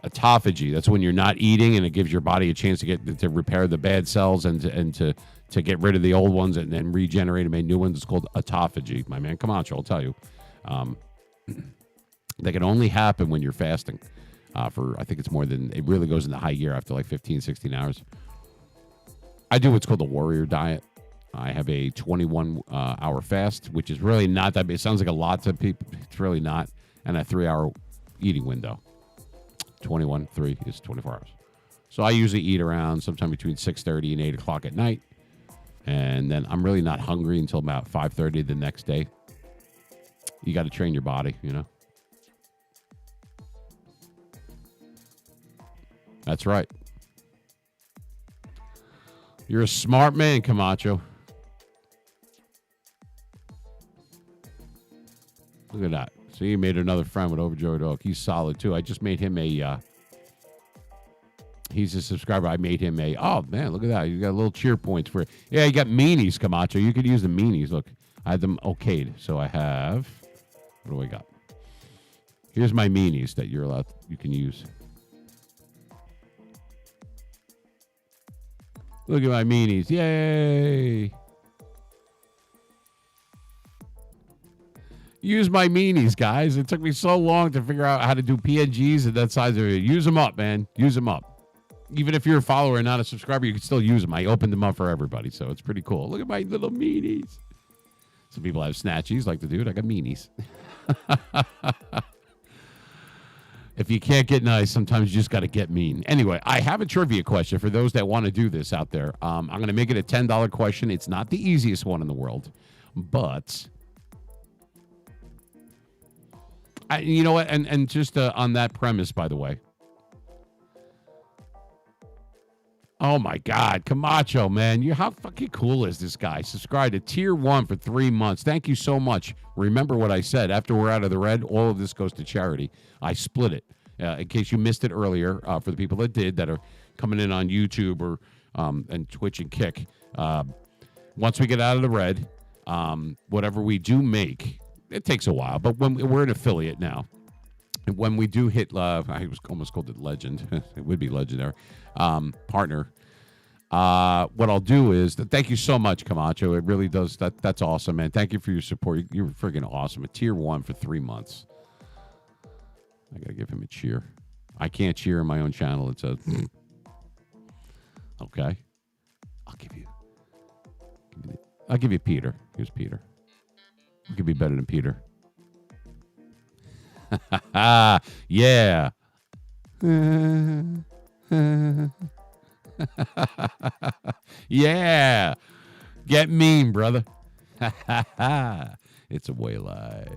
autophagy. That's when you're not eating and it gives your body a chance to repair the bad cells and to get rid of the old ones and then regenerate and make new ones. It's called autophagy. My man Camacho will tell you. That can only happen when you're fasting for, I think it's more than, it really goes into high gear after like 15, 16 hours. I do what's called the warrior diet. I have a 21-hour fast, which is really not that big. It sounds like a lot to people. It's really not. And a 3-hour eating window. 3 is 24 hours. So I usually eat around sometime between 6:30 and 8 o'clock at night. And then I'm really not hungry until about 5:30 the next day. You got to train your body, That's right. You're a smart man, Camacho. Look at that. So you made another friend with Overjoyed Oak. He's solid, too. I just made him he's a subscriber. I made him oh, man, look at that. You got little cheer points for it. Yeah, you got meanies, Camacho. You could use the meanies. Look, I had them okayed. So I have, what do I got? Here's my meanies that you can use. Look at my meanies. Yay. Use my meanies, guys. It took me so long to figure out how to do PNGs and that size of it. Use them up, man. Use them up. Even if you're a follower and not a subscriber, you can still use them. I opened them up for everybody, so it's pretty cool. Look at my little meanies. Some people have snatchies like the dude. I got meanies. If you can't get nice, sometimes you just got to get mean. Anyway, I have a trivia question for those that want to do this out there. I'm going to make it a $10 question. It's not the easiest one in the world, but you know what? And just on that premise, by the way. Oh, my God. Camacho, man. How fucking cool is this guy? Subscribe to Tier 1 for 3 months. Thank you so much. Remember what I said. After we're out of the red, all of this goes to charity. I split it. In case you missed it earlier, for the people that did, that are coming in on YouTube or and Twitch and Kick. Once we get out of the red, whatever we do make, it takes a while, but when we're an affiliate now. When we do hit, I was almost called it legend. It would be legendary. Partner. What I'll do is, thank you so much, Camacho. It really does. That's awesome, man. Thank you for your support. You're freaking awesome. A Tier 1 for 3 months. I got to give him a cheer. I can't cheer on my own channel. It says, okay. I'll give you Peter. Here's Peter. You could be better than Peter. Yeah. Yeah. Get mean, brother. It's a way of life.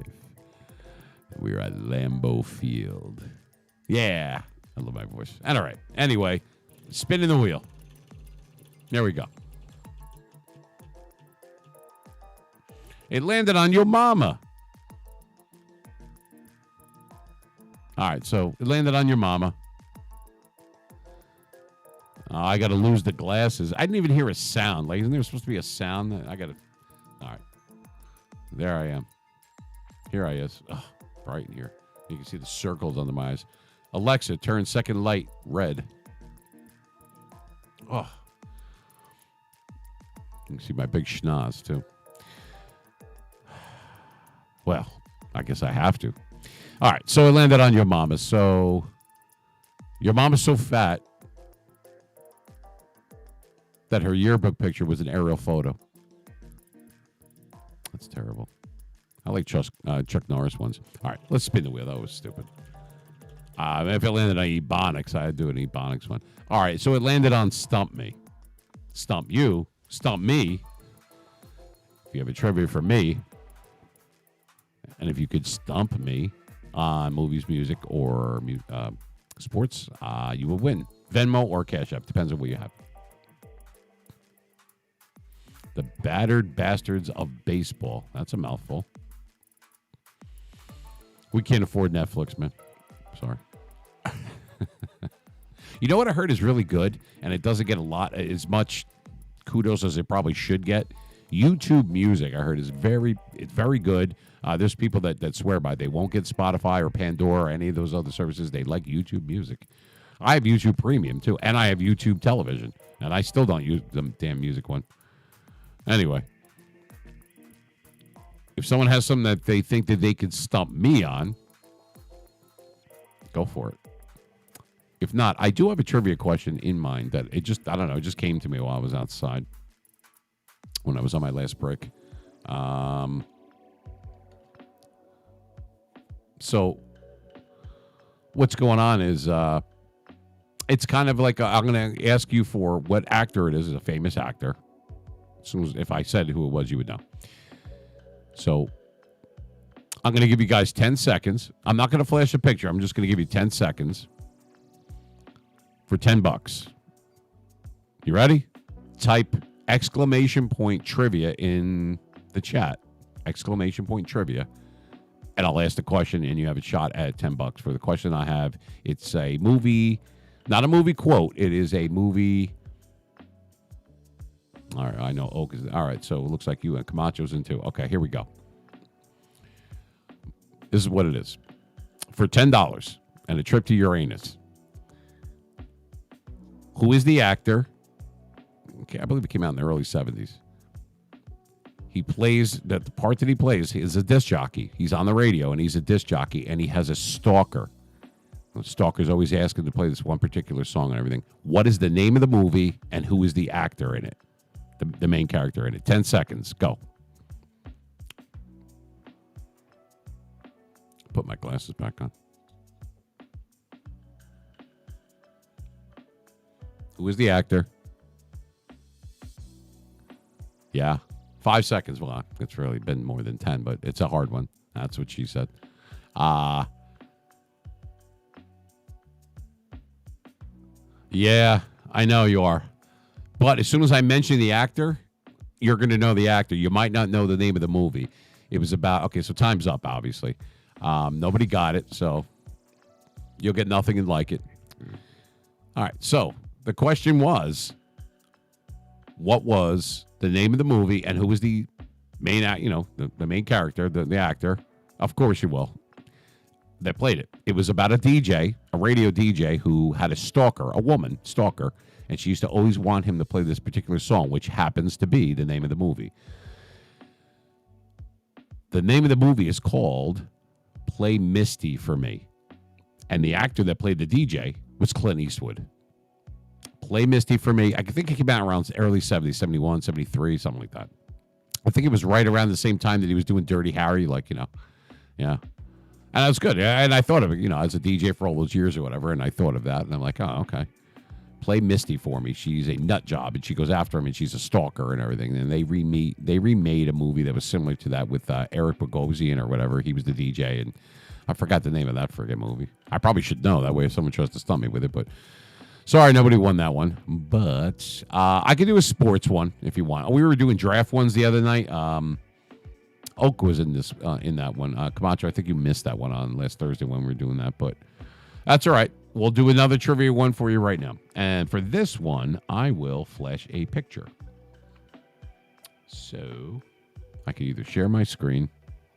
We're at Lambeau Field. Yeah. I love my voice. And all right. Anyway, spinning the wheel. There we go. It landed on your mama. All right, so it landed on your mama. I got to lose the glasses. I didn't even hear a sound. Like, isn't there supposed to be a sound? I got to. All right. There I am. Here I is. Oh, bright in here. You can see the circles under my eyes. Alexa, turn second light red. Oh. You can see my big schnoz, too. Well, I guess I have to. All right, so it landed on your mama. So your mama's so fat that her yearbook picture was an aerial photo. That's terrible. I like Chuck Norris ones. All right, let's spin the wheel. That was stupid. If it landed on Ebonics, I'd do an Ebonics one. All right, so it landed on Stump Me. Stump you. Stump me. If you have a trivia for me, and if you could stump me on movies, music, or sports, you will win. Venmo or Cash App. Depends on what you have. The Battered Bastards of Baseball. That's a mouthful. We can't afford Netflix, man. Sorry. You know what I heard is really good, and it doesn't get as much kudos as it probably should get? YouTube Music, I heard, it's very good. There's people that swear by it. They won't get Spotify or Pandora or any of those other services. They like YouTube Music. I have YouTube Premium, too, and I have YouTube Television, and I still don't use the damn music one. Anyway, if someone has something that they think that they could stump me on, go for it. If not, I do have a trivia question in mind that it just came to me while I was outside when I was on my last break. So what's going on is it's kind of like I'm going to ask you for what actor it is. It's a famous actor. As soon as if I said who it was, you would know. So I'm going to give you guys 10 seconds. I'm not going to flash a picture. I'm just going to give you 10 seconds for $10. You ready? Type exclamation point trivia in the chat. Exclamation point trivia. And I'll ask the question, and you have a shot at $10. For the question I have, it's a movie, not a movie quote. It is a movie. All right, I know Oak is. All right, so it looks like you and Camacho's in too. Okay, here we go. This is what it is. For $10 and a trip to Uranus. Who is the actor? Okay, I believe it came out in the early 70s. He plays, the part that he plays is a disc jockey. He's on the radio, and he's a disc jockey, and he has a stalker. The stalker's always asking to play this one particular song and everything. What is the name of the movie, and who is the actor in it? The main character in it. 10 seconds. Go. Put my glasses back on. Who is the actor? Yeah. 5 seconds. Well, it's really been more than 10, but it's a hard one. That's what she said. Yeah, I know you are. But as soon as I mention the actor, you're going to know the actor. You might not know the name of the movie. It was about, okay, so time's up, obviously. Nobody got it, so you'll get nothing and like it. All right, so the question was, what was the name of the movie and who was the main, the main character, the actor? Of course you will. That played it. It was about a DJ, a radio DJ who had a stalker, a woman stalker, and she used to always want him to play this particular song, which happens to be the name of the movie. The name of the movie is called Play Misty for Me. And the actor that played the DJ was Clint Eastwood. Play Misty for Me. I think it came out around early 70s, 71, 73, something like that. I think it was right around the same time that he was doing Dirty Harry, yeah. And that was good. And I thought of it, as a DJ for all those years or whatever, and I thought of that, and I'm like, oh, okay. Play Misty for Me. She's a nut job, and she goes after him, and she's a stalker and everything. And they remade a movie that was similar to that with Eric Bogosian or whatever. He was the DJ, and I forgot the name of that friggin' movie. I probably should know. That way if someone tries to stump me with it, but sorry, nobody won that one. But I could do a sports one if you want. We were doing draft ones the other night. Oak was in that one. Camacho, I think you missed that one on last Thursday when we were doing that, but that's all right. We'll do another trivia one for you right now. And for this one, I will flash a picture. So I can either share my screen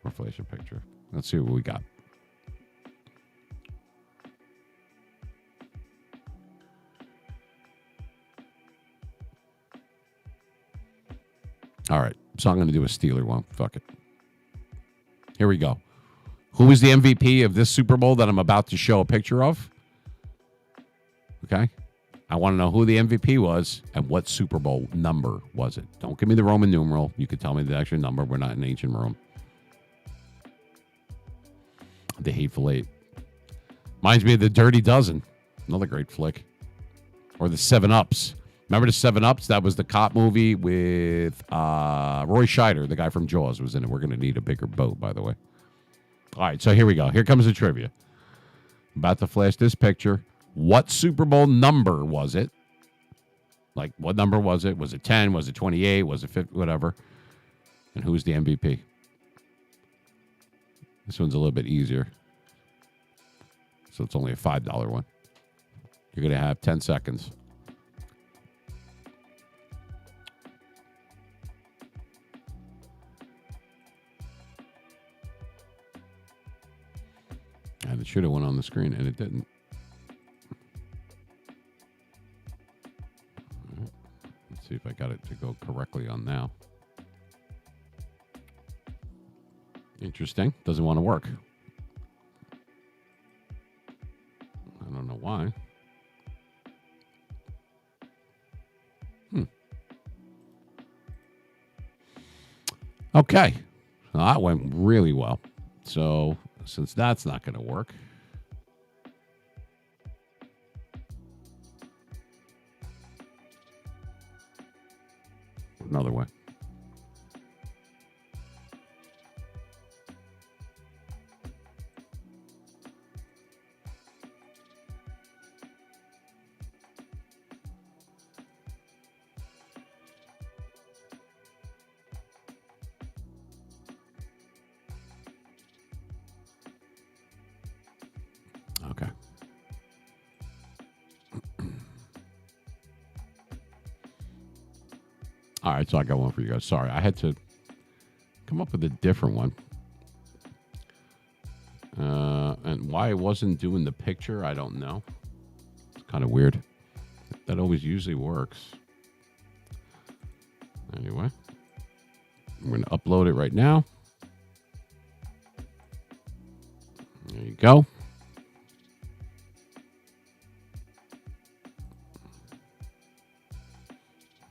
or flash a picture. Let's see what we got. All right. So I'm going to do a Steeler one. Fuck it. Here we go. Who is the MVP of this Super Bowl that I'm about to show a picture of? Okay. I want to know who the MVP was and what Super Bowl number was it. Don't give me the Roman numeral. You could tell me the actual number. We're not in ancient Rome. The Hateful Eight. Reminds me of the Dirty Dozen. Another great flick. Or the 7-Ups. Remember the 7-Ups? That was the cop movie with Roy Scheider, the guy from Jaws, was in it. We're going to need a bigger boat, by the way. All right, so here we go. Here comes the trivia. About to flash this picture. What Super Bowl number was it? Like, what number was it? Was it 10? Was it 28? Was it 50? Whatever. And who's the MVP? This one's a little bit easier. So it's only a $5 one. You're going to have 10 seconds. And it should have went on the screen, and it didn't. Let's see if I got it to go correctly on now. Interesting. Doesn't want to work. I don't know why. Okay. Well, that went really well. So, since that's not going to work, another way. Okay. All right, so I got one for you guys. Sorry, I had to come up with a different one. And why it wasn't doing the picture, I don't know. It's kind of weird. That always usually works. Anyway, I'm going to upload it right now. There you go.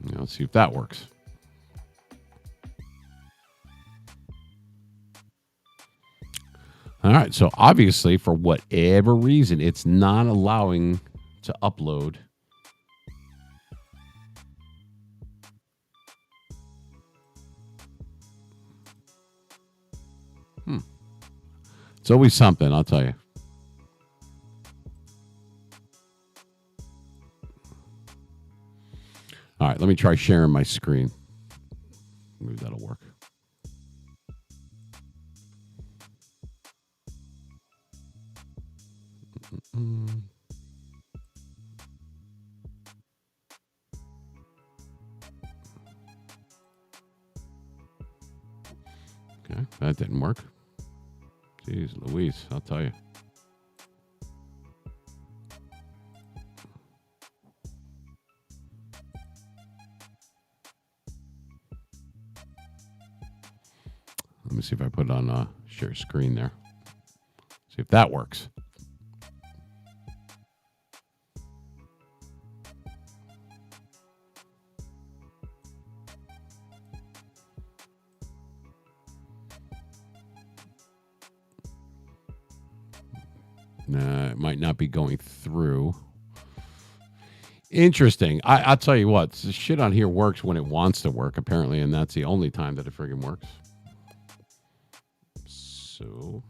Now, let's see if that works. All right, so obviously, for whatever reason, it's not allowing to upload. It's always something, I'll tell you. All right, let me try sharing my screen. Maybe that'll work. Okay, that didn't work. Jeez Louise, I'll tell you. Let me see if I put it on share screen there. See if that works. Nah, it might not be going through. Interesting. I'll tell you what, the shit on here works when it wants to work, apparently, and that's the only time that it friggin' works. So.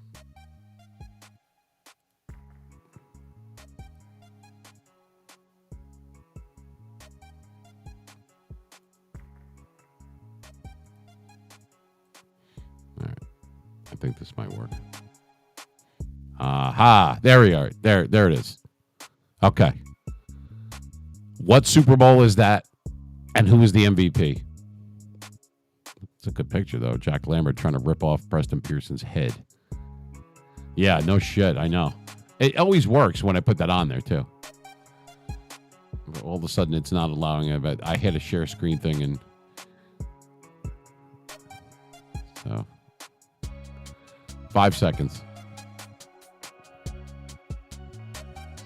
All right. I think this might work. Aha. There we are. There it is. Okay. What Super Bowl is that? And who is the MVP? It's a good picture, though. Jack Lambert trying to rip off Preston Pearson's head. Yeah, no shit. I know. It always works when I put that on there, too. All of a sudden, it's not allowing it, but I hit a share screen thing, and so 5 seconds.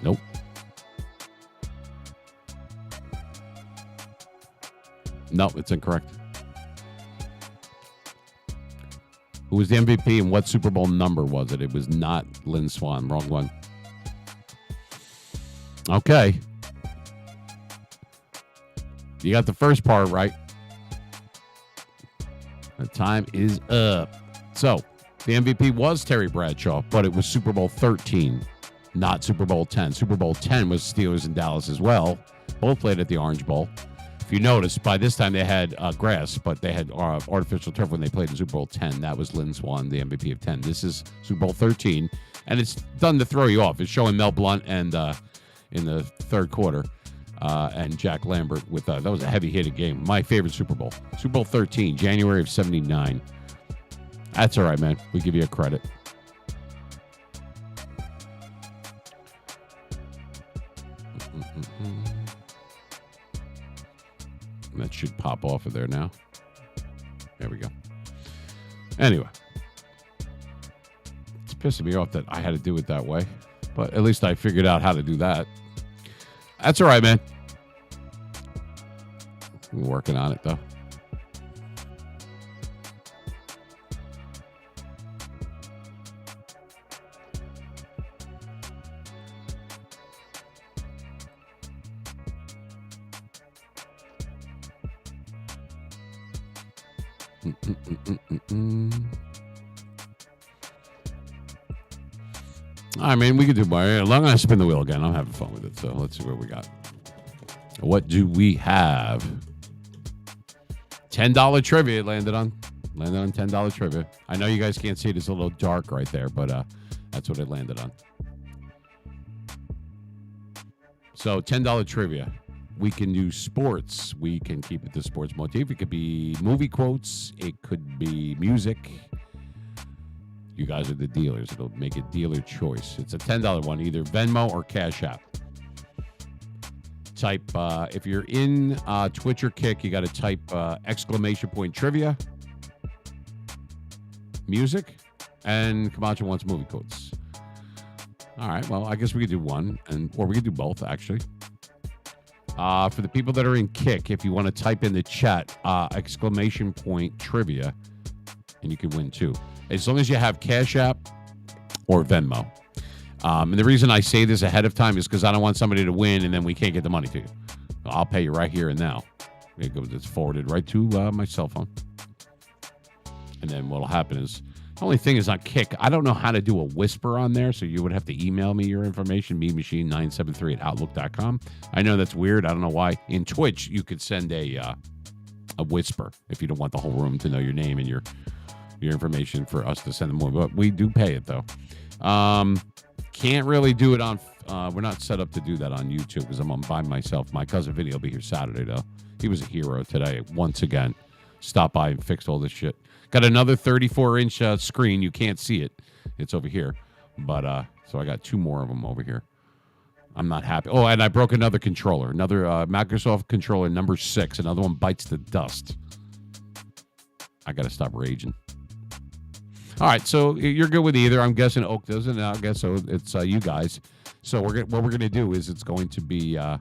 Nope. No, it's incorrect. Who was the MVP and what Super Bowl number was it? It was not Lynn Swann. Wrong one. Okay. You got the first part right. The time is up. So, the MVP was Terry Bradshaw, but it was Super Bowl 13, not Super Bowl 10. Super Bowl 10 was Steelers in Dallas as well. Both played at the Orange Bowl. If you notice, by this time they had grass, but they had artificial turf when they played in Super Bowl 10. That was Lynn Swann, the MVP of 10. This is Super Bowl 13, and it's done to throw you off. It's showing Mel Blount and in the third quarter, and Jack Lambert with that was a heavy-hitted game. My favorite Super Bowl. Super Bowl 13, January of 79. That's all right, man. We give you a credit. That should pop off of there now. There we go. Anyway. It's pissing me off that I had to do it that way. But at least I figured out how to do that. That's all right, man. We're working on it, though. I mean, we could do more. As long as I spin the wheel again, I'm having fun with it. So let's see what we got. What do we have? $10 trivia landed on. Landed on $10 trivia. I know you guys can't see it. It's a little dark right there, but that's what it landed on. So $10 trivia. We can do sports. We can keep it to sports motif. It could be movie quotes. It could be music. You guys are the dealers. It'll make a dealer choice. It's a $10 one, either Venmo or Cash App. Type, if you're in Twitch or Kick, you got to type exclamation point trivia, music, and Camacho wants movie quotes. All right, well, I guess we could do one, or we could do both, actually. For the people that are in Kick, if you want to type in the chat, exclamation point trivia, and you can win too. As long as you have Cash App or Venmo. And the reason I say this ahead of time is because I don't want somebody to win and then we can't get the money to you. I'll pay you right here and now. It's forwarded right to my cell phone. And then what'll happen is, the only thing is on Kick, I don't know how to do a whisper on there, so you would have to email me your information, memachine973@outlook.com. I know that's weird. I don't know why. In Twitch, you could send a whisper if you don't want the whole room to know your name and your information for us to send them more. But we do pay it, though. Can't really do it on... we're not set up to do that on YouTube because I'm on by myself. My cousin Vinny will be here Saturday, though. He was a hero today, once again. Stopped by and fixed all this shit. Got another 34-inch screen. You can't see it. It's over here. But, so I got two more of them over here. I'm not happy. Oh, and I broke another controller. Another Microsoft controller, number 6. Another one bites the dust. I got to stop raging. All right, so you're good with either. I'm guessing Oak doesn't. I guess so. It's you guys. So what we're going to do is it's going to be... let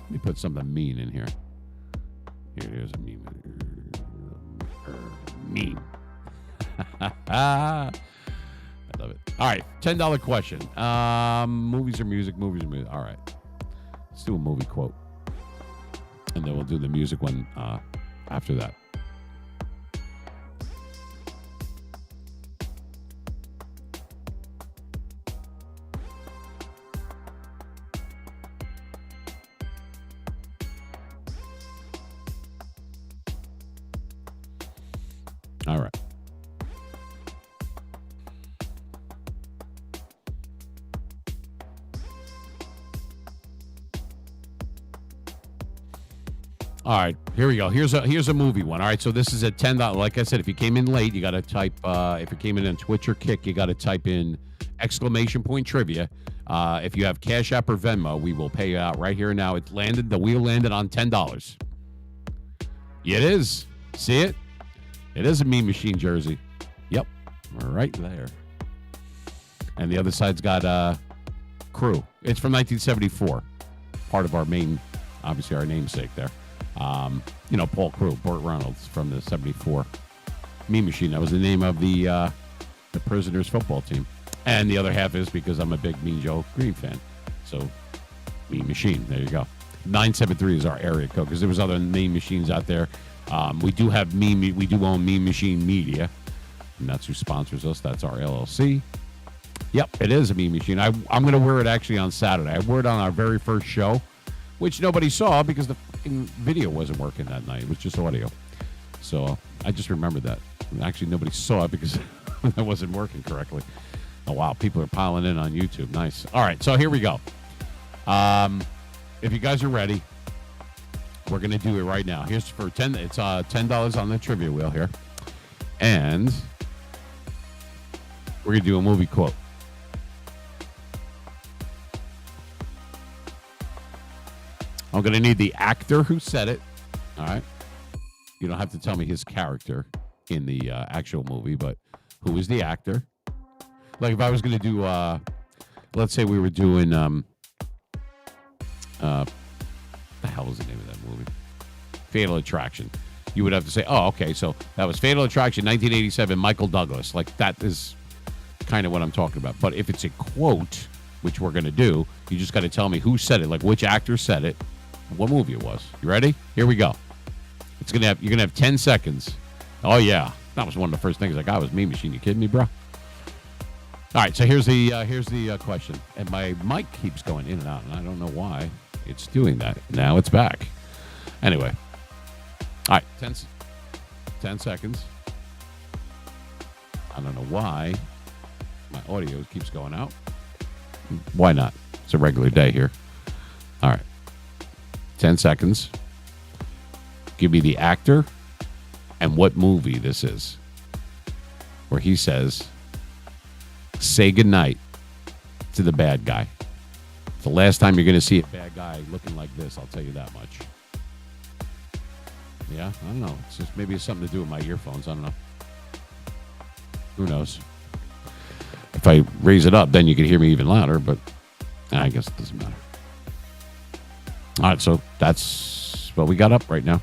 me put something mean in here. Here's a meme. Meme. I love it. All right, $10 question. Movies or music? Movies or music? All right. Let's do a movie quote. And then we'll do the music one after that. All right. All right, here we go. Here's a movie one. All right, so this is a $10. Like I said, if you came in late, you got to type. If you came in on Twitch or Kick, you got to type in exclamation point trivia. If you have Cash App or Venmo, we will pay you out right here and now. It landed. The wheel landed on $10. It is. See it? It is a Mean Machine jersey. Yep, right there. And the other side's got Crew. It's from 1974. Part of our main, obviously our namesake there. Paul Crew, Burt Reynolds from the 74 Mean Machine. That was the name of the Prisoners football team. And the other half is because I'm a big Mean Joe Green fan. So, Mean Machine. There you go. 973 is our area code because there was other Mean Machines out there. We do have we do own Mean Machine Media, and that's who sponsors us. That's our LLC. Yep, it is a Mean Machine. I'm going to wear it actually on Saturday. I wore it on our very first show which nobody saw because the fucking video wasn't working that night. It was just audio. So I just remembered that. Actually, nobody saw it because it wasn't working correctly. Oh, wow. People are piling in on YouTube. Nice. All right. So here we go. If you guys are ready, we're going to do it right now. Here's for 10. It's $10 on the trivia wheel here. And we're going to do a movie quote. I'm going to need the actor who said it. All right. You don't have to tell me his character in the actual movie, but who is the actor? Like if I was going to do, let's say we were doing, the hell was the name of that movie? Fatal Attraction. You would have to say, oh, okay, so that was Fatal Attraction, 1987, Michael Douglas. Like that is kind of what I'm talking about. But if it's a quote, which we're going to do, you just got to tell me who said it, like which actor said it, and what movie it was. You ready? Here we go. You're going to have 10 seconds. Oh, yeah. That was one of the first things I got was Mean Machine. You kidding me, bro? All right, so here's the question. And my mic keeps going in and out, and I don't know why it's doing that. Now it's back. Anyway. All right, 10 seconds. I don't know why my audio keeps going out. Why not? It's a regular day here. All right. 10 seconds. Give me the actor and what movie this is. Where he says, say goodnight to the bad guy. It's the last time you're going to see a bad guy looking like this, I'll tell you that much. Yeah, I don't know. It's just maybe it's something to do with my earphones. I don't know. Who knows? If I raise it up, then you can hear me even louder, but I guess it doesn't matter. All right, so that's what we got up right now.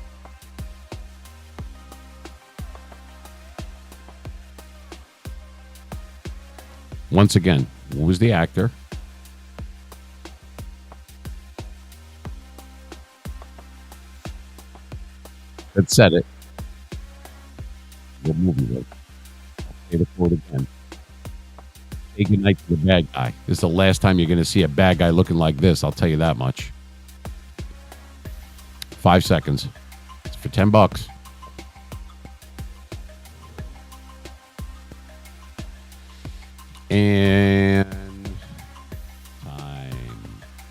Once again, who was the actor? That said it. What movie was it? Say the quote again. Say goodnight to the bad guy. This is the last time you're going to see a bad guy looking like this. I'll tell you that much. 5 seconds. It's for $10. And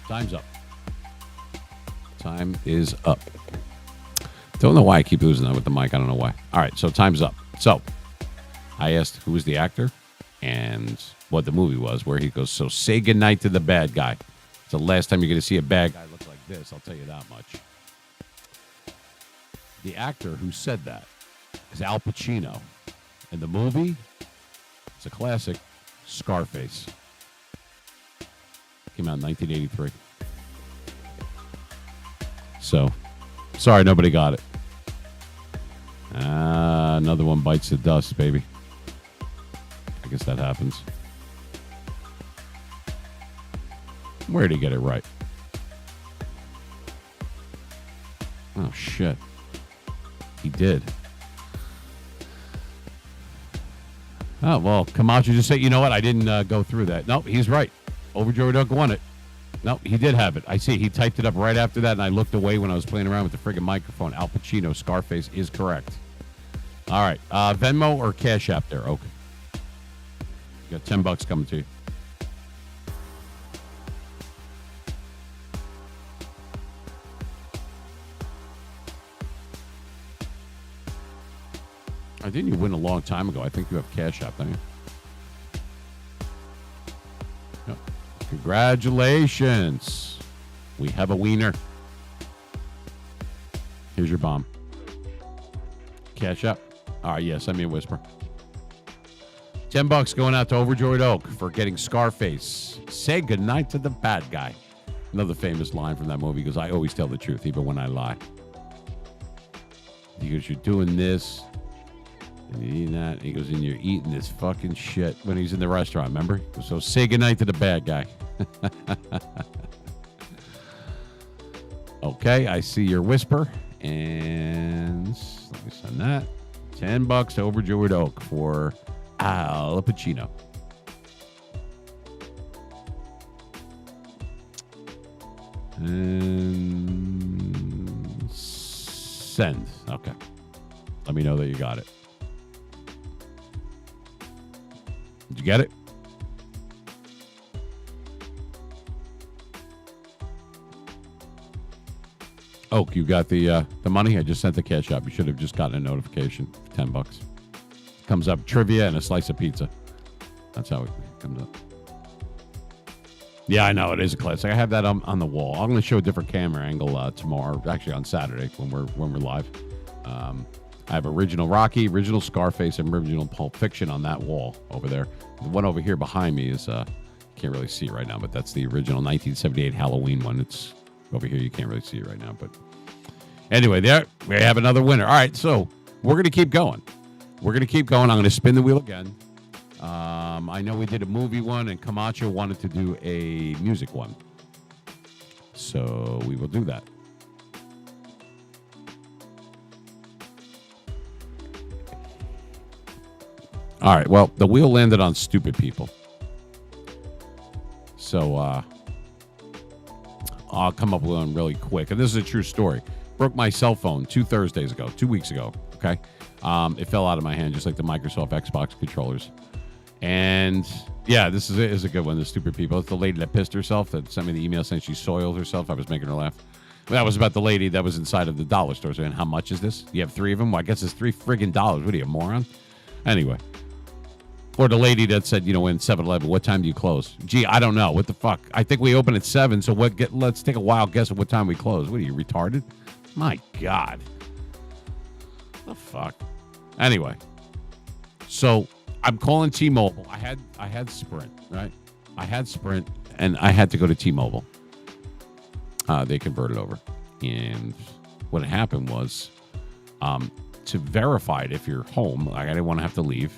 time's up. Time is up. Don't know why I keep losing that with the mic. I don't know why. All right, so time's up. So I asked who was the actor and what the movie was, where he goes, so say goodnight to the bad guy. It's the last time you're going to see a bad guy look like this. I'll tell you that much. The actor who said that is Al Pacino. And the movie, it's a classic, Scarface. Came out in 1983. So, sorry nobody got it. Another one bites the dust, baby. I guess that happens. Where did he get it right? Oh, shit. He did. Oh, well, Camacho just said, you know what? I didn't go through that. Nope, he's right. Overjoyed Duck won it. Nope, he did have it. I see. He typed it up right after that, and I looked away when I was playing around with the friggin' microphone. Al Pacino, Scarface is correct. All right. Venmo or Cash App there? Okay. You got $10 coming to you. Didn't you win a long time ago? I think you have Cash App, don't you? Yep. Congratulations. We have a wiener. Here's your bomb. Cash App. All right, yeah, send me a whisper. $10 going out to Overjoyed Oak for getting Scarface. Say goodnight to the bad guy. Another famous line from that movie because I always tell the truth, even when I lie. He goes, you're doing this. And you're eating that. He goes, and you're eating this fucking shit when he's in the restaurant, remember? So say goodnight to the bad guy. Okay, I see your whisper. And let me send that. $10 to Overjoyed Oak for Al Pacino. And Send. Okay. Let me know that you got it. Did you get it? Oh, you got the money? I just sent the cash out. You should have just gotten a notification. $10. Comes up trivia and a slice of pizza. That's how it comes up. Yeah, I know it is a classic. I have that on the wall. I'm going to show a different camera angle tomorrow. Actually, on Saturday when we're live. I have original Rocky, original Scarface, and original Pulp Fiction on that wall over there. The one over here behind me is can't really see it right now, but that's the original 1978 Halloween one. It's over here. You can't really see it right now, but anyway, there we have another winner. All right, so we're going to keep going. I'm going to spin the wheel again. I know we did a movie one, and Camacho wanted to do a music one. So we will do that. All right, well, the wheel landed on stupid people. So I'll come up with one really quick. And this is a true story. Broke my cell phone 2 weeks ago, okay? It fell out of my hand just like the Microsoft Xbox controllers. And yeah, this is a good one. The stupid people. It's the lady that pissed herself that sent me the email saying she soiled herself. I was making her laugh. That was about the lady that was inside of the dollar store saying, how much is this? You have 3 of them? Well, I guess it's $3 friggin'. What are you, a moron? Anyway. Or the lady that said, in 7-Eleven, what time do you close? Gee, I don't know. What the fuck? I think we open at 7, so let's take a wild guess at what time we close. What are you, retarded? My God. The fuck? Anyway. So I'm calling T-Mobile. I had Sprint, right? I had Sprint, and I had to go to T-Mobile. They converted over. And what happened was to verify it if you're home, I didn't want to have to leave.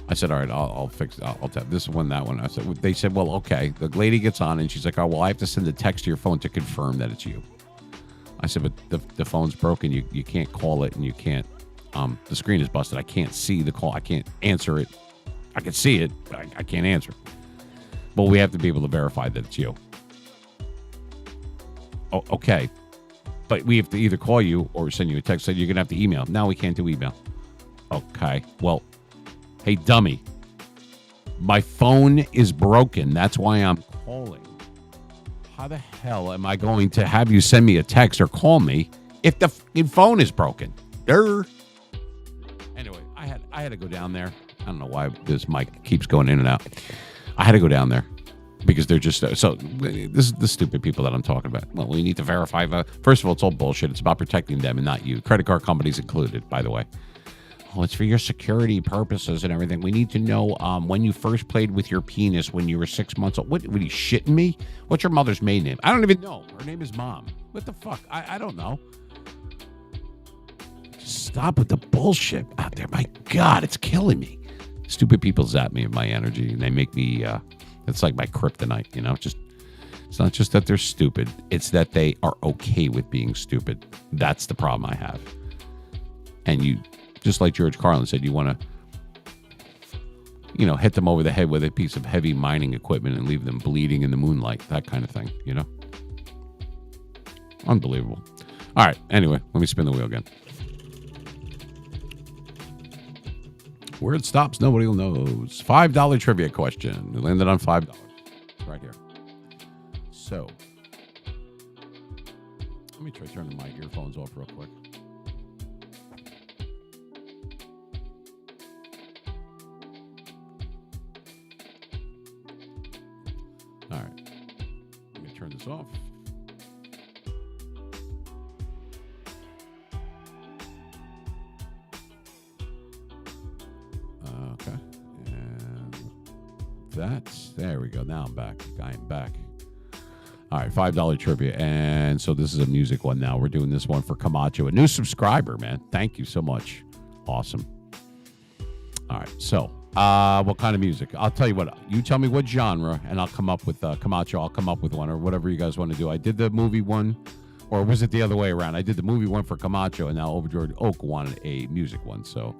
I said, all right, I'll fix it. I'll tap this one, that one. They said, well, okay. The lady gets on and she's like, oh, well, I have to send a text to your phone to confirm that it's you. I said, but the phone's broken. You can't call it and you can't, the screen is busted. I can't see the call. I can't answer it. I can see it, but I can't answer. But we have to be able to verify that it's you. Oh, okay. But we have to either call you or send you a text. So you're going to have to email. Now we can't do email. Okay. Well, hey, dummy, my phone is broken. That's why I'm calling. How the hell am I going to have you send me a text or call me if the phone is broken? Anyway, I had to go down there. I don't know why this mic keeps going in and out. I had to go down there because they're just so this is the stupid people that I'm talking about. Well, we need to verify. First of all, it's all bullshit. It's about protecting them and not you. Credit card companies included, by the way. Oh, it's for your security purposes and everything. We need to know when you first played with your penis when you were 6 months old. What are you shitting me? What's your mother's maiden name? I don't even know. Her name is Mom. What the fuck? I don't know. Just stop with the bullshit out there. My God, it's killing me. Stupid people zap me of my energy and they make me, it's like my kryptonite, it's not just that they're stupid. It's that they are okay with being stupid. That's the problem I have. And you, just like George Carlin said, you want to, hit them over the head with a piece of heavy mining equipment and leave them bleeding in the moonlight, that kind of thing, Unbelievable. All right, anyway, let me spin the wheel again. Where it stops, nobody will knows. $5 trivia question. We landed on $5. Right here. So, let me try turning my earphones off real quick. All right. Let me turn this off. Okay. And there we go. Now I'm back. I am back. All right. $5 trivia. And so this is a music one now. We're doing this one for Camacho, a new subscriber, man. Thank you so much. Awesome. All right. So, what kind of music? I'll tell you what. You tell me what genre, and I'll come up with Camacho. I'll come up with one or whatever you guys want to do. I did the movie one, or was it the other way around? I did the movie one for Camacho, and now Overjoyed Oak wanted a music one. So,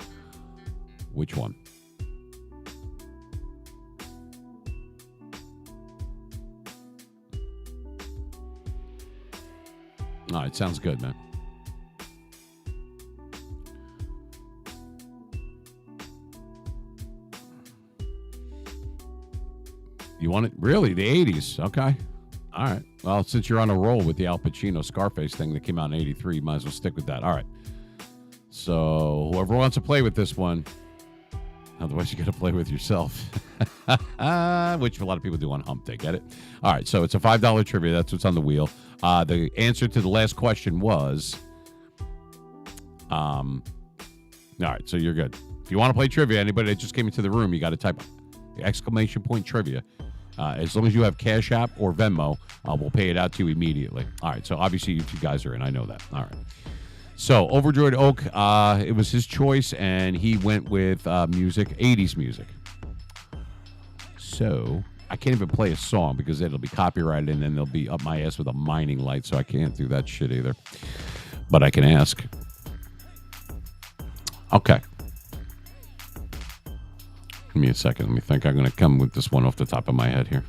which one? All right, sounds good, man. You want it? Really? The 80s? Okay. All right. Well, since you're on a roll with the Al Pacino Scarface thing that came out in 83, you might as well stick with that. All right. So whoever wants to play with this one, otherwise you got to play with yourself, which a lot of people do on Hump Day. Get it? All right. So it's a $5 trivia. That's what's on the wheel. The answer to the last question was, all right. So you're good. If you want to play trivia, anybody that just came into the room, you got to type exclamation point trivia. As long as you have Cash App or Venmo, we'll pay it out to you immediately. All right. So obviously you two guys are in. I know that. All right. So Overjoyed Oak, it was his choice, and he went with music, 80s music. So I can't even play a song because it'll be copyrighted, and then they'll be up my ass with a mining light, so I can't do that shit either. But I can ask. Okay. Give me a second. Let me think. I'm going to come with this one off the top of my head here.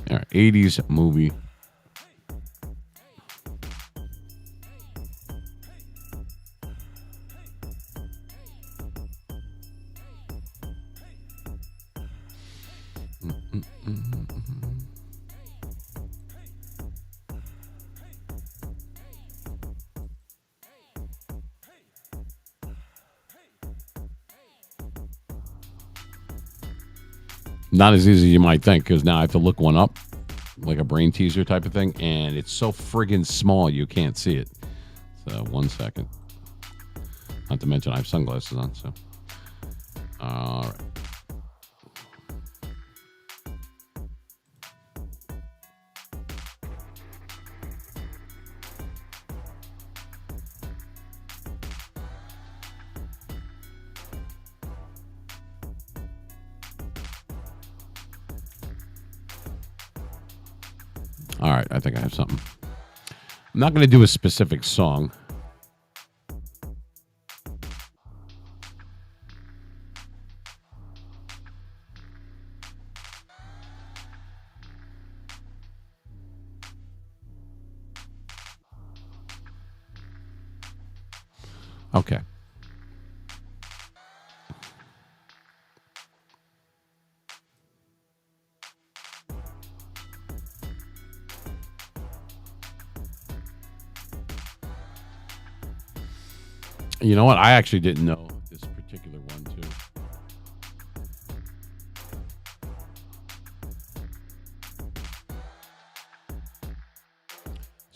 All right, 80s movie. Not as easy as you might think, because now I have to look one up, like a brain teaser type of thing, and it's so friggin' small you can't see it. So 1 second. Not to mention I have sunglasses on, so. All right. All right, I think I have something. I'm not going to do a specific song. Okay. You know what? I actually didn't know this particular one, too.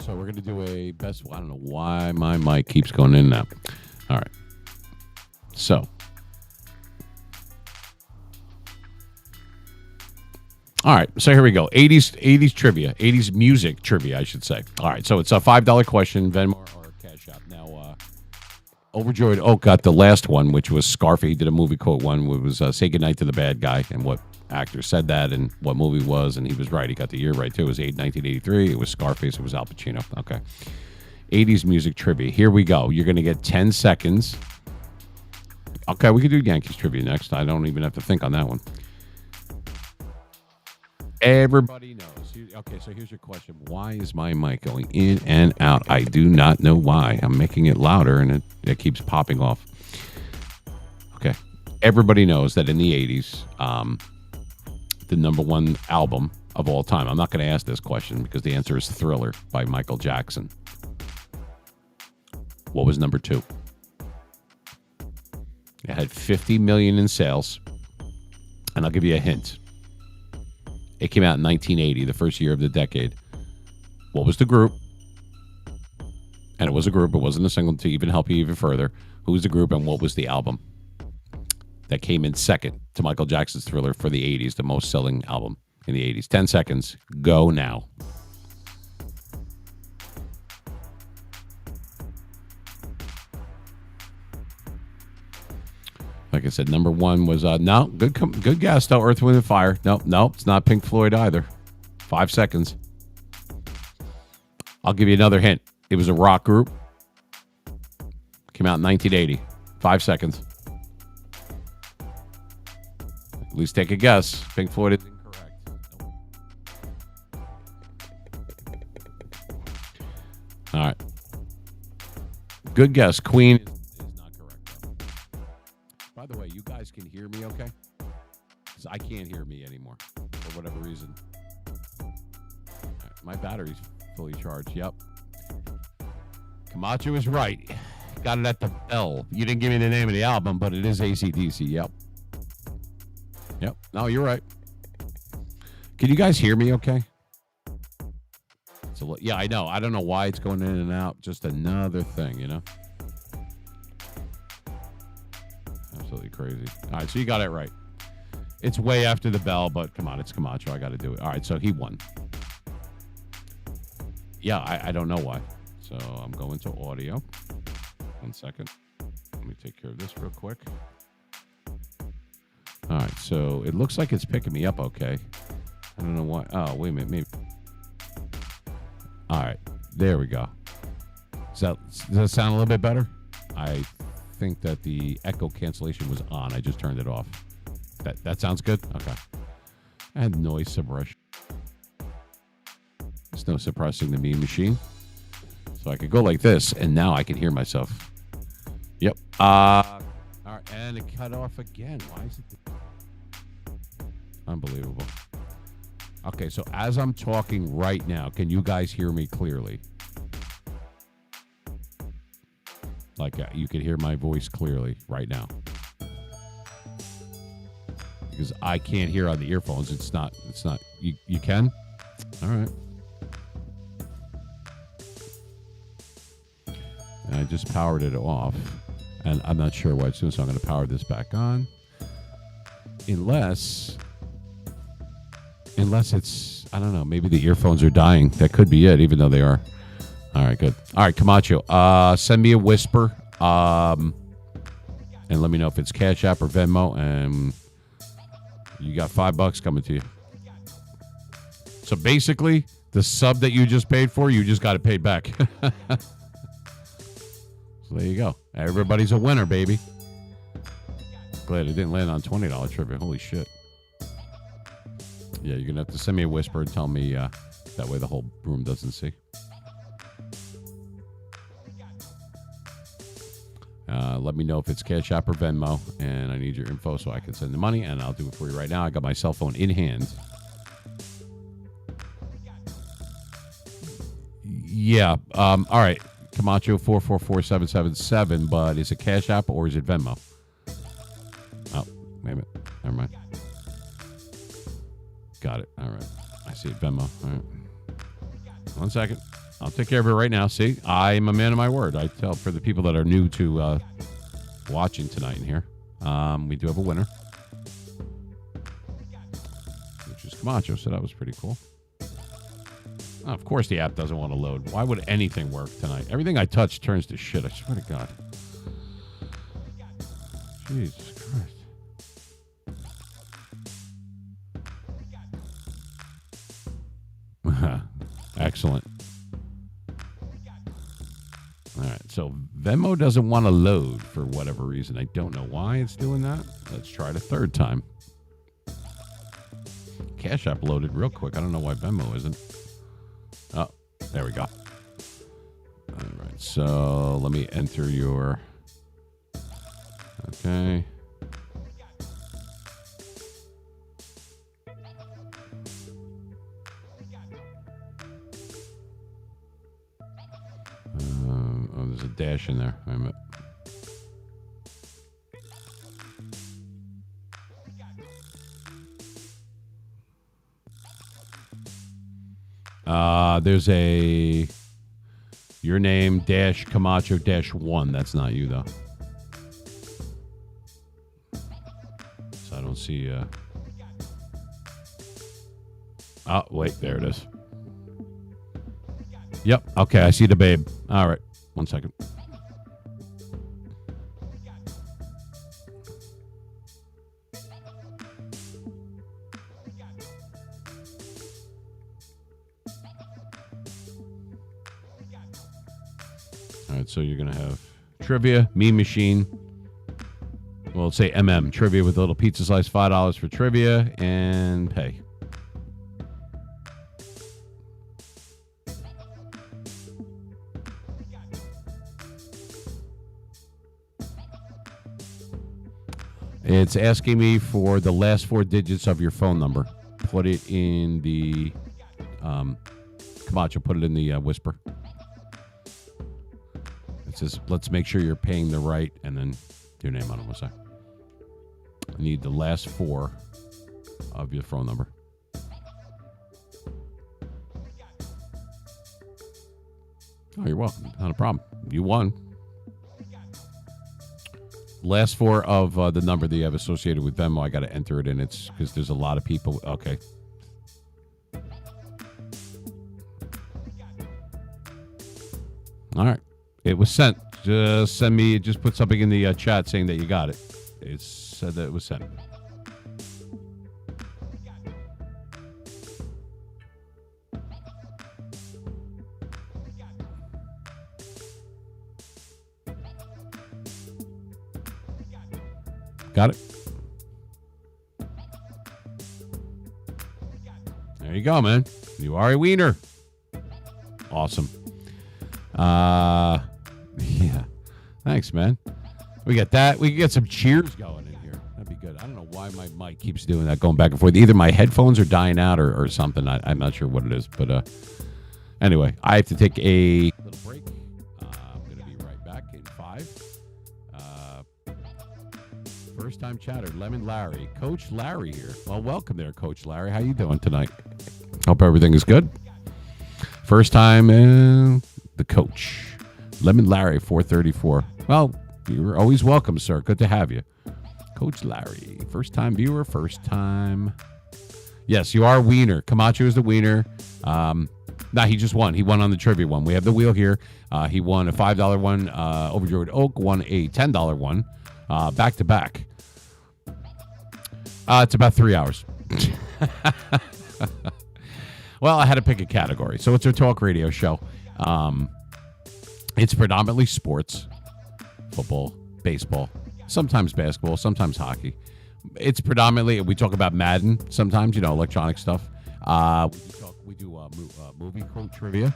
So we're going to do a best. I don't know why my mic keeps going in and out. All right. So. All right. So here we go. 80s trivia. 80s music trivia, I should say. All right. So it's a $5 question, Venmo or Cash App. Now, Overjoyed Oak got the last one, which was Scarface. He did a movie quote one, which was Say Goodnight to the Bad Guy, and what actor said that and what movie was, and he was right. He got the year right, too. It was 1983. It was Scarface. It was Al Pacino. Okay. 80s music trivia. Here we go. You're going to get 10 seconds. Okay, we can do Yankees trivia next. I don't even have to think on that one. Everybody knows. Okay, so here's your question. Why is my mic going in and out? I do not know why. I'm making it louder, and it keeps popping off. Okay. Everybody knows that in the 80s, the number one album of all time. I'm not going to ask this question because the answer is Thriller by Michael Jackson. What was number two? It had 50 million in sales, and I'll give you a hint. It came out in 1980, the first year of the decade. What was the group? And it was a group. It wasn't a single to even help you even further. Who was the group and what was the album that came in second to Michael Jackson's Thriller for the 80s, the most selling album in the 80s? 10 seconds. Go now. Like I said, number one was, no, good guess, though, Earth, Wind, and Fire. Nope, it's not Pink Floyd either. 5 seconds. I'll give you another hint. It was a rock group. Came out in 1980. 5 seconds. least take a guess. Pink Floyd is incorrect. All right. Good guess. Queen is not correct. By the way, you guys can hear me okay? Because I can't hear me anymore for whatever reason. All right, my battery's fully charged. Yep. Camacho is right. Got it at the bell. You didn't give me the name of the album, but it is AC/DC. Yep. Yep. No, you're right. Can you guys hear me okay? Yeah, I know. I don't know why it's going in and out. Just another thing, you know? Absolutely crazy. All right, so you got it right. It's way after the bell, but come on, it's Camacho. I got to do it. All right, so he won. Yeah, I don't know why. So I'm going to audio. 1 second. Let me take care of this real quick. All right, so it looks like it's picking me up okay. I don't know why. Oh, wait a minute. Maybe. All right, there we go. Does that sound a little bit better? I think that the echo cancellation was on. I just turned it off. That sounds good? Okay. And noise suppression. There's no suppressing the Mean Machine. So I could go like this, and now I can hear myself. Yep. All right, and it cut off again. Why is it? Unbelievable. Okay, so as I'm talking right now, can you guys hear me clearly? Like you can hear my voice clearly right now. Because I can't hear on the earphones. It's not. You can? All right. And I just powered it off. And I'm not sure what it's doing, so I'm going to power this back on. Unless it's, I don't know, maybe the earphones are dying. That could be it, even though they are. All right, good. All right, Camacho, send me a whisper, and let me know if it's Cash App or Venmo, and you got $5 coming to you. So basically, the sub that you just paid for, you just got it paid back. So there you go. Everybody's a winner, baby. Glad it didn't land on $20 trivia. Holy shit. Yeah, you're going to have to send me a whisper and tell me that way the whole room doesn't see. Let me know if it's Cash App or Venmo, and I need your info so I can send the money, and I'll do it for you right now. I got my cell phone in hand. Yeah. All right. Camacho 444777, but is it Cash App or is it Venmo? Oh, wait a minute. Never mind. Got it. All right. I see it. Venmo. All right. 1 second. I'll take care of it right now. See, I'm a man of my word. I tell for the people that are new to watching tonight in here, we do have a winner, which is Camacho, so that was pretty cool. Oh, of course the app doesn't want to load. Why would anything work tonight? Everything I touch turns to shit. I swear to God. Jesus Christ. Excellent. All right, so Venmo doesn't want to load for whatever reason. I don't know why it's doing that. Let's try it a third time. Cash App loaded real quick. I don't know why Venmo isn't. Oh, there we go. All right, so let me enter your... Okay. Oh, there's a dash in there. Wait a minute. There's a your name dash Camacho dash 1. That's not you though. So I don't see. Oh wait, there it is. Yep. Okay, I see the babe. All right. 1 second. All right, so you're going to have trivia, Mean Machine. We'll say trivia with a little pizza slice, $5 for trivia, and pay. It's asking me for the last 4 digits of your phone number. Put it in the Camacho. Put it in the whisper. It says, let's make sure you're paying the right, and then your name on it. What's that? I need the last 4 of your phone number. Oh, you're welcome. Not a problem. You won. Last 4 of the number that you have associated with Venmo, I got to enter it in. It's because there's a lot of people. Okay. All right. It was sent. Just put something in the chat saying that you got it. It said that it was sent. Got it? There you go, man. You are a wiener. Awesome. Yeah. Thanks, man. We got that. We can get some cheers going in here. That'd be good. I don't know why my mic keeps doing that, going back and forth. Either my headphones are dying out or something. I'm not sure what it is. But anyway, I have to take a little break. I'm going to be right back in 5. First time chatter, Lemon Larry. Coach Larry here. Well, welcome there, Coach Larry. How you doing tonight? Hope everything is good. First time, the coach. Lemon Larry, 434. Well, you're always welcome, sir. Good to have you. Coach Larry. First time viewer, first time. Yes, you are wiener. Camacho is the wiener. He just won. He won on the trivia one. We have the wheel here. He won a $5 one. Overjoyed Oak won a $10 one. Back to back. It's about 3 hours. Well, I had to pick a category. So it's a talk radio show. It's predominantly sports, football, baseball, sometimes basketball, sometimes hockey. It's predominantly, we talk about Madden sometimes, electronic stuff. We do movie quote trivia.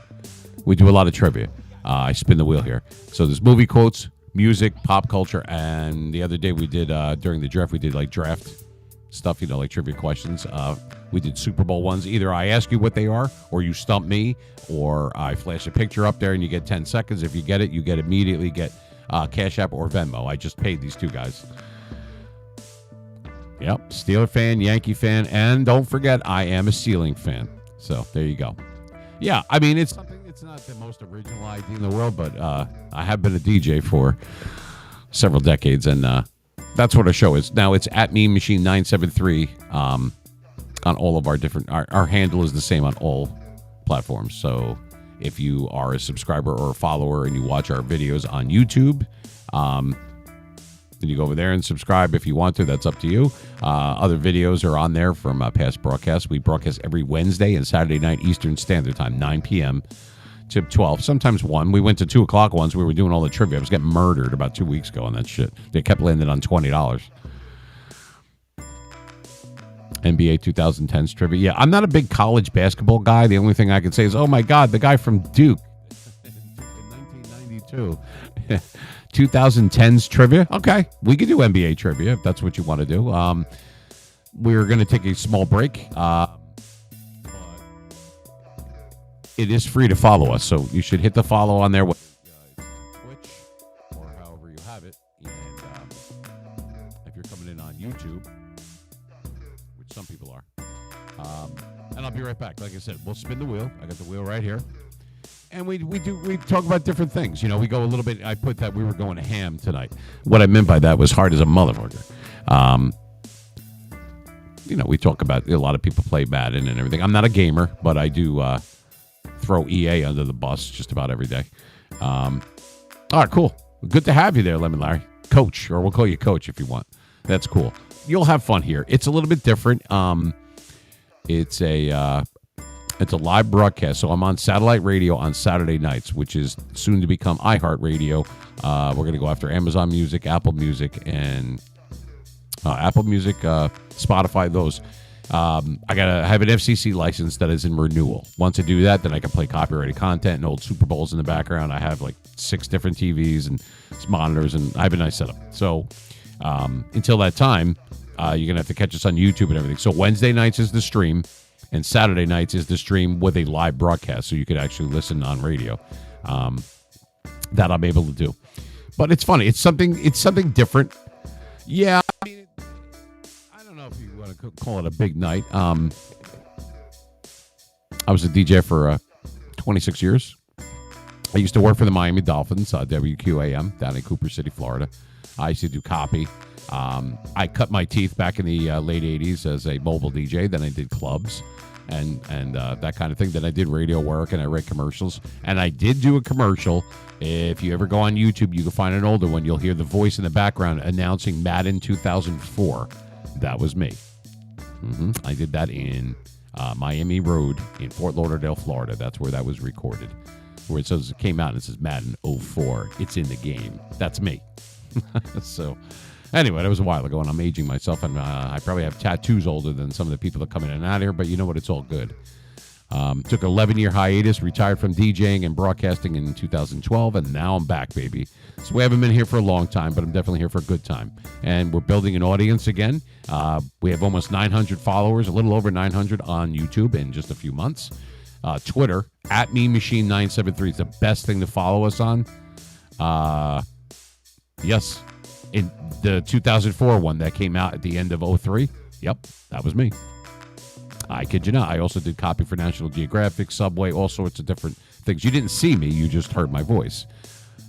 We do a lot of trivia. I spin the wheel here. So there's movie quotes, music, pop culture, and the other day we did, during the draft, we did like draft stuff, like trivia questions. We did Super Bowl ones. Either I ask you what they are, or you stump me, or I flash a picture up there and you get 10 seconds. If you get it, you get immediately get Cash App or Venmo. I just paid these 2 guys. Yep, Steeler fan, Yankee fan, and don't forget, I am a ceiling fan. So there you go. Yeah, I mean, it's not the most original idea in the world, but I have been a DJ for several decades, and that's what our show is. Now, it's at Meme Machine 973 on all of our different... Our handle is the same on all platforms. So if you are a subscriber or a follower and you watch our videos on YouTube, then you go over there and subscribe if you want to. That's up to you. Other videos are on there from past broadcasts. We broadcast every Wednesday and Saturday night Eastern Standard Time, 9 p.m. to 12, sometimes 1. We went to 2 o'clock once. We were doing all the trivia. I was getting murdered about 2 weeks ago on that shit. They kept landing on $20. NBA 2010s trivia. Yeah, I'm not a big college basketball guy. The only thing I can say is, oh my God, the guy from Duke in 1992. 2010s trivia. Okay, we could do NBA trivia if that's what you want to do. We're going to take a small break. But it is free to follow us, so you should hit the follow on there. Twitch or however you have it. And if you're coming in on YouTube, which some people are. And I'll be right back. Like I said, we'll spin the wheel. I got the wheel right here. And we talk about different things. We go a little bit. I put that we were going to ham tonight. What I meant by that was hard as a motherfucker. We talk about a lot of people play Madden and everything. I'm not a gamer, but I do throw EA under the bus just about every day. All right, cool. Good to have you there, Lemon Larry. Coach, or we'll call you Coach if you want. That's cool. You'll have fun here. It's a little bit different. It's a live broadcast, so I'm on satellite radio on Saturday nights, which is soon to become iHeartRadio. We're going to go after Amazon Music, Apple Music, and Apple Music, Spotify, those. I gotta have an FCC license that is in renewal. Once I do that, then I can play copyrighted content and old Super Bowls in the background. I have like 6 different TVs and monitors, and I have a nice setup. So until that time, you're gonna have to catch us on YouTube and everything. So Wednesday nights is the stream, and Saturday nights is the stream with a live broadcast, so you could actually listen on radio. That I'm able to do. But it's funny. It's something different. Yeah, I mean, I don't know if you want to call it a big night. I was a DJ for 26 years. I used to work for the Miami Dolphins, WQAM, down in Cooper City, Florida. I used to do copy. I cut my teeth back in the late 80s as a mobile DJ. Then I did clubs and that kind of thing. Then I did radio work, and I read commercials. And I did do a commercial. If you ever go on YouTube, you can find an older one. You'll hear the voice in the background announcing Madden 2004. That was me. I did that in Miami Road in Fort Lauderdale, Florida. That's where that was recorded. Where it says it came out and it says Madden 04. It's in the game. That's me. So anyway, that was a while ago, and I'm aging myself, and I probably have tattoos older than some of the people that come in and out here, but you know what? It's all good. Took an 11-year hiatus, retired from DJing and broadcasting in 2012, and now I'm back, baby. So we haven't been here for a long time, but I'm definitely here for a good time. And we're building an audience again. We have almost 900 followers, a little over 900 on YouTube in just a few months. Twitter, at MeanMachine973 is the best thing to follow us on. Yes, in the 2004 one that came out at the end of 03. Yep, that was me. I kid you not. I also did copy for National Geographic, Subway, all sorts of different things. You didn't see me. You just heard my voice.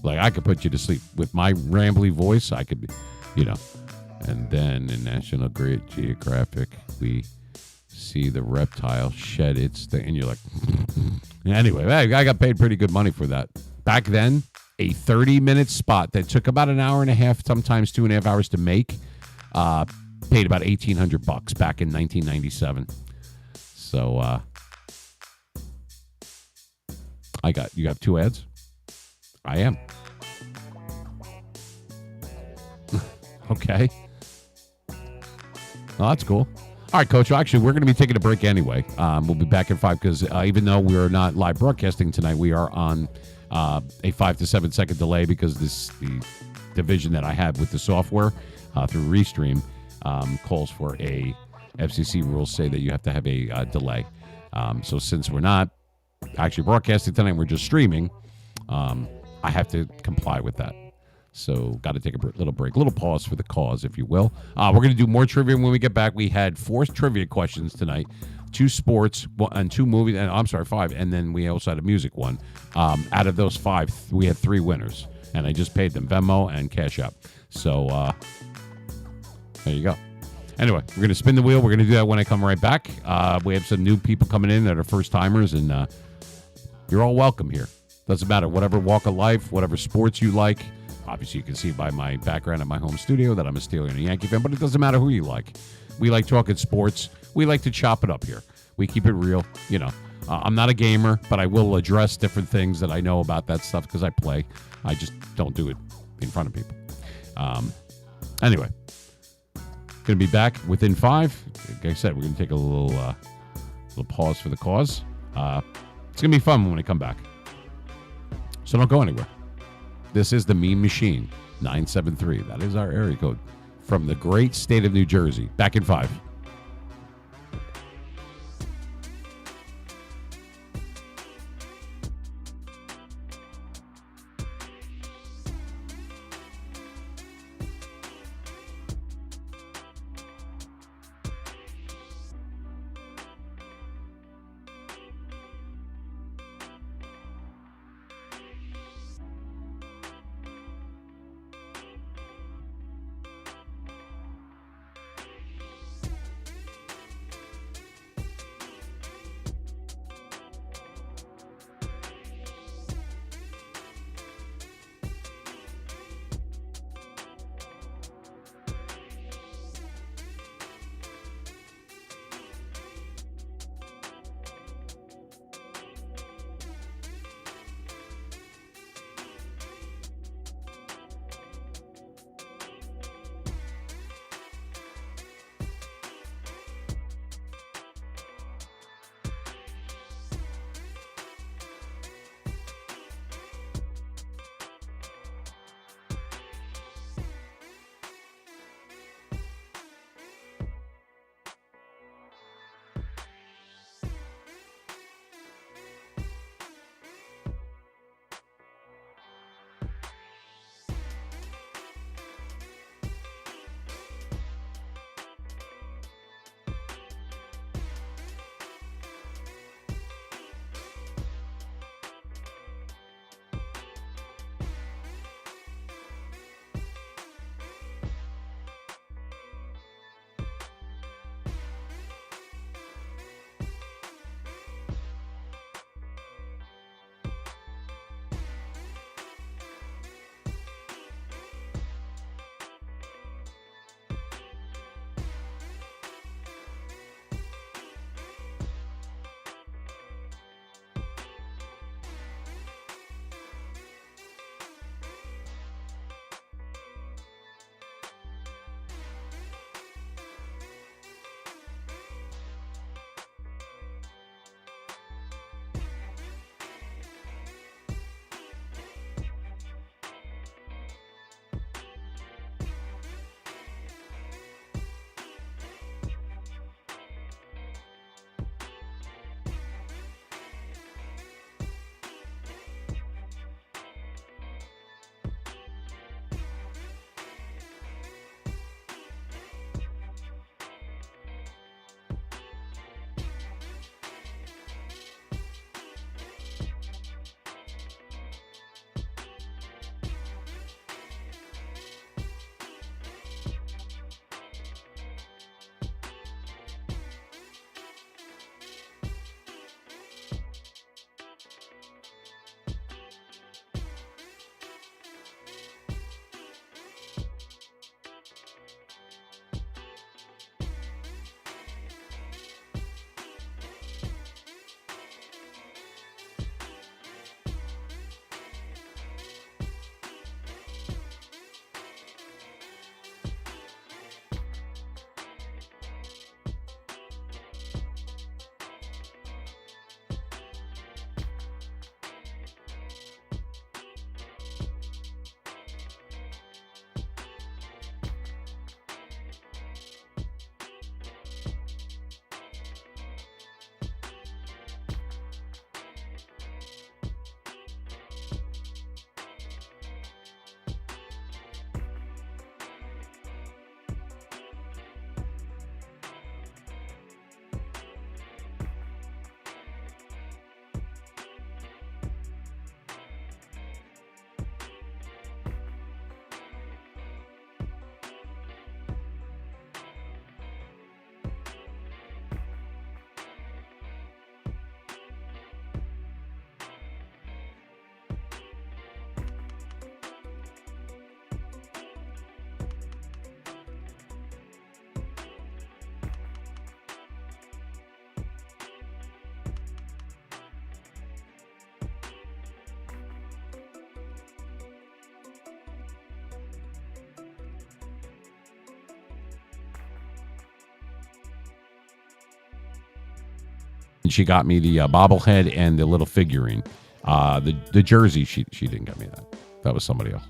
Like, I could put you to sleep. With my rambly voice, I could be, And then in National Geographic, we see the reptile shed its thing. And you're like, anyway, I got paid pretty good money for that. Back then, a 30-minute spot that took about an hour and a half, sometimes 2.5 hours to make, paid about $1,800 back in 1997. So, you have 2 ads? I am. Okay. Well, that's cool. All right, Coach. Actually, we're going to be taking a break anyway. We'll be back at 5 because even though we are not live broadcasting tonight, we are on a 5 to 7 second delay because the division that I have with the software through Restream calls for a FCC rules say that you have to have a delay. So since we're not actually broadcasting tonight, we're just streaming, I have to comply with that. So got to take a little break, a little pause for the cause, if you will. We're going to do more trivia when we get back. We had 4 trivia questions tonight, 2 sports and 2 movies. And I'm sorry, 5. And then we also had a music one. Out of those 5, we had 3 winners. And I just paid them Venmo and Cash App. So there you go. Anyway, we're going to spin the wheel. We're going to do that when I come right back. We have some new people coming in that are first-timers, and you're all welcome here. Doesn't matter. Whatever walk of life, whatever sports you like. Obviously, you can see by my background at my home studio that I'm a Steeler and a Yankee fan, but it doesn't matter who you like. We like talking sports. We like to chop it up here. We keep it real. I'm not a gamer, but I will address different things that I know about that stuff because I play. I just don't do it in front of people. Anyway. Going to be back within 5. Like I said, we're going to take a little pause for the cause. It's going to be fun when we come back. So don't go anywhere. This is the Mean Machine 973. That is our area code from the great state of New Jersey. Back in 5. And she got me the bobblehead and the little figurine. The jersey, she didn't get me that. That was somebody else.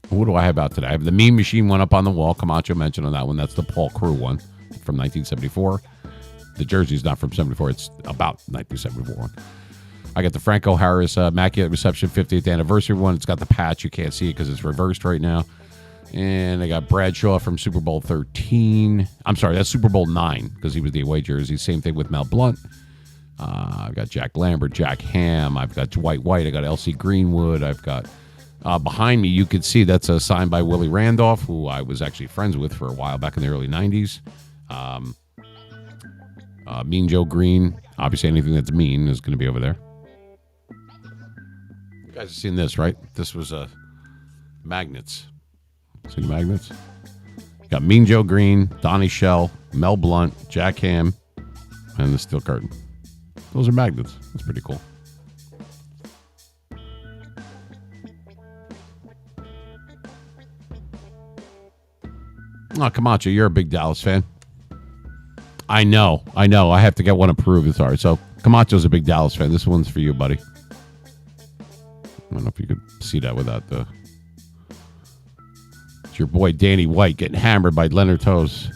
What do I have out today? I have the Mean Machine one up on the wall. Camacho mentioned on that one. That's the Paul Crew one from 1974. The jersey's not from 74. It's about 1974 one. I got the Franco Harris Immaculate Reception 50th Anniversary one. It's got the patch. You can't see it because it's reversed right now. And I got Bradshaw from Super Bowl 13. I'm sorry, that's Super Bowl 9 because he was the away jersey. Same thing with Mel Blount. I've got Jack Lambert, H.A.M. I've got Dwight White. I got L.C. Greenwood. I've got behind me, you could see that's a sign by Willie Randolph, who I was actually friends with for a while back in the early 90s. Mean Joe Green. Obviously, anything that's mean is going to be over there. You guys have seen this, right? This was magnets. See the magnets? Got Mean Joe Green, Donnie Shell, Mel Blount, Jack Ham, and the steel curtain. Those are magnets. That's pretty cool. Oh, Camacho, you're a big Dallas fan. I know. I have to get one approved. It's all right. So, Camacho's a big Dallas fan. This one's for you, buddy. I don't know if you could see that without the... It's your boy Danny White getting hammered by Leonard Toes.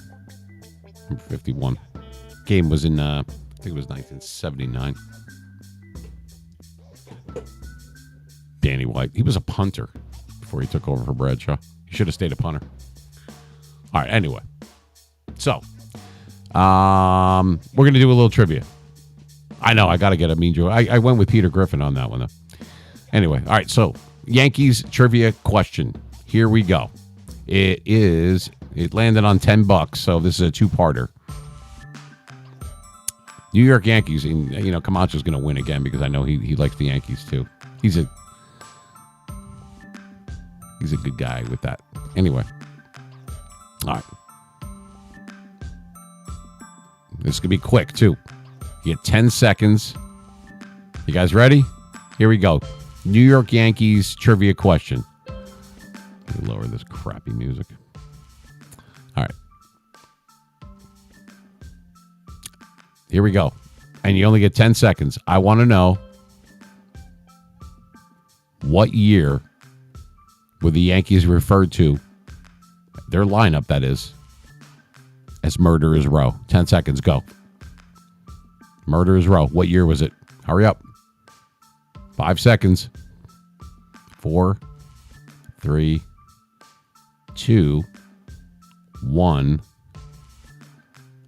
Number 51. Game was in, I think it was 1979. Danny White. He was a punter before he took over for Bradshaw. He should have stayed a punter. All right, anyway. So, we're going to do a little trivia. I know, I got to get a Mean Joe. I went with Peter Griffin on that one, though. Anyway, all right, so Yankees trivia question. Here we go. It landed on $10, so this is a two-parter. New York Yankees, and Camacho's going to win again because I know he likes the Yankees too. He's a good guy with that. Anyway, all right. This could be quick too. You get 10 seconds. You guys ready? Here we go. New York Yankees trivia question. Let me lower this crappy music. All right. Here we go. And you only get 10 seconds. I want to know what year were the Yankees referred to, their lineup, that is, as Murderers Row. 10 seconds, go. Murderers Row. What year was it? Hurry up. 5 seconds. 4, 3, 2, 1,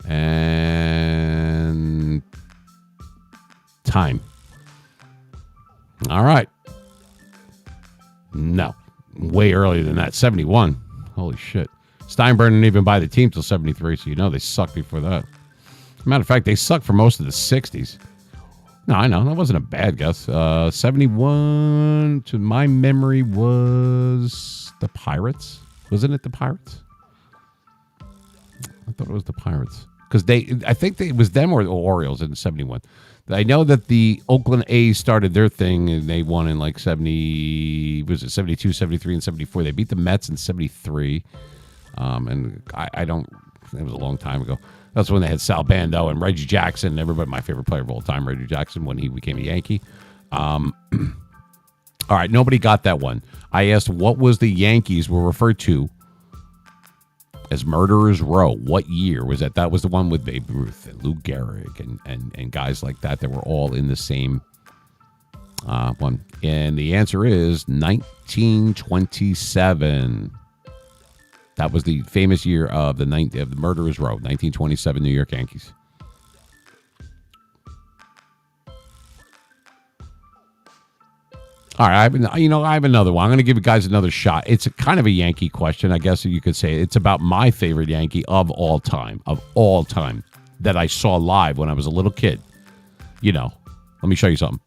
and time. All right. No. Way earlier than that. 71. Holy shit. Steinbrenner didn't even buy the team till 73, so they sucked before that. Matter of fact, they sucked for most of the 60s. No, I know. That wasn't a bad guess. 71, to my memory, was the Pirates. Wasn't it the Pirates? I thought it was the Pirates. Because I think it was them or the Orioles in 71. I know that the Oakland A's started their thing, and they won in like 72, 73, and 74. They beat the Mets in 73. And I don't, it was a long time ago. That's when they had Sal Bando and Reggie Jackson. Everybody, my favorite player of all time, Reggie Jackson, when he became a Yankee. All right, nobody got that one. I asked what was the Yankees were referred to as Murderers Row. What year was that? That was the one with Babe Ruth and Lou Gehrig and guys like that were all in the same one. And the answer is 1927. That was the famous year of the Murderers Row, 1927 New York Yankees. All right, I have another one. I'm going to give you guys another shot. It's kind of a Yankee question, I guess you could say. It's about my favorite Yankee of all time, that I saw live when I was a little kid. Let me show you something.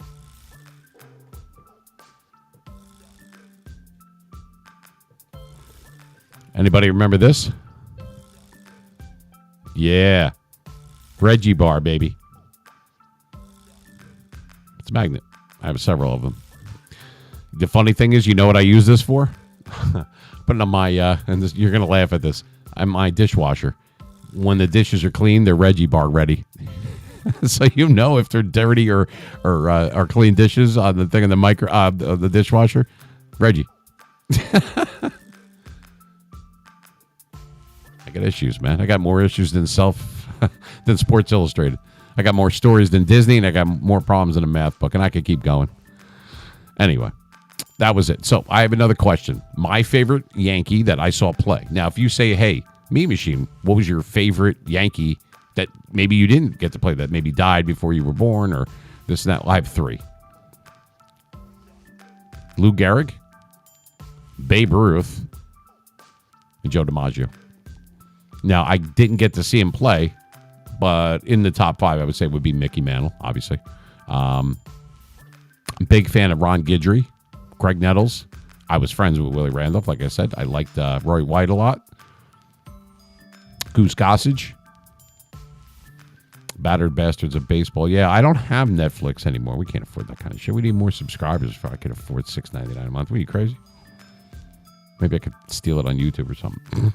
Anybody remember this? Yeah. Reggie Bar, baby. It's a magnet. I have several of them. The funny thing is, you know what I use this for? Put it on my, and this, you're going to laugh at this, on my dishwasher. When the dishes are clean, they're Reggie Bar ready. So you know if they're dirty or clean dishes on the thing in the the dishwasher. Reggie. I got issues, man. I got more issues than than Sports Illustrated. I got more stories than Disney, and I got more problems than a math book, and I could keep going. Anyway, that was it. So I have another question. My favorite Yankee that I saw play. Now, if you say, hey, Mean Machine, what was your favorite Yankee that maybe you didn't get to play, that maybe died before you were born, or this and that? Well, I have three. Lou Gehrig, Babe Ruth, and Joe DiMaggio. Now, I didn't get to see him play, but in the top five, I would say would be Mickey Mantle, obviously. Big fan of Ron Guidry, Craig Nettles. I was friends with Willie Randolph, like I said. I liked Roy White a lot. Goose Gossage. Battered Bastards of Baseball. Yeah, I don't have Netflix anymore. We can't afford that kind of shit. We need more subscribers if I could afford $6.99 a month. What are you, crazy? Maybe I could steal it on YouTube or something.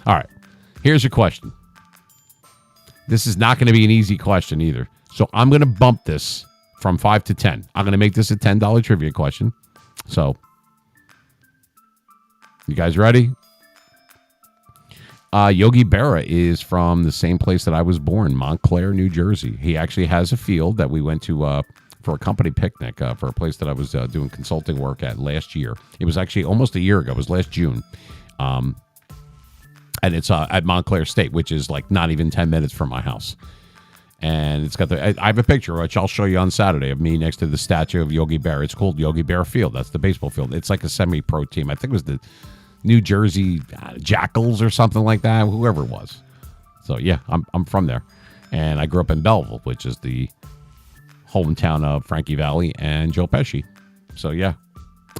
All right. Here's your question. This is not going to be an easy question either. So I'm going to bump this from 5 to 10. I'm going to make this a $10 trivia question. So, you guys ready? Yogi Berra is from the same place that I was born, Montclair, New Jersey. He actually has a field that we went to for a company picnic for a place that I was doing consulting work at last year. It was actually almost a year ago. It was last June. And it's at Montclair State, which is like not even 10 minutes from my house. And it's got I have a picture, which I'll show you on Saturday, of me next to the statue of Yogi Berra. It's called Yogi Berra Field. That's the baseball field. It's like a semi-pro team. I think it was the New Jersey Jackals or something like that, whoever it was. So, yeah, I'm from there. And I grew up in Belleville, which is the hometown of Frankie Valli and Joe Pesci. So, yeah,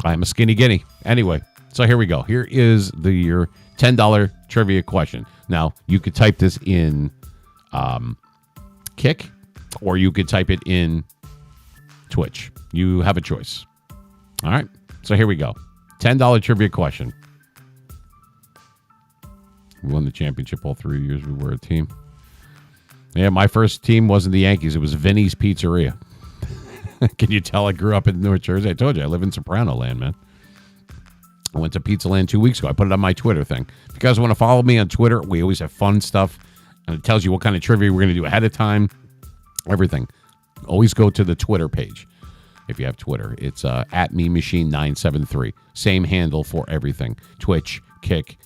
I'm a skinny guinea. Anyway, so here we go. Here is your $10 trivia question. Now, you could type this in Kick, or you could type it in Twitch. You have a choice. All right, so here we go. $10 trivia question. We won the championship all 3 years we were a team. Yeah, my first team wasn't the Yankees. It was Vinny's Pizzeria. Can you tell I grew up in North Jersey? I told you, I live in Soprano Land, man. I went to Pizza Land 2 weeks ago. I put it on my Twitter thing. If you guys want to follow me on Twitter, we always have fun stuff. And it tells you what kind of trivia we're going to do ahead of time. Everything. Always go to the Twitter page. If you have Twitter, it's at MeMachine973. Same handle for everything. Twitch, Kick.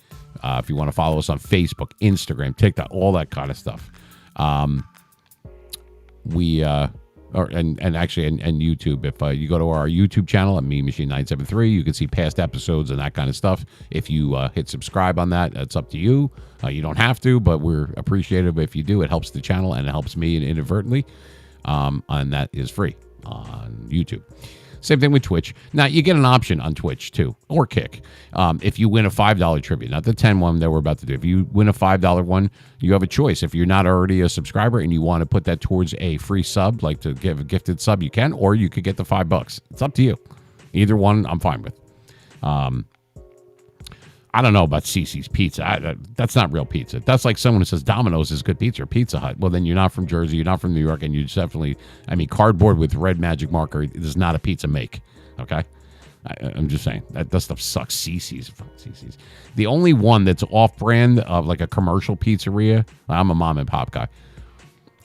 If you want to follow us on Facebook, Instagram, TikTok, all that kind of stuff. And YouTube. If you go to our YouTube channel at MeMachine973, you can see past episodes and that kind of stuff. If you hit subscribe on that, it's up to you. You don't have to, but we're appreciative if you do. It helps the channel and it helps me inadvertently. And that is free on YouTube. Same thing with Twitch. Now, you get an option on Twitch, too, or Kick. If you win a $5 trivia, not the 10 one that we're about to do. If you win a $5 one, you have a choice. If you're not already a subscriber and you want to put that towards a free sub, like to give a gifted sub, you can, or you could get the $5. It's up to you. Either one, I'm fine with. I don't know about CC's Pizza. That's not real pizza. That's like someone who says Domino's is good pizza or Pizza Hut. Well, then you're not from Jersey. You're not from New York. And you definitely, cardboard with red magic marker is not a pizza make. Okay? I'm just saying. That stuff sucks. CC's. The only one that's off-brand of like a commercial pizzeria, I'm a mom and pop guy.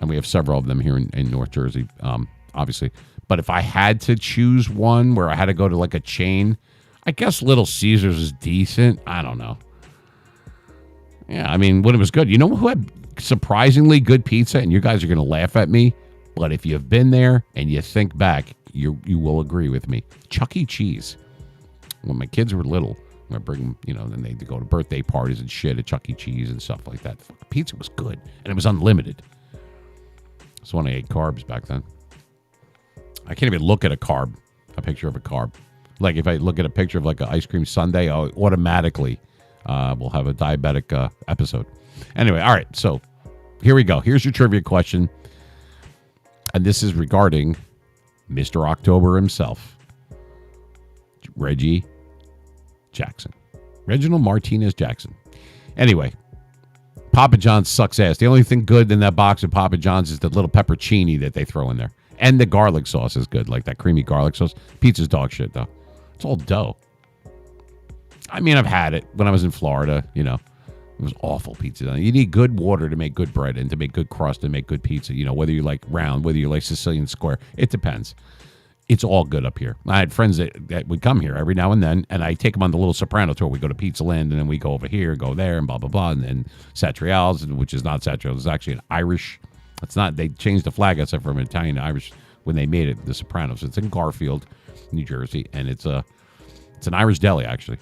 And we have several of them here in North Jersey, obviously. But if I had to choose one where I had to go to like a chain, I guess Little Caesars is decent. I don't know. Yeah, when it was good. You know who had surprisingly good pizza? And you guys are going to laugh at me. But if you've been there and you think back, you will agree with me. Chuck E. Cheese. When my kids were little, I bring them, then they'd go to birthday parties and shit at Chuck E. Cheese and stuff like that. Pizza was good. And it was unlimited. That's when I ate carbs back then. I can't even look at a picture of a carb. Like if I look at a picture of like an ice cream sundae, I'll automatically we'll have a diabetic episode. Anyway, all right. So here we go. Here's your trivia question. And this is regarding Mr. October himself, Reggie Jackson. Reginald Martinez Jackson. Anyway, Papa John's sucks ass. The only thing good in that box of Papa John's is the little peppercini that they throw in there. And the garlic sauce is good, like that creamy garlic sauce. Pizza's dog shit, though. It's all dough. I mean, I've had it when I was in Florida, you know. It was awful pizza. You need good water to make good bread and to make good crust and make good pizza. You know, whether you like round, whether you like Sicilian square. It depends. It's all good up here. I had friends that would come here every now and then, and I take them on the little Soprano tour. We go to Pizza Land, and then we go over here, go there, and blah, blah, blah. And then Satriale's, which is not Satriale's. It's actually an Irish. It's not. They changed the flag, except from Italian to Irish when they made it, the Sopranos. It's in Garfield, New Jersey, and it's an Irish deli, actually.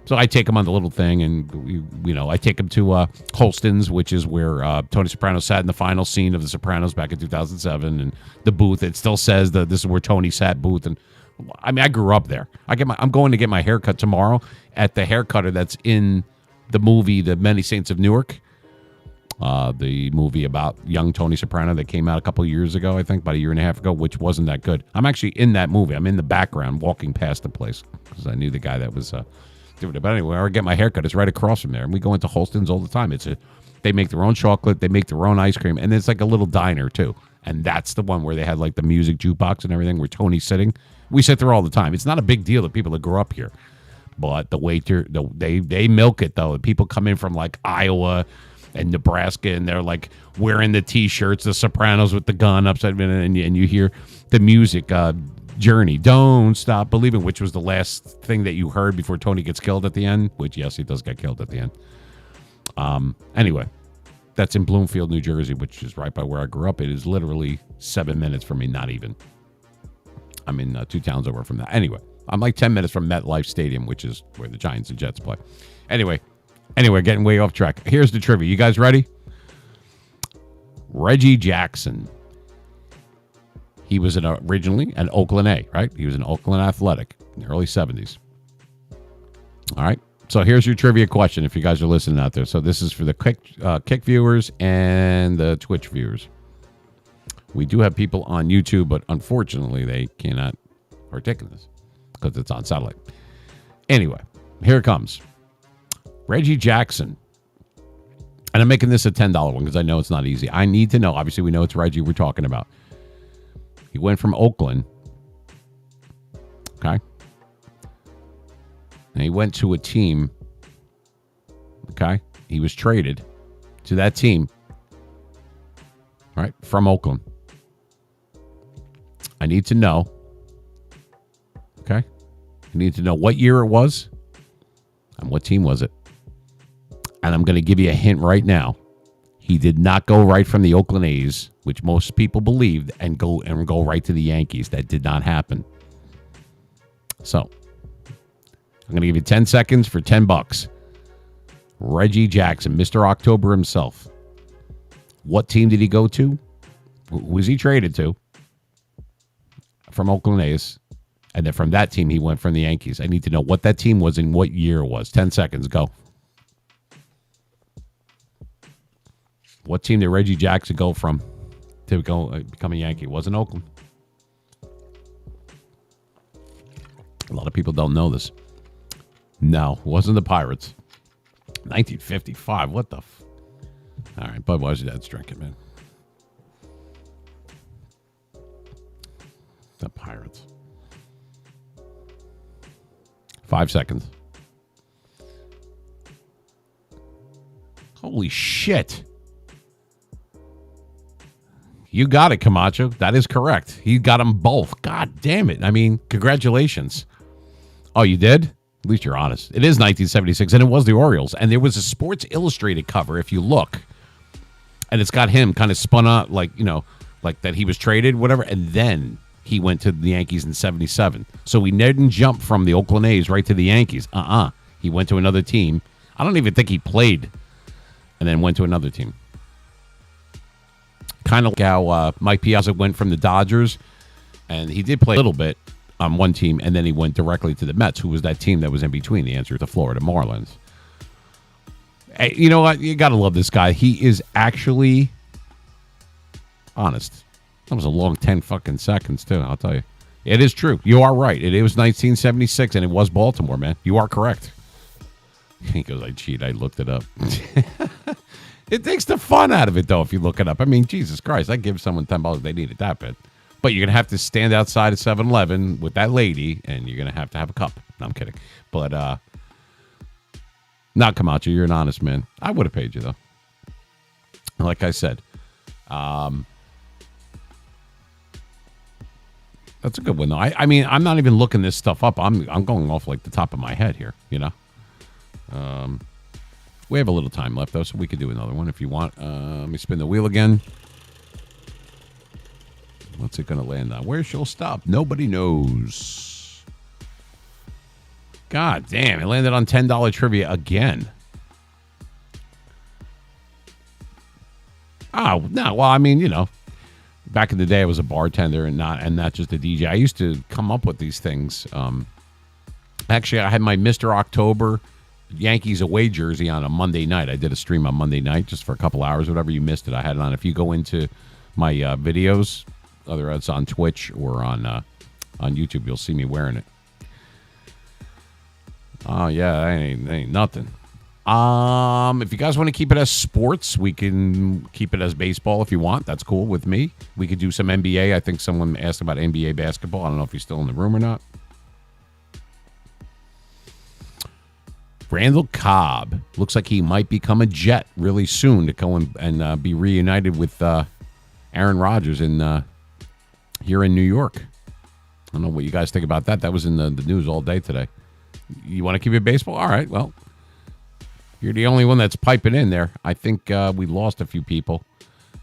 So I take them on the little thing, and I take them to Holston's, which is where Tony Soprano sat in the final scene of The Sopranos back in 2007, and the booth. It still says that this is where Tony sat booth, and I mean I grew up there. I'm going to get my haircut tomorrow at the haircutter that's in the movie The Many Saints of Newark, the movie about young Tony Soprano that came out a couple of years ago, I think about a year and a half ago, which wasn't that good. I'm actually in that movie. I'm in the background walking past the place because I knew the guy that was. But anyway, I get my haircut. It's right across from there, and we go into Holston's all the time. They make their own chocolate, they make their own ice cream, and it's like a little diner too. And that's the one where they had like the music jukebox and everything, where Tony's sitting. We sit there all the time. It's not a big deal to people that grew up here, but the waiter, they milk it though. People come in from like Iowa and Nebraska, and they're like wearing the T-shirts, the Sopranos with the gun upside down, and you hear the music. Journey, Don't Stop Believing, which was the last thing that you heard before Tony gets killed at the end, which, yes, he does get killed at the end. Anyway, that's in Bloomfield, New Jersey, which is right by where I grew up. It is literally 7 minutes from me, not even. I'm in 2 towns over from that. Anyway, I'm like 10 minutes from MetLife Stadium, which is where the Giants and Jets play. Anyway, getting way off track. Here's the trivia. You guys ready? Reggie Jackson. He was originally an Oakland A, right? He was an Oakland Athletic in the early 70s. All right. So here's your trivia question if you guys are listening out there. So this is for the Kick viewers and the Twitch viewers. We do have people on YouTube, but unfortunately they cannot partake in this because it's on satellite. Anyway, here it comes. Reggie Jackson. And I'm making this a $10 one because I know it's not easy. I need to know. Obviously, we know it's Reggie we're talking about. He went from Oakland, okay? And he went to a team, okay? He was traded to that team, right, from Oakland. I need to know, okay? I need to know what year it was and what team was it. And I'm going to give you a hint right now. He did not go right from the Oakland A's, which most people believed, and go right to the Yankees. That did not happen. So, I'm going to give you 10 seconds for $10. Reggie Jackson, Mr. October himself. What team did he go to? Who was he traded to? From Oakland A's. And then from that team, he went from the Yankees. I need to know what that team was and what year it was. 10 seconds, go. What team did Reggie Jackson go from to become a Yankee? It wasn't Oakland. A lot of people don't know this. No, it wasn't the Pirates. 1955. What the? All right, Budweiser Dad's drinking, man. The Pirates. 5 seconds. Holy shit. You got it, Camacho. That is correct. He got them both. God damn it. I mean, congratulations. Oh, you did? At least you're honest. It is 1976, and it was the Orioles. And there was a Sports Illustrated cover, if you look. And it's got him kind of spun out, like that he was traded, whatever. And then he went to the Yankees in 77. So he didn't jump from the Oakland A's right to the Yankees. He went to another team. I don't even think he played. And then went to another team. Kind of like how Mike Piazza went from the Dodgers, and he did play a little bit on one team, and then he went directly to the Mets, who was that team that was in between. The answer, the Florida Marlins. Hey, you know what? You got to love this guy. He is actually honest. That was a long 10 fucking seconds, too, I'll tell you. It is true. You are right. It was 1976, and it was Baltimore, man. You are correct. He goes, I cheat. I looked it up. It takes the fun out of it, though, if you look it up. I mean, Jesus Christ, I give someone $10 if they need it that bad. But you're going to have to stand outside of 7-Eleven with that lady, and you're going to have a cup. No, I'm kidding. But, not Camacho, you're an honest man. I would have paid you, though. Like I said, that's a good one, though. I mean, I'm not even looking this stuff up. I'm going off like the top of my head here, you know? We have a little time left, though, so we could do another one if you want. Let me spin the wheel again. What's it going to land on? Where she'll stop? Nobody knows. God damn, it landed on $10 trivia again. Oh, no, well, I mean, you know, back in the day I was a bartender and not just a DJ. I used to come up with these things. Actually, I had my Mr. October Yankees away jersey on a Monday night. I did a stream on Monday night just for a couple hours. Whatever you missed it, I had it on. If you go into my videos, whether it's on Twitch or on YouTube, you'll see me wearing it. Oh yeah, that ain't nothing. If you guys want to keep it as sports, we can keep it as baseball if you want. That's cool with me. We could do some NBA. I think someone asked about NBA basketball. I don't know if he's still in the room or not. Randall Cobb looks like he might become a Jet really soon to go and be reunited with Aaron Rodgers here in New York. I don't know what you guys think about that. That was in the news all day today. You want to keep it baseball? All right, well, you're the only one that's piping in there. I think we lost a few people.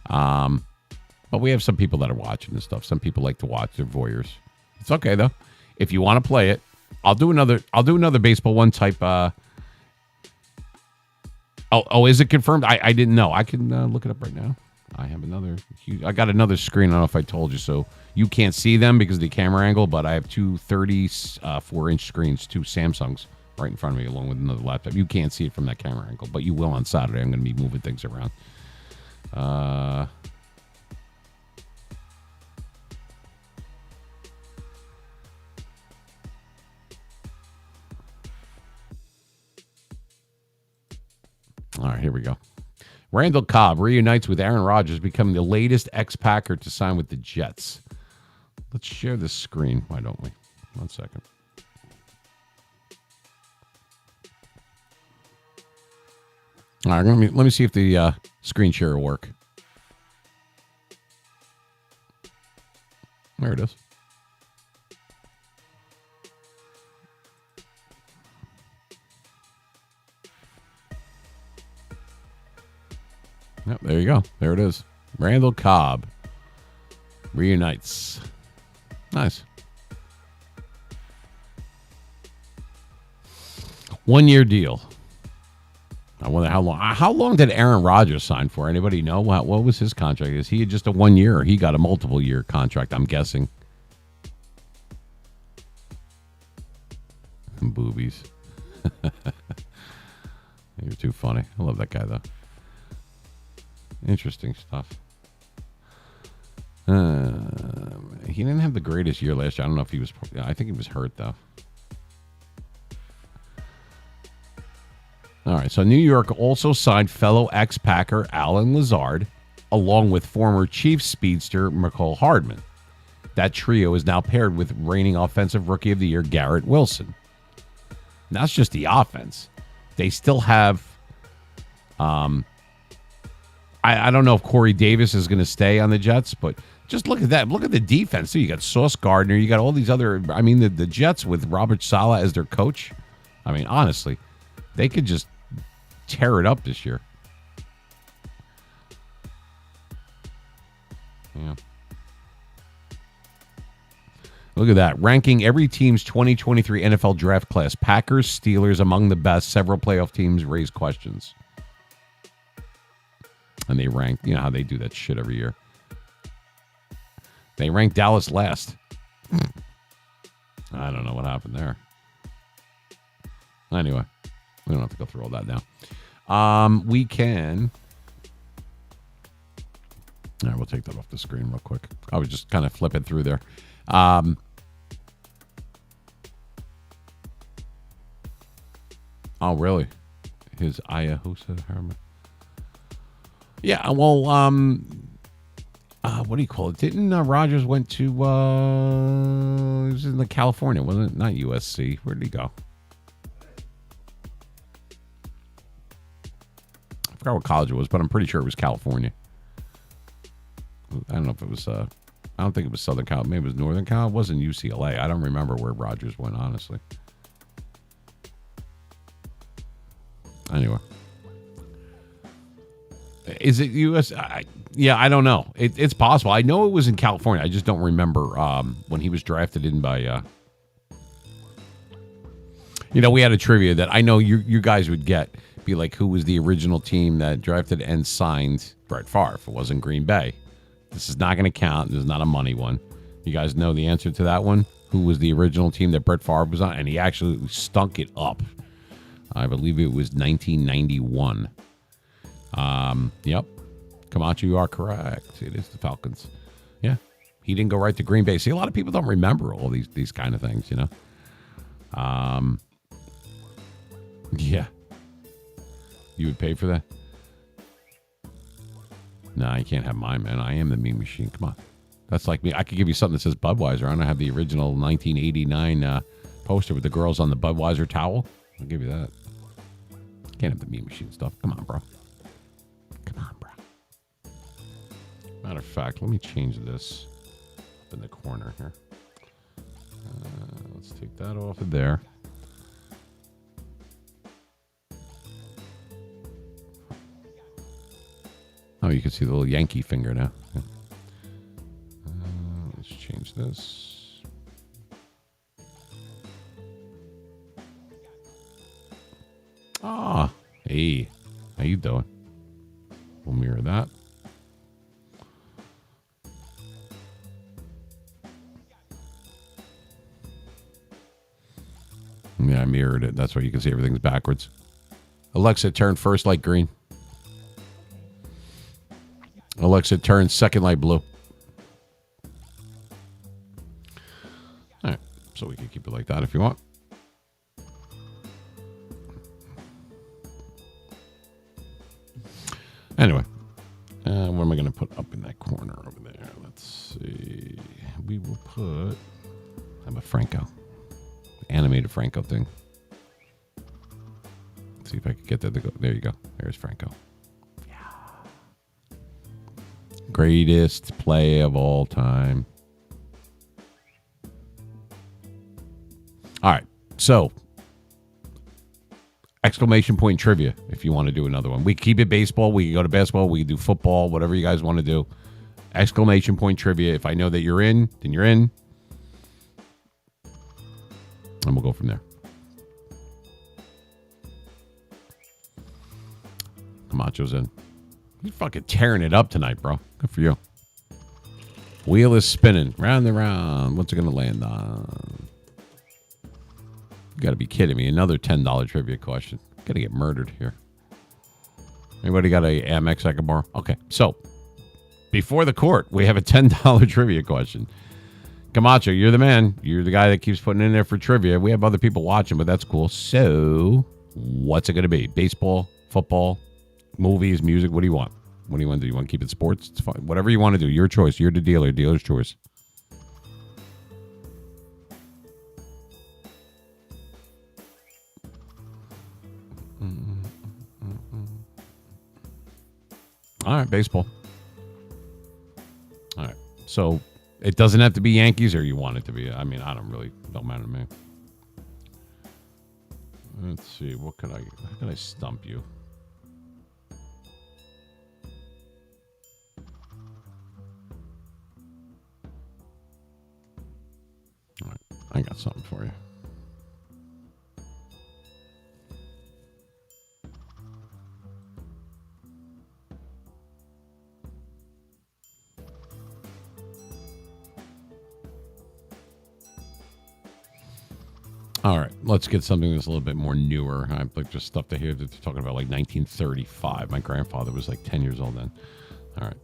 But we have some people that are watching this stuff. Some people like to watch. They're voyeurs. It's okay, though. If you want to play it, I'll do another baseball one type. Oh, is it confirmed? I didn't know. I can look it up right now. I got another screen. I don't know if I told you. So you can't see them because of the camera angle, but I have two 34-inch screens, two Samsungs right in front of me, along with another laptop. You can't see it from that camera angle, but you will on Saturday. I'm going to be moving things around. All right, here we go. Randall Cobb reunites with Aaron Rodgers, becoming the latest ex-Packer to sign with the Jets. Let's share this screen. Why don't we? 1 second. All right, let me see if the screen share will work. There it is. Yep, there you go. There it is. Randall Cobb reunites. Nice. 1 year deal. I wonder how long. How long did Aaron Rodgers sign for? Anybody know? What was his contract? Is he just a 1 year, or he got a multiple year contract? I'm guessing. Boobies. You're too funny. I love that guy though. Interesting stuff. He didn't have the greatest year last year. I don't know if he was. I think he was hurt though. All right, so New York also signed fellow ex-Packer Alan Lazard, along with former Chiefs speedster McCole Hardman. That trio is now paired with reigning Offensive Rookie of the Year Garrett Wilson. And that's just the offense. They still have... I don't know if Corey Davis is going to stay on the Jets, but just look at that. Look at the defense, too. You got Sauce Gardner. You got all these other... I mean, the Jets with Robert Saleh as their coach. I mean, honestly, they could just tear it up this year. Yeah. Look at that. Ranking every team's 2023 NFL draft class. Packers, Steelers among the best. Several playoff teams raise questions. And they rank, you know how they do that shit every year. They ranked Dallas last. I don't know what happened there. Anyway, we don't have to go through all that now. We can. All right, we'll take that off the screen real quick. I was just kind of flipping through there. Oh, really? His Ayahuasca Herman. Yeah, well, what do you call it? Didn't Rogers went to? It was in the California, wasn't it? Not USC. Where did he go? I forgot what college it was, but I'm pretty sure it was California. I don't know if it was. I don't think it was Southern Cal. Maybe it was Northern Cal. It wasn't UCLA. I don't remember where Rogers went, honestly. Anyway. Is it US? Yeah, I don't know. It's possible. I know it was in California. I just don't remember when he was drafted in by. We had a trivia that I know you guys would get. Be like, who was the original team that drafted and signed Brett Favre? If it wasn't Green Bay. This is not going to count. This is not a money one. You guys know the answer to that one? Who was the original team that Brett Favre was on? And he actually stunk it up. I believe it was 1991. Yep. Camacho, you are correct. It is the Falcons. Yeah. He didn't go right to Green Bay. See, a lot of people don't remember all these kind of things, Yeah. You would pay for that? No, you can't have mine, man. I am the mean machine. Come on. That's like me. I could give you something that says Budweiser. I don't have the original 1989 poster with the girls on the Budweiser towel. I'll give you that. Can't have the mean machine stuff. Come on, bro. Come on, bro. Matter of fact, let me change this up in the corner here. Let's take that off of there. Oh, you can see the little Yankee finger now. Yeah. Let's change this. Ah, hey, how you doing? We'll mirror that. Yeah, I mirrored it. That's why you can see everything's backwards. Alexa, turn first light green. Alexa, turn second light blue. All right, so we can keep it like that if you want. Anyway, what am I going to put up in that corner over there? Let's see. We will put... I'm a Franco. Animated Franco thing. Let's see if I can get that to go. There you go. There's Franco. Greatest play of all time. All right. So, exclamation point trivia if you want to do another one. We keep it baseball. We can go to basketball. We can do football, whatever you guys want to do. Exclamation point trivia. If I know that you're in, then you're in. And we'll go from there. Camacho's in. You're fucking tearing it up tonight, bro. Good for you. Wheel is spinning. Round and round. What's it going to land on? You got to be kidding me. Another $10 trivia question. Going to get murdered here. Anybody got a Amex I can borrow? Okay. So, before the court, we have a $10 trivia question. Camacho, you're the man. You're the guy that keeps putting in there for trivia. We have other people watching, but that's cool. So, what's it going to be? Baseball? Football? Movies, music, what do you want? What do you want to do? You want to keep it sports? It's fine. Whatever you want to do. Your choice. You're the dealer. Dealer's choice. All right, baseball. All right. So it doesn't have to be Yankees, or you want it to be. I mean, don't matter to me. Let's see. How can I stump you? All right, I got something for you. All right, let's get something that's a little bit more newer. I like just stuff to hear that they're talking about like 1935. My grandfather was like 10 years old then. All right.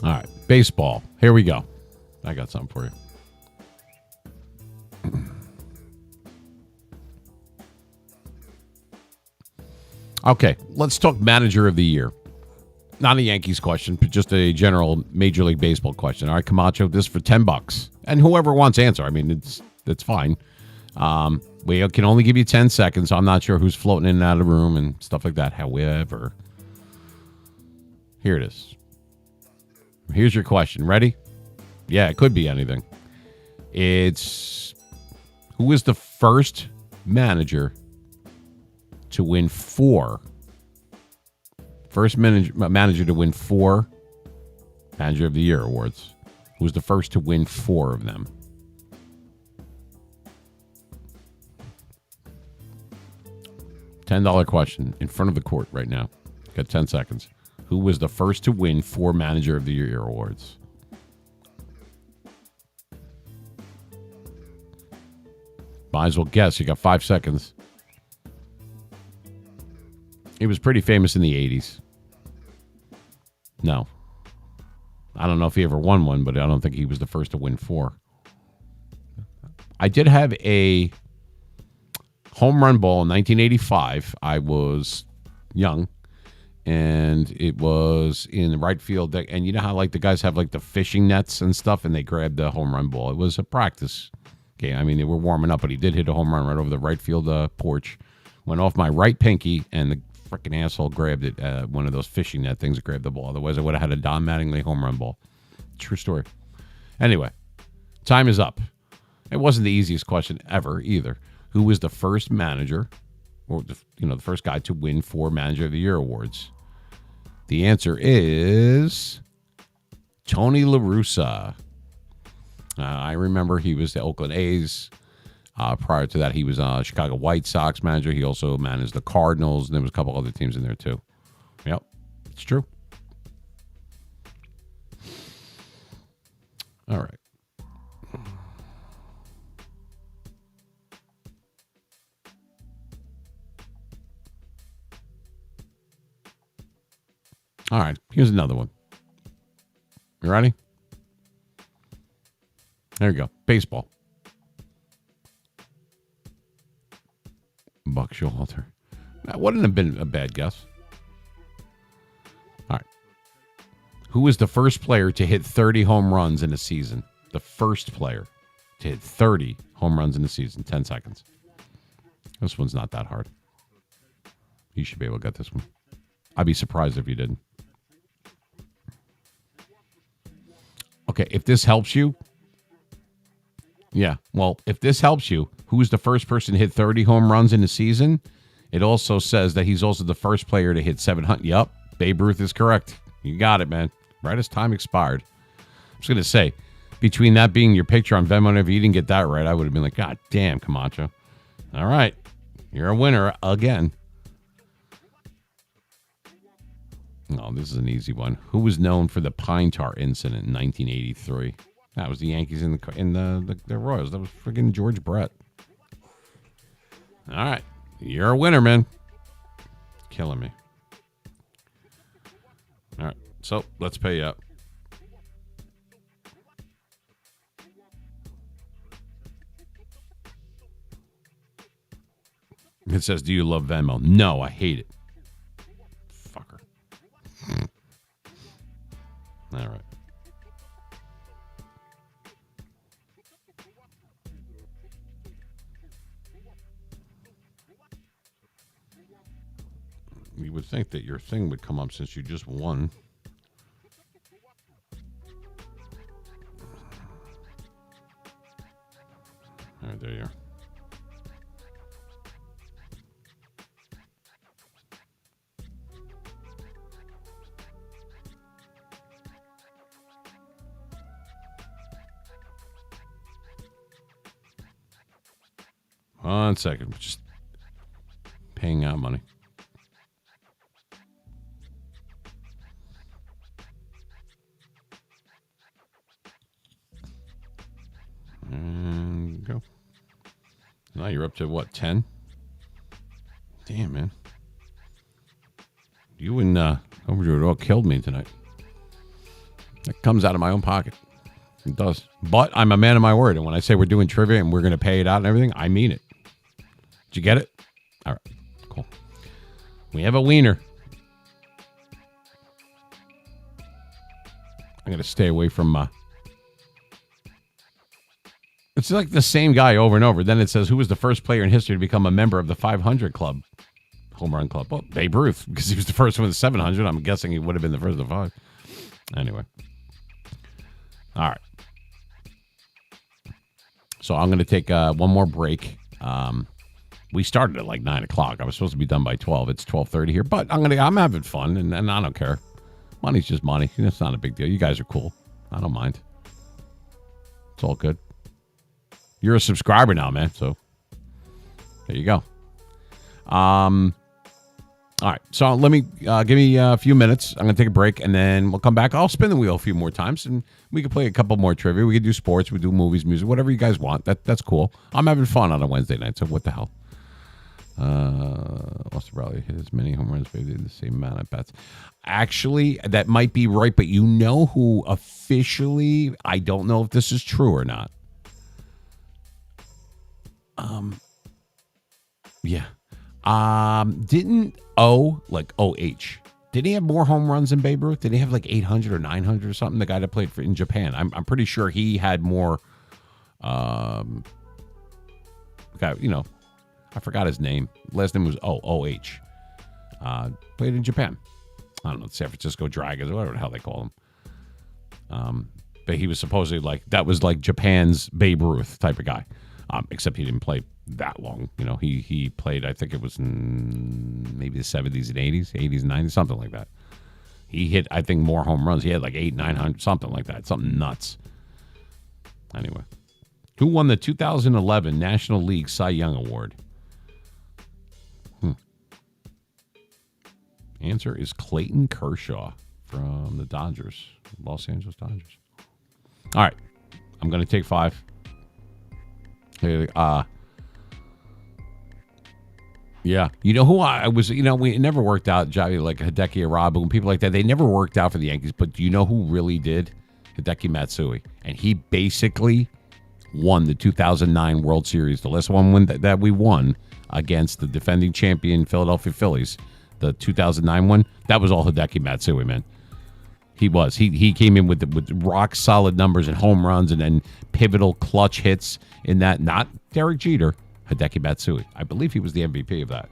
All right, baseball. Here we go. I got something for you. Okay, let's talk manager of the year. Not a Yankees question, but just a general Major League Baseball question. All right, Camacho, this for $10, and whoever wants to answer. I mean, it's fine. We can only give you 10 seconds. So I'm not sure who's floating in and out of the room and stuff like that. However, here it is. Here's your question. Ready? Yeah, it could be anything. It's who is the first manager to win manager to win 4 Manager of the Year awards? Who was the first to win 4 of them? $10 question in front of the court right now. Got 10 seconds. Who was the first to win 4 Manager of the Year awards? Might as well guess. You got 5 seconds. He was pretty famous in the 80s. No. I don't know if he ever won one, but I don't think he was the first to win 4. I did have a home run ball in 1985. I was young, and it was in the right field. And you know how like the guys have like the fishing nets and stuff, and they grabbed the home run ball. It was a practice game. I mean, they were warming up, but he did hit a home run right over the right field porch. Went off my right pinky, and the freaking asshole grabbed it. One of those fishing net things grabbed the ball. Otherwise, I would have had a Don Mattingly home run ball. True story. Anyway, time is up. It wasn't the easiest question ever either. Who was the first manager, or the first guy to win 4 Manager of the Year awards? The answer is Tony La Russa. I remember he was the Oakland A's. Prior to that, he was a Chicago White Sox manager. He also managed the Cardinals, and there was a couple other teams in there too. Yep, it's true. All right. All right, here's another one. You ready? There you go. Baseball. Buck Showalter. That wouldn't have been a bad guess. All right. Who was the first player to hit 30 home runs in a season? The first player to hit 30 home runs in a season. 10 seconds. This one's not that hard. You should be able to get this one. I'd be surprised if you didn't. Okay, if this helps you. Yeah, well, if this helps you, who's the first person to hit 30 home runs in a season? It also says that he's also the first player to hit 700. Yup, Babe Ruth is correct. You got it, man. Right as time expired. I was going to say, between that being your picture on Venmo, if you didn't get that right, I would have been like, God damn, Camacho. All right, you're a winner again. Oh, this is an easy one. Who was known for the pine tar incident in 1983? That was the Yankees in the Royals. That was friggin' George Brett. All right. You're a winner, man. Killing me. All right. So, let's pay you up. It says, do you love Venmo? No, I hate it. Fucker. All right. You would think that your thing would come up since you just won. All right, there you are. One second. We're just paying out money. And go. Now you're up to what, 10? Damn, man. You and Overdue all killed me tonight. It comes out of my own pocket. It does. But I'm a man of my word. And when I say we're doing trivia and we're going to pay it out and everything, I mean it. Did you get it? All right. Cool. We have a wiener. I'm going to stay away from... It's like the same guy over and over. Then it says, who was the first player in history to become a member of the 500 club? Home run club. Well, Babe Ruth, because he was the first one with 700. I'm guessing he would have been the first of the 5. Anyway. All right. So I'm going to take one more break. We started at like 9 o'clock. I was supposed to be done by 12. It's 12:30 here, but I'm having fun, and I don't care. Money's just money. It's not a big deal. You guys are cool. I don't mind. It's all good. You're a subscriber now, man. So there you go. All right, so let me give me a few minutes. I'm going to take a break, and then we'll come back. I'll spin the wheel a few more times, and we can play a couple more trivia. We can do sports. We do movies, music, whatever you guys want. That's cool. I'm having fun on a Wednesday night, so what the hell? Austin Riley hit as many home runs, but they did the same amount of bats. Actually, that might be right, but you know who officially, I don't know if this is true or not. Yeah. Didn't like O.H. Did he have more home runs than Babe Ruth? Did he have like 800 or 900 or something? The guy that played in Japan. I'm pretty sure he had more. Guy, I forgot his name. Last name was O.H. Played in Japan. I don't know, San Francisco Dragons or whatever the hell they call him. But he was supposedly like, that was like Japan's Babe Ruth type of guy. Except he didn't play that long. He played, I think it was in maybe the 70s and 80s and 90s, something like that. He hit, I think, more home runs. He had like 800, 900, something like that. Something nuts. Anyway. Who won the 2011 National League Cy Young Award? Answer is Clayton Kershaw from the Dodgers, Los Angeles Dodgers. All right. I'm going to take 5. Yeah. You know who I was, we never worked out, like Hideki Irabu and people like that. They never worked out for the Yankees, but do you know who really did? Hideki Matsui. And he basically won the 2009 World Series, the last one that we won against the defending champion Philadelphia Phillies, the 2009 one. That was all Hideki Matsui, man. He was. He came in with rock solid numbers and home runs and then pivotal clutch hits in that. Not Derek Jeter, Hideki Matsui. I believe he was the MVP of that.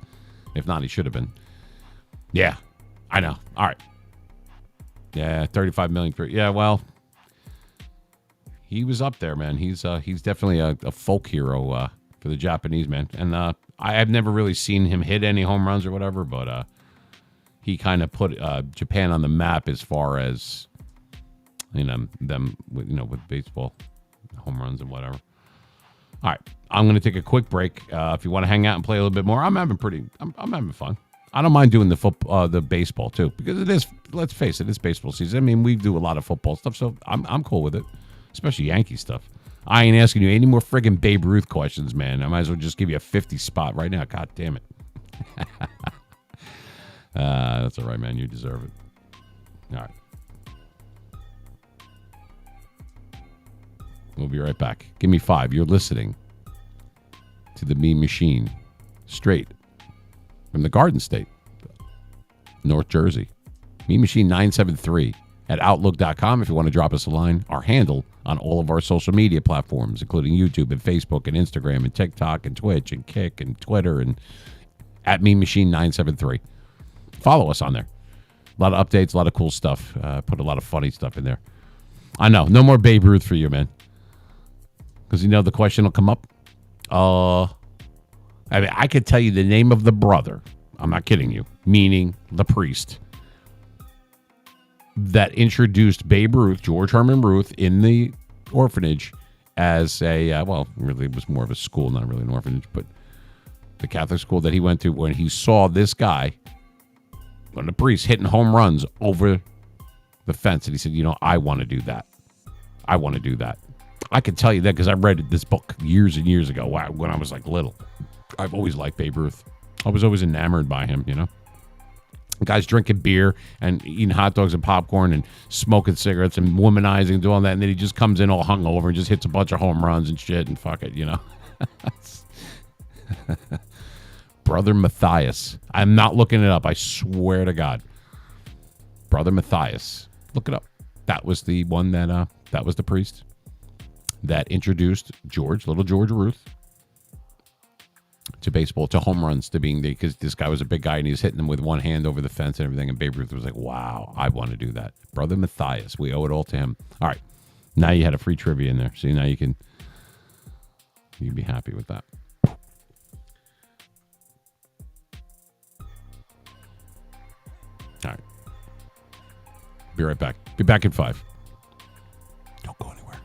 If not, he should have been. Yeah, I know. All right. Yeah, $35 million. Yeah, well, he was up there, man. He's definitely a folk hero for the Japanese, man. And I've never really seen him hit any home runs or whatever, but he kind of put Japan on the map as far as them with baseball home runs and whatever. All right, I'm going to take a quick break. If you want to hang out and play a little bit more, I'm having fun. I don't mind doing the baseball too, because it is. Let's face it, it's baseball season. I mean, we do a lot of football stuff, so I'm cool with it, especially Yankee stuff. I ain't asking you any more friggin' Babe Ruth questions, man. I might as well just give you a 50 spot right now. God damn it. That's all right, man. You deserve it. All right. We'll be right back. Give me 5. You're listening to the Mean Machine, straight from the Garden State, North Jersey. Mean Machine 973 at Outlook.com if you want to drop us a line. Our handle on all of our social media platforms, including YouTube and Facebook and Instagram and TikTok and Twitch and Kick and Twitter and at Mean Machine 973. Follow us on there. A lot of updates, a lot of cool stuff. Put a lot of funny stuff in there. I know. No more Babe Ruth for you, man. Because the question will come up. I could tell you the name of the brother. I'm not kidding you. Meaning the priest that introduced Babe Ruth, George Herman Ruth, in the orphanage as a, really it was more of a school, not really an orphanage, but the Catholic school that he went to, when he saw this guy, one of the priests, hitting home runs over the fence. And he said, I want to do that. I want to do that. I can tell you that because I read this book years and years ago when I was like little. I've always liked Babe Ruth. I was always enamored by him, Guys drinking beer and eating hot dogs and popcorn and smoking cigarettes and womanizing and doing that. And then he just comes in all hungover and just hits a bunch of home runs and shit and fuck it, you know. Brother Matthias. I'm not looking it up. I swear to God. Brother Matthias. Look it up. That was the one that was the priest that introduced little George Ruth, to baseball, to home runs, to being because this guy was a big guy and he was hitting them with one hand over the fence and everything. And Babe Ruth was like, wow, I want to do that. Brother Matthias. We owe it all to him. All right. Now you had a free trivia in there. See, now you can be happy with that. All right. Be right back. Be back in 5. Don't go anywhere.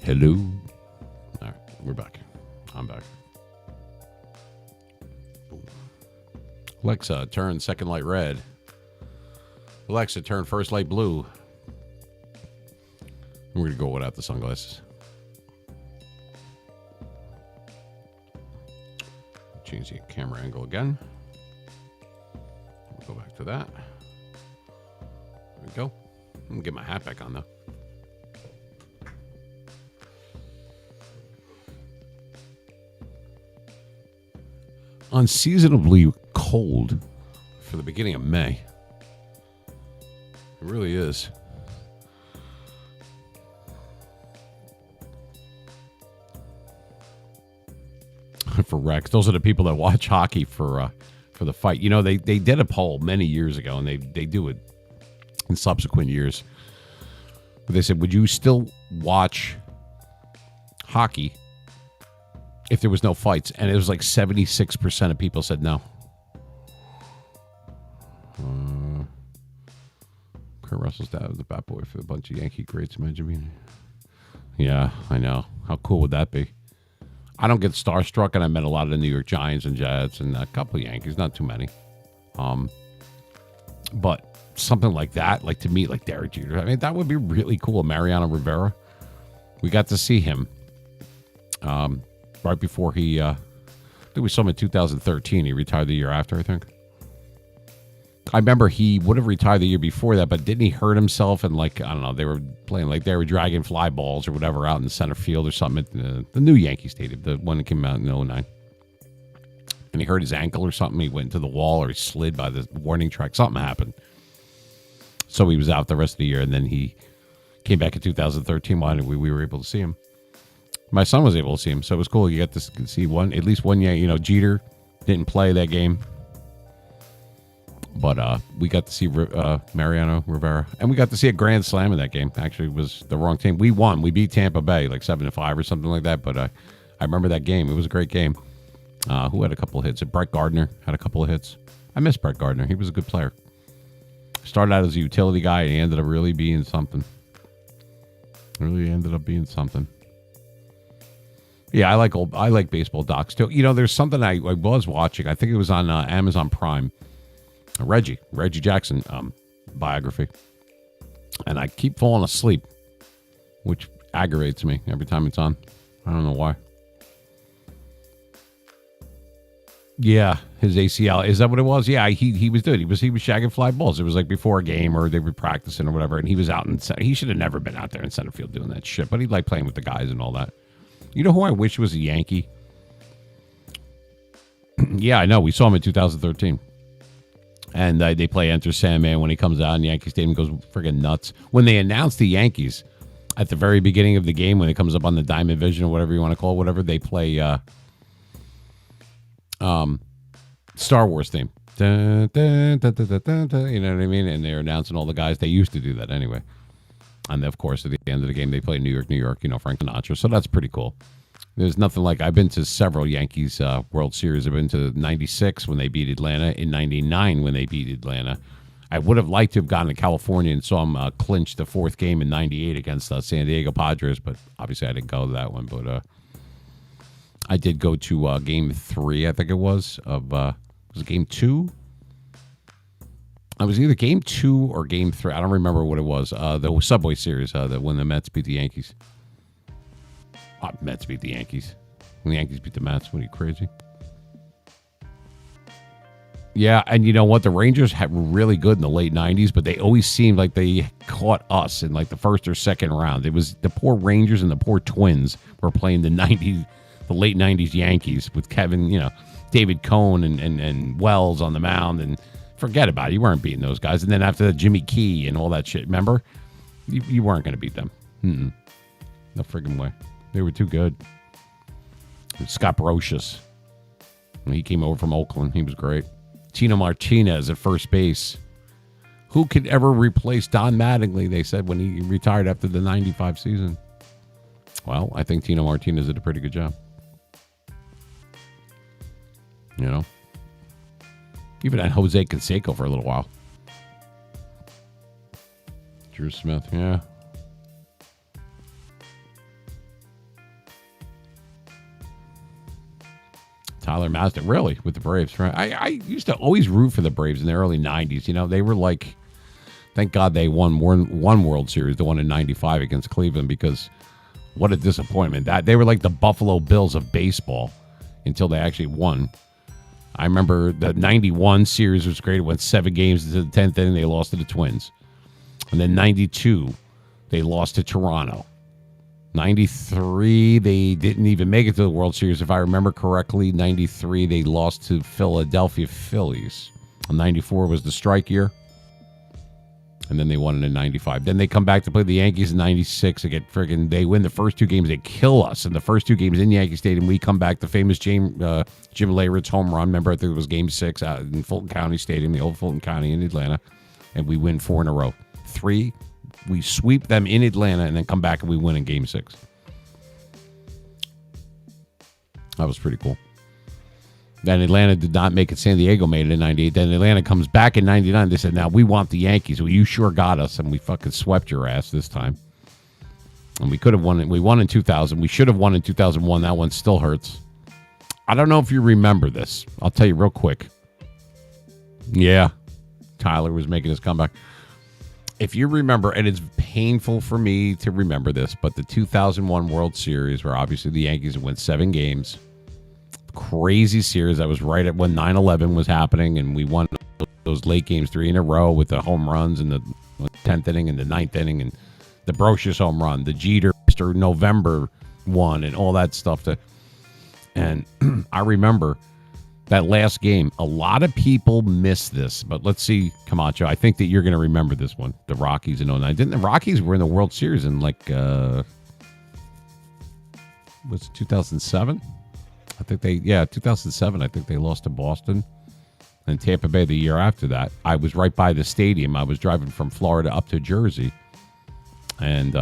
Hello. All right, we're back. I'm back. Alexa, turn second light red. Alexa, turn first light blue. We're going to go without the sunglasses. Change the camera angle again. We'll go back to that. There we go. I'm going to get my hat back on, though. Unseasonably cold for the beginning of May. It really is. For Rex, those are the people that watch hockey for the fight. You know, they did a poll many years ago, and they do it in subsequent years. They said, would you still watch hockey if there was no fights? And it was like 76% of people said no. Kurt Russell's dad was the bat boy for a bunch of Yankee greats. Imagine. Yeah, I know. How cool would that be? I don't get starstruck, and I met a lot of the New York Giants and Jets and a couple of Yankees, not too many. But something like that, like to meet like Derek Jeter, I mean, that would be really cool. Mariano Rivera, we got to see him right before he, I think we saw him in 2013. He retired the year after, I think. I remember he would have retired the year before that, but didn't he hurt himself? And like, I don't know, they were playing like they were dragging fly balls or whatever out in center field or something at the new Yankee Stadium, the one that came out in 2009. And he hurt his ankle or something. He went into the wall or he slid by the warning track. Something happened. So he was out the rest of the year. And then he came back in 2013. We were able to see him. My son was able to see him. So it was cool. You got to see at least one Yankee. You know, Jeter didn't play that game. But we got to see Mariano Rivera, and we got to see a grand slam in that game. Actually, it was the wrong team. We won. We beat Tampa Bay like 7-5 or something like that. But I remember that game. It was a great game. Who had a couple of hits? Brett Gardner had a couple of hits. I miss Brett Gardner. He was a good player. Started out as a utility guy, and he ended up really being something. Yeah, I like baseball docs too. You know, there's something I was watching. I think it was on Amazon Prime. Reggie Jackson biography, and I keep falling asleep, which aggravates me every time it's on. I don't know why. Yeah, his ACL, is that what it was? Yeah, he was good. He was shagging fly balls. It was like before a game or they were practicing or whatever, and he was out in center. He should have never been out there in center field doing that shit, but he liked playing with the guys and all that. You know who I wish was a Yankee? Yeah, I know. We saw him in 2013. And they play Enter Sandman when he comes out, and Yankee Stadium goes friggin' nuts. When they announced the Yankees at the very beginning of the game, when it comes up on the Diamond Vision or whatever you want to call it, whatever, they play Star Wars theme. Dun, dun, dun, dun, dun, dun, dun, you know what I mean? And they're announcing all the guys. They used to do that anyway. And, of course, at the end of the game, they play New York, you know, Frank Sinatra. So that's pretty cool. There's nothing like, I've been to several Yankees World Series. I've been to 96 when they beat Atlanta, in 99 when they beat Atlanta. I would have liked to have gone to California and saw them clinch the fourth game in 98 against San Diego Padres, but obviously I didn't go to that one. But I did go to game 3, I think it was it game 2? I was either game 2 or game 3. I don't remember what it was. The Subway Series, when the Mets beat the Yankees. Mets beat the Yankees. When the Yankees beat the Mets, what are you, crazy? Yeah, and you know what? The Rangers were really good in the late 90s, but they always seemed like they caught us in like the first or second round. It was the poor Rangers and the poor Twins were playing the late 90s Yankees with Kevin, you know, David Cohn and Wells on the mound, and forget about it. You weren't beating those guys. And then after that, Jimmy Key and all that shit, remember? You weren't going to beat them. No friggin' way. They were too good. Scott Brocious. He came over from Oakland. He was great. Tino Martinez at first base. Who could ever replace Don Mattingly, they said, when he retired after the 95 season? Well, I think Tino Martinez did a pretty good job. You know? Even had Jose Canseco for a little while. Drew Smith, yeah. Tyler Mazda, really, with the Braves. Right? I used to always root for the Braves in the early 90s. You know, they were like, thank God they won one World Series, the one in 95 against Cleveland, because what a disappointment. That they were like the Buffalo Bills of baseball until they actually won. I remember the 91 series was great. It went 7 games into the 10th inning. They lost to the Twins. And then 92, they lost to Toronto. 93, they didn't even make it to the World Series. If I remember correctly, 93, they lost to Philadelphia Phillies. 94 was the strike year. And then they won it in 95. Then they come back to play the Yankees in 96. They win the first 2 games. They kill us in the first 2 games in Yankee Stadium. We come back, the famous Jim Leyritz home run. Remember, I think it was Game 6 out in Fulton County Stadium, the old Fulton County in Atlanta. And we win 4 in a row. 3, we sweep them in Atlanta and then come back and we win in Game 6. That was pretty cool. Then Atlanta did not make it. San Diego made it in 98. Then Atlanta comes back in 99. They said, now we want the Yankees. Well, you sure got us. And we fucking swept your ass this time. And we could have won it. We won in 2000. We should have won in 2001. That one still hurts. I don't know if you remember this. I'll tell you real quick. Yeah. Tyler was making his comeback. If you remember, and it's painful for me to remember this, but the 2001 World Series, where obviously the Yankees went 7 games, crazy series. That was right at when 9/11 was happening, and we won those late games 3 in a row with the home runs in the 10th inning and the 9th inning, and the Brocious home run, the Jeter Mr. November one, and all that stuff. And I remember that last game. A lot of people miss this, but let's see, Camacho. I think that you're going to remember this one. The Rockies in 09. Didn't the Rockies were in the World Series in like, was it 2007? I think 2007. I think they lost to Boston and Tampa Bay the year after that. I was right by the stadium. I was driving from Florida up to Jersey. And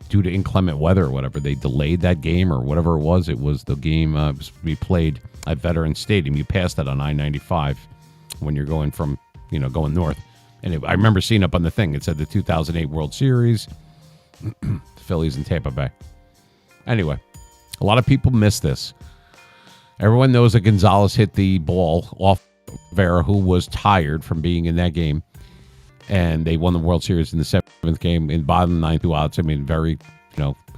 due to inclement weather or whatever, they delayed that game or whatever it was. It was the game we played at Veterans Stadium. You passed that on I-95 when you're going from, going north. And I remember seeing up on the thing, it said the 2008 World Series, Phillies and Tampa Bay. Anyway, a lot of people miss this. Everyone knows that Gonzalez hit the ball off Vera, who was tired from being in that game. And they won the World Series in the 7th game in bottom 9 2 outs. I mean, very,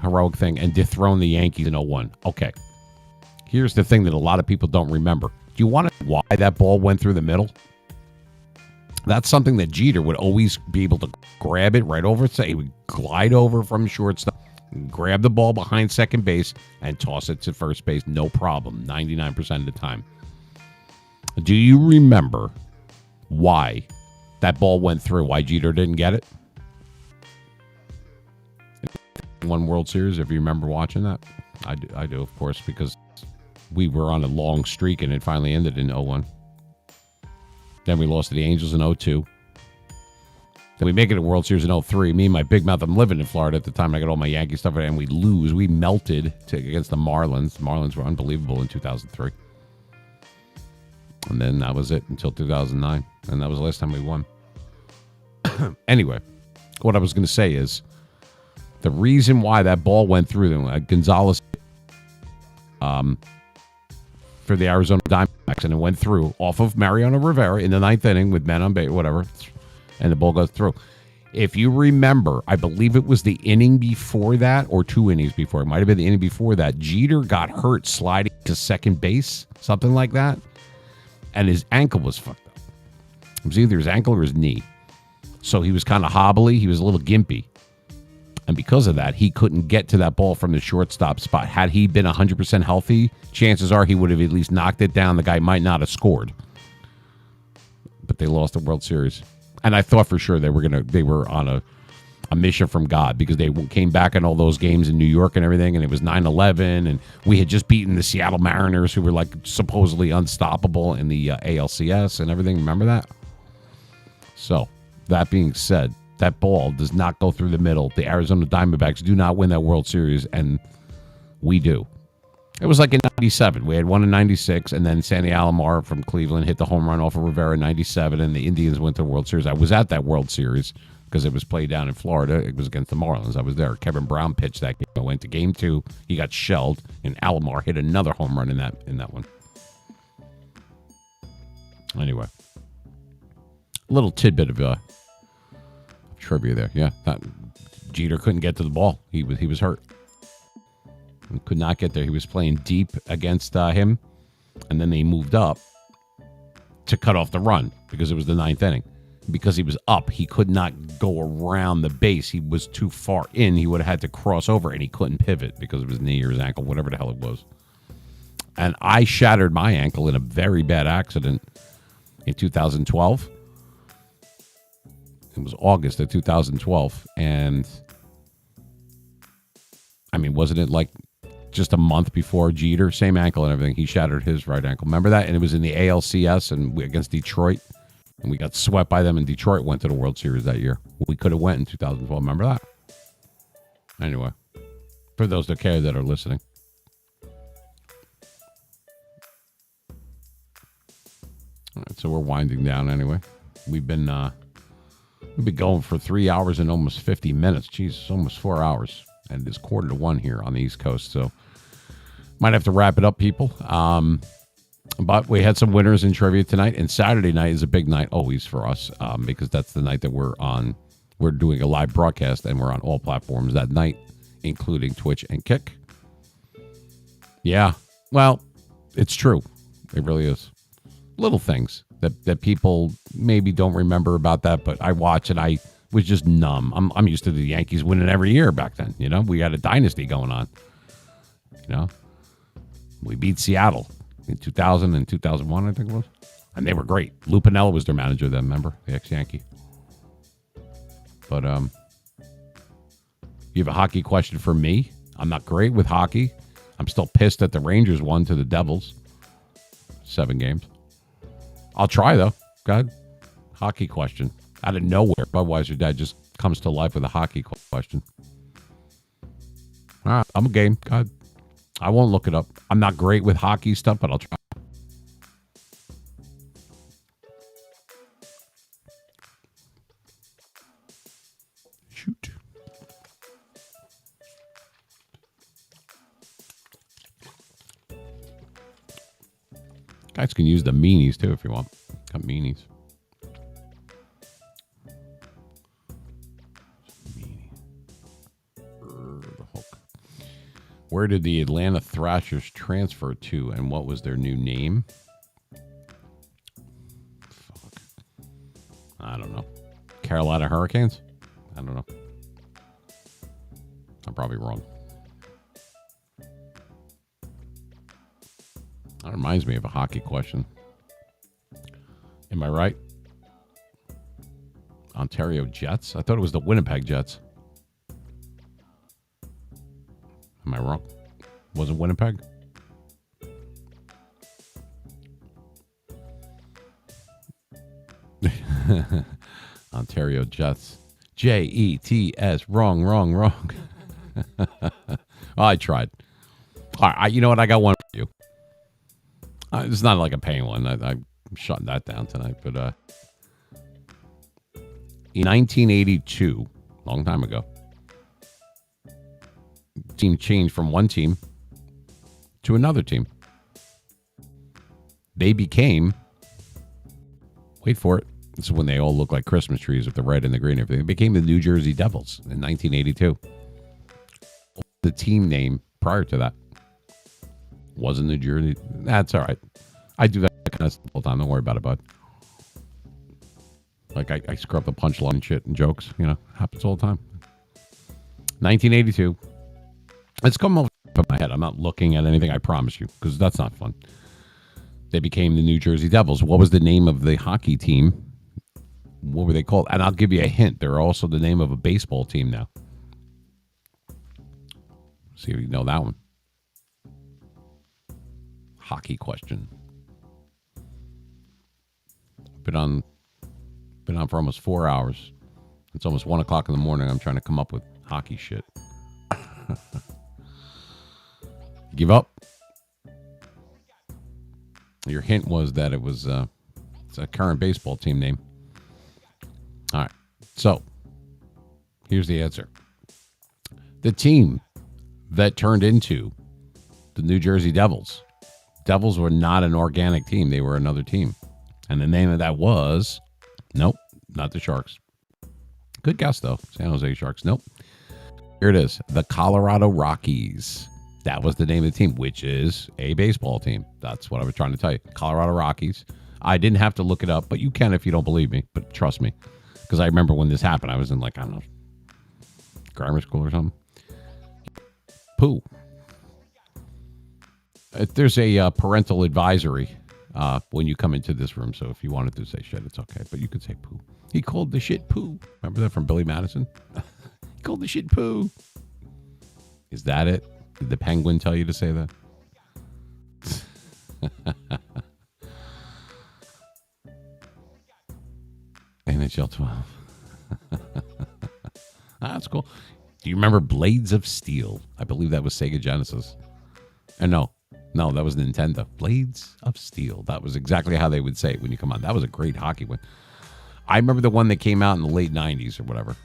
heroic thing. And dethroned the Yankees in 01. Okay. Here's the thing that a lot of people don't remember. Do you want to know why that ball went through the middle? That's something that Jeter would always be able to grab it right over. He would glide over from shortstop, grab the ball behind second base, and toss it to first base. No problem. 99% of the time. Do you remember why that ball went through? Why Jeter didn't get it? One World Series, if you remember watching that. I do, of course, because we were on a long streak and it finally ended in 01. Then we lost to the Angels in 02. Then we make it a World Series in 03. Me and my big mouth, I'm living in Florida at the time. I got all my Yankee stuff, and we lose. We melted against the Marlins. The Marlins were unbelievable in 2003. And then that was it until 2009. And that was the last time we won. Anyway, what I was going to say is the reason why that ball went through them, Gonzalez for the Arizona Diamondbacks, and it went through off of Mariano Rivera in the 9th inning with men on base, whatever, and the ball goes through. If you remember, I believe it was the inning before that or 2 innings before. It might have been the inning before that. Jeter got hurt sliding to second base, something like that, and his ankle was fucked up. It was either his ankle or his knee. So he was kind of hobbly. He was a little gimpy. And because of that, he couldn't get to that ball from the shortstop spot. Had he been 100% healthy, chances are he would have at least knocked it down. The guy might not have scored. But they lost the World Series. And I thought for sure they were on a mission from God, because they came back in all those games in New York and everything, and it was 9/11, and we had just beaten the Seattle Mariners, who were like supposedly unstoppable in the ALCS and everything. Remember that? So, that being said, that ball does not go through the middle. The Arizona Diamondbacks do not win that World Series, and we do. It was like in 97. We had one in 96, and then Sandy Alomar from Cleveland hit the home run off of Rivera in 97, and the Indians went to the World Series. I was at that World Series because it was played down in Florida. It was against the Marlins. I was there. Kevin Brown pitched that game. I went to Game 2. He got shelled, and Alomar hit another home run in that one. Anyway, a little tidbit of trivia there. Yeah, Jeter couldn't get to the ball. He was hurt. He could not get there. He was playing deep against him, and then they moved up to cut off the run because it was the ninth inning. Because he was up, he could not go around the base. He was too far in. He would have had to cross over, and he couldn't pivot because of his knee or his ankle, whatever the hell it was. And I shattered my ankle in a very bad accident in 2012. It was August of 2012. And, I mean, wasn't it like just a month before Jeter? Same ankle and everything. He shattered his right ankle. Remember that? And it was in the ALCS and against Detroit. And we got swept by them, and Detroit went to the World Series that year. We could have went in 2012. Remember that? Anyway, for those that care that are listening. All right, so we're winding down anyway. We've been going for 3 hours and almost 50 minutes. Jeez, almost 4 hours. And it's 1:45 here on the East Coast. So might have to wrap it up, people. But we had some winners in trivia tonight, and Saturday night is a big night always for us because that's the night that we're on. We're doing a live broadcast, and we're on all platforms that night, including Twitch and Kick. Yeah, well, it's true. It really is. Little things that people maybe don't remember about that, but I watch and I was just numb. I'm used to the Yankees winning every year back then. You know, we had a dynasty going on. You know, we beat Seattle in 2000 and 2001, I think it was. And they were great. Lou Piniella was their manager then, remember? The ex-Yankee. But you have a hockey question for me? I'm not great with hockey. I'm still pissed that the Rangers won to the Devils. 7 games. I'll try, though. Go ahead. Hockey question. Out of nowhere, Budweiser Dad just comes to life with a hockey question. All right, I'm a game. Go ahead. I won't look it up. I'm not great with hockey stuff, but I'll try. Shoot. Guys can use the meanies, too, if you want. Got meanies. Where did the Atlanta Thrashers transfer to, and what was their new name? Fuck. I don't know. Carolina Hurricanes? I don't know. I'm probably wrong. That reminds me of a hockey question. Am I right? Ontario Jets? I thought it was the Winnipeg Jets. Am I wrong? Wasn't Winnipeg? Ontario Jets. Jets. Wrong. Well, I tried. All right, you know what? I got one for you. It's not like a paying one. I'm shutting that down tonight. But in 1982, long time ago, team changed from one team to another team. They became, wait for it, this is when they all look like Christmas trees with the red and the green and everything. They became the New Jersey Devils in 1982. The team name prior to that wasn't New Jersey. That's all right. I do that kind of stuff all the time. Don't worry about it, bud. Like I screw up the punchline and shit and jokes. You know, happens all the time. 1982. It's come off my head. I'm not looking at anything, I promise you, because that's not fun. They became the New Jersey Devils. What was the name of the hockey team? What were they called? And I'll give you a hint. They're also the name of a baseball team now. See if you know that one. Hockey question. Been on for almost 4 hours. It's almost 1 o'clock in the morning. I'm trying to come up with hockey shit. Give up? Your hint was that it's a current baseball team name. All right. So, here's the answer. The team that turned into the New Jersey Devils. Devils were not an organic team. They were another team. And the name of that was, nope, not the Sharks. Good guess, though. San Jose Sharks. Nope. Here it is. The Colorado Rockies. That was the name of the team, which is a baseball team. That's what I was trying to tell you. Colorado Rockies. I didn't have to look it up, but you can if you don't believe me. But trust me. Because I remember when this happened, I was in, like, I don't know, grammar school or something. Poo. There's a parental advisory when you come into this room. So if you wanted to say shit, it's okay. But you could say poo. He called the shit poo. Remember that from Billy Madison? He called the shit poo. Is that it? Did the Penguin tell you to say that? NHL 12. That's cool. Do you remember Blades of Steel? I believe that was Sega Genesis. And no, that was Nintendo. Blades of Steel. That was exactly how they would say it when you come on. That was a great hockey one. I remember the one that came out in the late 90s or whatever.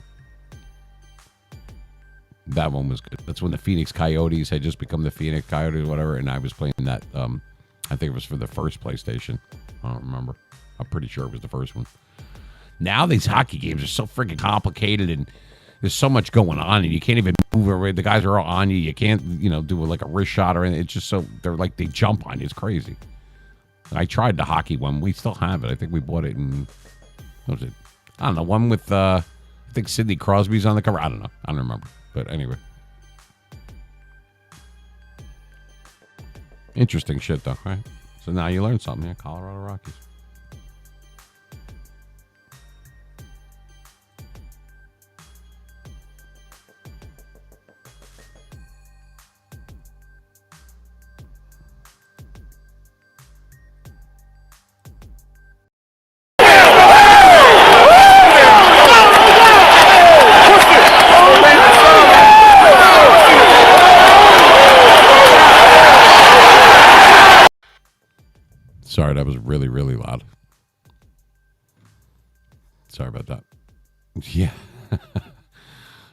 That one was good. That's when the Phoenix Coyotes had just become the Phoenix Coyotes or whatever, and I was playing that. I think it was for the first PlayStation. I don't remember. I'm pretty sure it was the first one. Now these hockey games are so freaking complicated, and there's so much going on, and you can't even move away. The guys are all on you. You can't, do like a wrist shot or anything. It's just so they jump on you. It's crazy. I tried the hockey one. We still have it. I think we bought it in. What was it? I don't know. One with I think Sidney Crosby's on the cover. I don't know. I don't remember. But anyway. Interesting shit, though, right? So now you learned something. Yeah, Colorado Rockies. Sorry, that was really, really loud. Sorry about that. Yeah.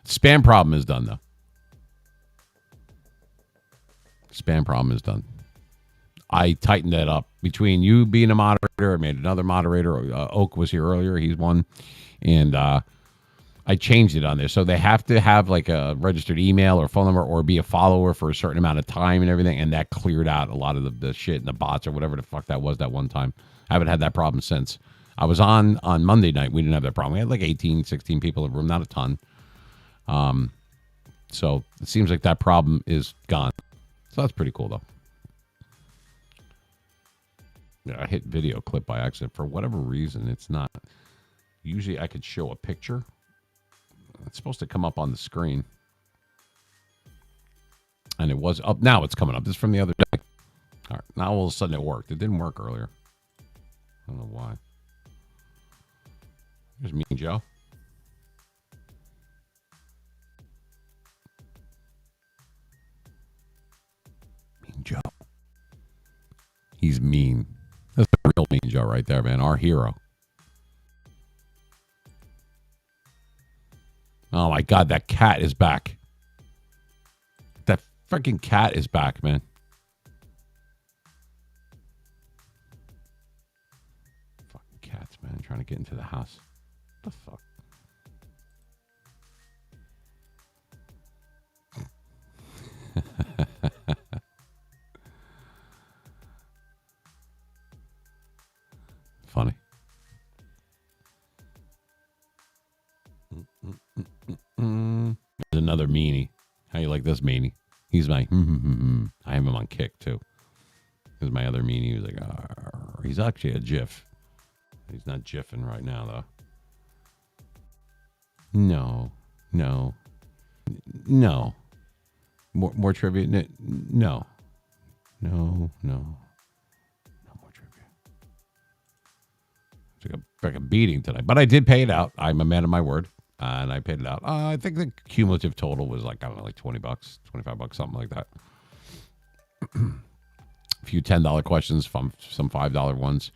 Spam problem is done, though. Spam problem is done. I tightened that up. Between you being a moderator, I made another moderator. Oak was here earlier. He's one. And I changed it on there. So they have to have like a registered email or phone number or be a follower for a certain amount of time and everything. And that cleared out a lot of the shit and the bots or whatever the fuck that was that one time. I haven't had that problem since. I was on Monday night. We didn't have that problem. We had like 18, 16 people in the room, not a ton. So it seems like that problem is gone. So that's pretty cool, though. Yeah, I hit video clip by accident. For whatever reason, it's not. Usually I could show a picture. It's supposed to come up on the screen. And it was up. Now it's coming up. This is from the other day. All right. Now all of a sudden it worked. It didn't work earlier. I don't know why. Here's Mean Joe. Mean Joe. He's mean. That's the real Mean Joe right there, man. Our hero. Oh, my God. That cat is back. That freaking cat is back, man. Fucking cats, man. Trying to get into the house. What the fuck? Funny. There's another meanie. How you like this meanie? He's my I have him on Kick too. Here's my other meanie. He was like, arr. He's actually a GIF. He's not GIFing right now though. No. More trivia? No. No more trivia. Took a beating tonight, but I did pay it out. I'm a man of my word. And I paid it out. I think the cumulative total was like, I don't know, like $20, $25, something like that. A few $10 questions from some $5 ones.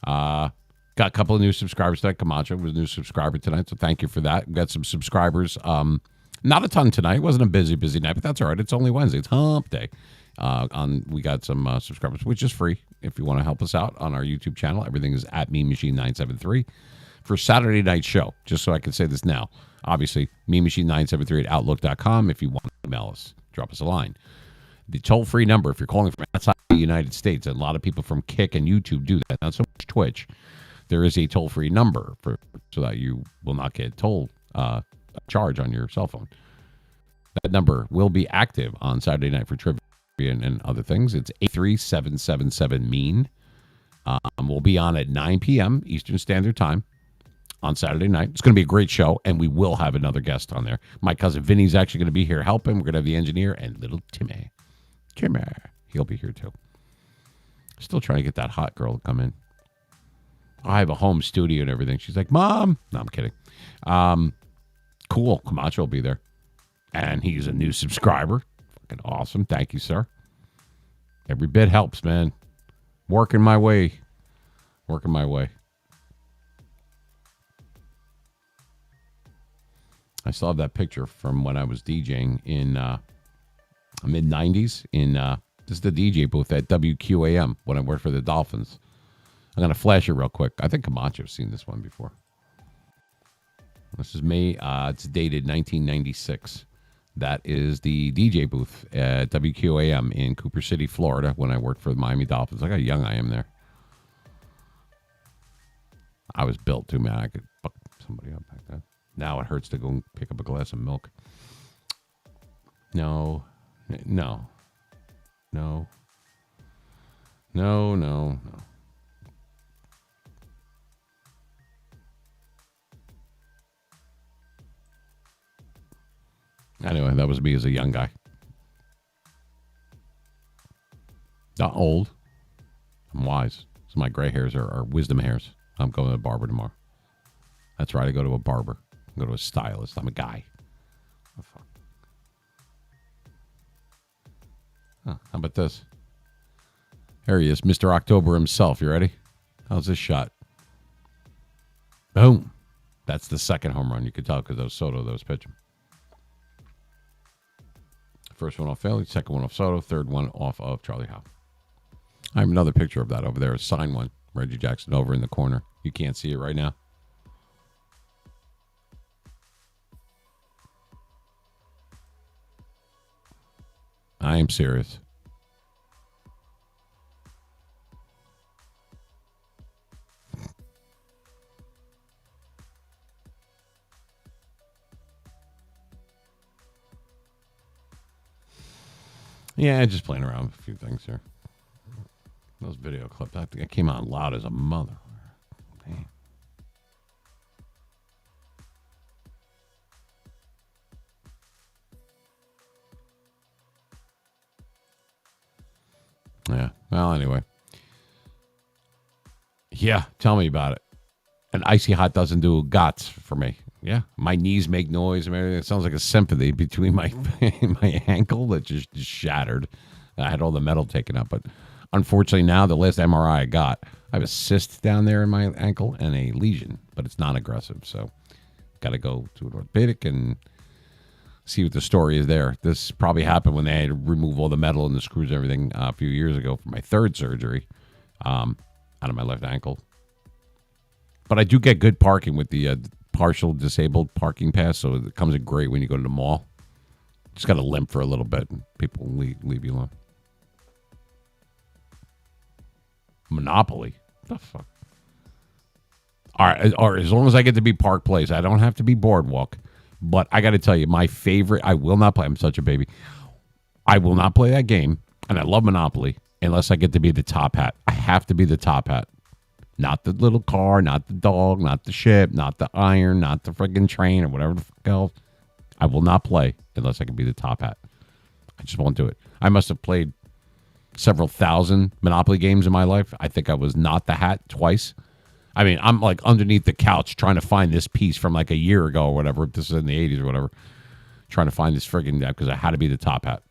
Got a couple of new subscribers tonight. Camacho was a new subscriber tonight, so thank you for that. We got some subscribers. Not a ton tonight. It wasn't a busy night, but that's all right. It's only Wednesday. It's hump day. We got some subscribers, which is free. if you want to help us out on our YouTube channel. Everything is at Mean Machine 973 for Saturday night show. Just so I can say this now. Obviously, Mean Machine 973 at Outlook.com. If you want to email us, drop us a line. The toll-free number, if you're calling from outside the United States, and a lot of people from Kick and YouTube do that, not so much Twitch, there is a toll-free number so that you will not get toll charge on your cell phone. That number will be active on Saturday night for trivia and other things. It's 83777-MEAN. We'll be on at 9 p.m. Eastern Standard Time on Saturday night. It's going to be a great show, and we will have another guest on there. My cousin Vinny's actually going to be here helping. We're going to have the engineer and little Timmy. He'll be here too. Still trying to get that hot girl to come in. I have a home studio and everything. She's like, Mom. No, I'm kidding. Cool. Camacho will be there. And he's a new subscriber. Fucking awesome. Thank you, sir. Every bit helps, man. Working my way. I still have that picture from when I was DJing in mid-90s. This is the DJ booth at WQAM when I worked for the Dolphins. I'm going to flash it real quick. I think Camacho's seen this one before. This is May. It's dated 1996. That is the DJ booth at WQAM in Cooper City, Florida, when I worked for the Miami Dolphins. Look how young I am there. I was built too, man. I could fuck somebody up like that. Now it hurts to go and pick up a glass of milk. No. Anyway, that was me as a young guy. Not old. I'm wise. So my gray hairs are wisdom hairs. I'm going to the barber tomorrow. That's right. I go to a barber. I go to a stylist. I'm a guy. Oh, fuck. Huh, how about this? There he is, Mr. October himself. You ready? How's this shot? Boom. That's the second home run. You could tell because that was Soto that was pitching. First one off Bailey, second one off Soto, third one off of Charlie Howe. I have another picture of that over there, a signed one. Reggie Jackson over in the corner. You can't see it right now. I am serious. Yeah, just playing around with a few things here. Those video clips, I think it came out loud as a mother. Damn. Yeah. Well, anyway. Yeah, tell me about it. An icy hot doesn't do gots for me. Yeah, my knees make noise. I mean, it sounds like a symphony between my my ankle that just shattered. I had all the metal taken up, but unfortunately now the last MRI I got, I have a cyst down there in my ankle and a lesion, but it's non-aggressive. So got to go to an orthopedic and see what the story is there. This probably happened when they had to remove all the metal and the screws and everything a few years ago for my third surgery out of my left ankle. But I do get good parking with the partial disabled parking pass, so it comes in great when you go to the mall. Just got to limp for a little bit, and people will leave you alone. Monopoly? What the fuck? All right, as long as I get to be Park Place, I don't have to be Boardwalk. But I got to tell you, my favorite, I will not play. I'm such a baby. I will not play that game, and I love Monopoly, unless I get to be the top hat. I have to be the top hat. Not the little car, not the dog, not the ship, not the iron, not the friggin' train, or whatever the fuck else. I will not play unless I can be the top hat. I just won't do it. I must have played several thousand Monopoly games in my life. I think I was not the hat twice. I mean, I'm like underneath the couch trying to find this piece from like a year ago or whatever. This is in the 80s or whatever. Trying to find this friggin' because I had to be the top hat.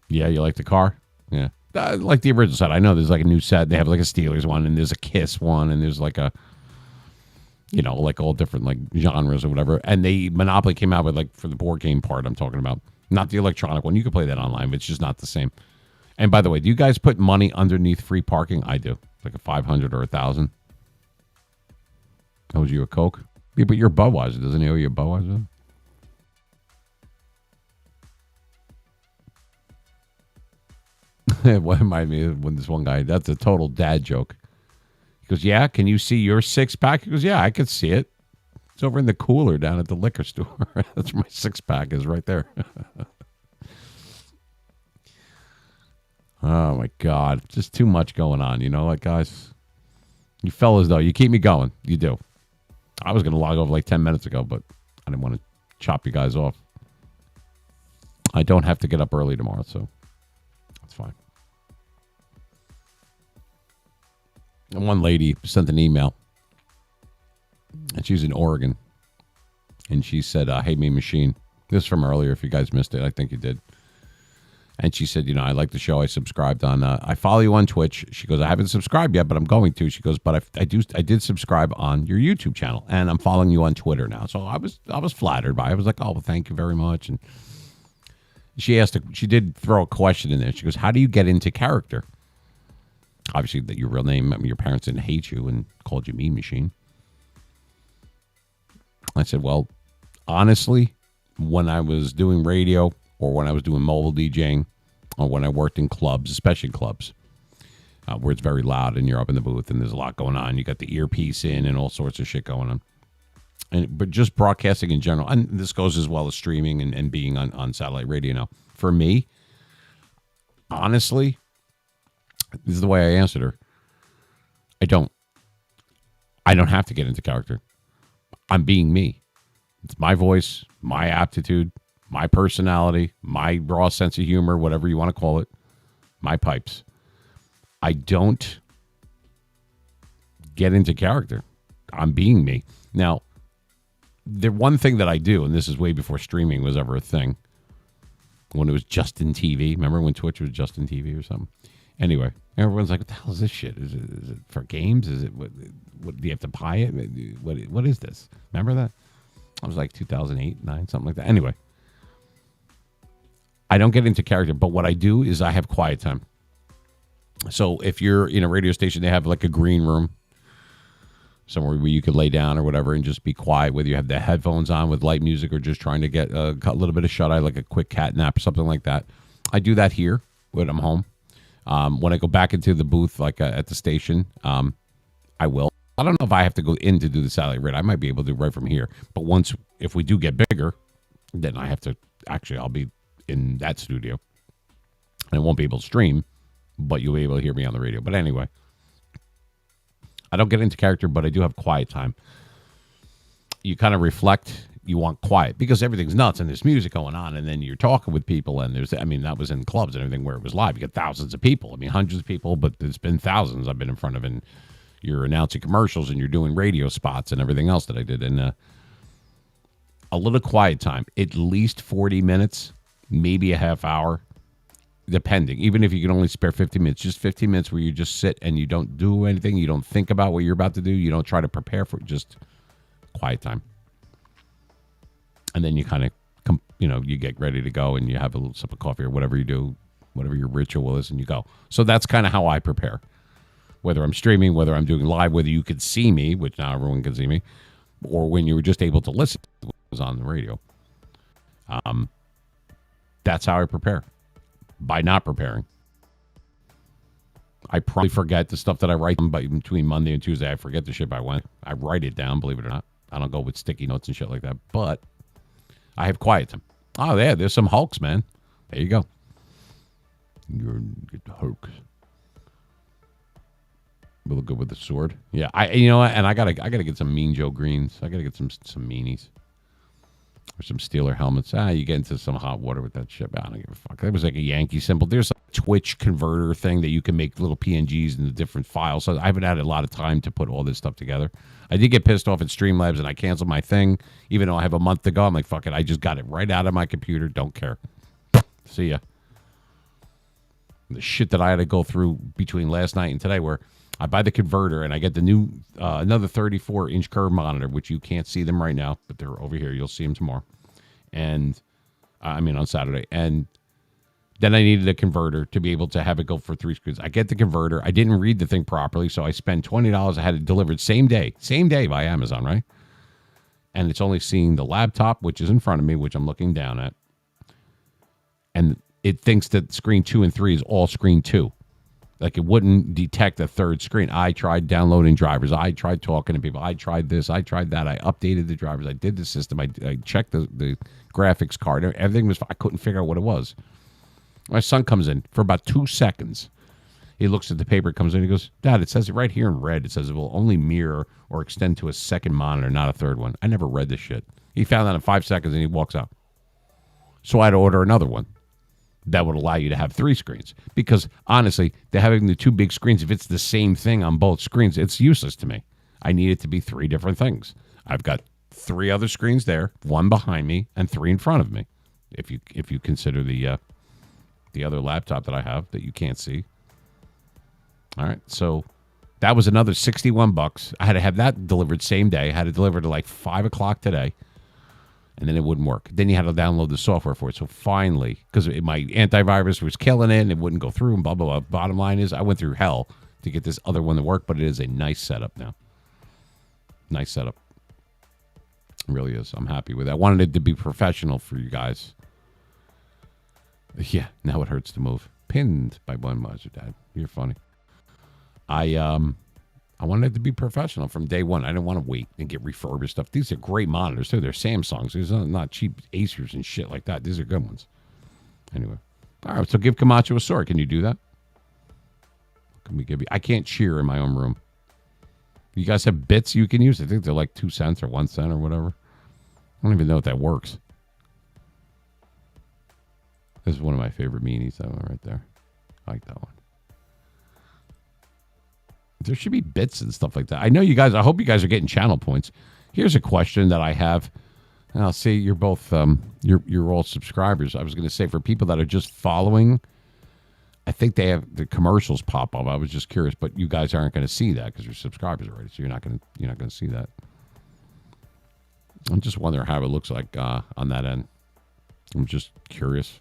Yeah, you like the car? Yeah. Like the original set. I know there's like a new set. They have like a Steelers one, and there's a Kiss one, and there's like a, you know, like all different like genres or whatever. And Monopoly came out with like, for the board game part I'm talking about, Not the electronic one. You can play that online, but it's just not the same. And by the way, do you guys put money underneath free parking? I do. Like a 500 or 1,000. Owes you a Coke? Yeah, but you're Budweiser. Doesn't he owe you a Budweiser? What reminded me of when this one guy, that's a total dad joke. He goes, yeah, can you see your six-pack? He goes, yeah, I could see it. It's over in the cooler down at the liquor store. That's where my six-pack is right there. Oh, my God. Just too much going on. You know what, guys? You fellas, though, you keep me going. You do. I was going to log off like 10 minutes ago, but I didn't want to chop you guys off. I don't have to get up early tomorrow, so that's fine. And one lady sent an email, and she's in Oregon, and she said, hey, me machine. This is from earlier. If you guys missed it, I think you did. And she said, I like the show. I subscribed on, I follow you on Twitch. She goes, I haven't subscribed yet, but I'm going to. She goes, but I did subscribe on your YouTube channel, and I'm following you on Twitter now. So I was flattered by it. I was like, oh, well, thank you very much. And she did throw a question in there. She goes, how do you get into character? Obviously, that your real name, your parents didn't hate you and called you Mean Machine. I said, well, honestly, when I was doing radio or when I was doing mobile DJing or when I worked in clubs, especially clubs, where it's very loud and you're up in the booth and there's a lot going on. You got the earpiece in and all sorts of shit going on. But just broadcasting in general, and this goes as well as streaming and being on satellite radio now. For me, honestly, this is the way I answered her. I don't have to get into character. I'm being me. It's my voice, my aptitude, my personality, my raw sense of humor, whatever you want to call it, my pipes. I don't get into character. I'm being me. Now, the one thing that I do, and this is way before streaming was ever a thing, when it was Justin TV. Remember when Twitch was Justin TV or something? Anyway, everyone's like, what the hell is this shit? Is it for games? Is it, what do you have to buy it? What is this? Remember that? I was like 2008, 9, something like that. Anyway, I don't get into character, but what I do is I have quiet time. So if you're in a radio station, they have like a green room, somewhere where you could lay down or whatever and just be quiet, whether you have the headphones on with light music or just trying to get a little bit of shut-eye, like a quick cat nap or something like that. I do that here when I'm home. When I go back into the booth, like at the station, I will. I don't know if I have to go in to do the satellite radio. I might be able to do right from here. But if we do get bigger, then I have to, I'll be in that studio. And I won't be able to stream, but you'll be able to hear me on the radio. But anyway, I don't get into character, but I do have quiet time. You kind of reflect. You want quiet because everything's nuts and there's music going on, and then you're talking with people, and that was in clubs and everything where it was live. You get thousands of people. Hundreds of people, but it's been thousands I've been in front of, and you're announcing commercials and you're doing radio spots and everything else that I did. And a little quiet time, at least 40 minutes, maybe a half hour, depending. Even if you can only spare 15 minutes, just 15 minutes where you just sit and you don't do anything. You don't think about what you're about to do. You don't try to prepare for it. Just quiet time. And then you kind of, you get ready to go and you have a little sip of coffee or whatever you do, whatever your ritual is, and you go. So that's kind of how I prepare. Whether I'm streaming, whether I'm doing live, whether you could see me, which now everyone can see me, or when you were just able to listen to what was on the radio. That's how I prepare. By not preparing. I probably forget the stuff that I write between Monday and Tuesday. I forget the shit by Wednesday. I write it down, believe it or not. I don't go with sticky notes and shit like that, but I have quiet time. Oh, yeah, there's some Hulks, man. There you go. You're get the Hulks. We look good with the sword. Yeah, and I gotta get some Mean Joe Greens. I gotta get some meanies. Or some Steeler helmets. You get into some hot water with that shit. I don't give a fuck. That was like a Yankee symbol. There's a Twitch converter thing that you can make little PNGs into different files. So I haven't had a lot of time to put all this stuff together. I did get pissed off at Streamlabs and I canceled my thing. Even though I have a month to go, I'm like, fuck it. I just got it right out of my computer. Don't care. See ya. The shit that I had to go through between last night and today, where I buy the converter and I get the new, another 34-inch curve monitor, which you can't see them right now, but they're over here. You'll see them tomorrow. And I mean, on Saturday. And then I needed a converter to be able to have it go for 3 screens. I get the converter. I didn't read the thing properly, so I spent $20. I had it delivered same day by Amazon, right? And it's only seeing the laptop, which is in front of me, which I'm looking down at. And it thinks that screen 2 and 3 is all screen 2. Like it wouldn't detect a third screen. I tried downloading drivers. I tried talking to people. I tried this. I tried that. I updated the drivers. I did the system. I checked the graphics card. Everything was. I couldn't figure out what it was. My son comes in for about 2 seconds. He looks at the paper, comes in, he goes, Dad, it says it right here in red. It says it will only mirror or extend to a second monitor, not a third one. I never read this shit. He found that in 5 seconds and he walks out. So I had to order another one that would allow you to have 3 screens. Because honestly, they're having the 2 big screens. If it's the same thing on both screens, it's useless to me. I need it to be 3 different things. I've got 3 other screens there, 1 behind me and 3 in front of me. If you consider the other laptop that I have that you can't see. All right, so that was another $61. I had to have that delivered same day. I had it delivered at like 5 o'clock today, and then it wouldn't work. Then you had to download the software for it. So finally, because my antivirus was killing it, and it wouldn't go through, and blah, blah, blah. Bottom line is I went through hell to get this other one to work, but it is a nice setup now. Nice setup. It really is. I'm happy with that. I wanted it to be professional for you guys. Yeah, now it hurts to move. Pinned by one Mazda, Dad. You're funny. I wanted it to be professional from day one. I didn't want to wait and get refurbished stuff. These are great monitors, too. They're Samsungs. These are not cheap Acers and shit like that. These are good ones. Anyway. All right, so give Camacho a sword. Can you do that? Can we give you? I can't cheer in my own room. You guys have bits you can use? I think they're like 2 cents or 1 cent or whatever. I don't even know if that works. This is one of my favorite meanies, that one right there. I like that one. There should be bits and stuff like that. I know you guys, I hope you guys are getting channel points. Here's a question that I have. And I'll say you're both, you're all subscribers. I was going to say for people that are just following, I think they have the commercials pop up. I was just curious, but you guys aren't going to see that because you're subscribers already. So you're not going to see that. I'm just wondering how it looks like on that end. I'm just curious.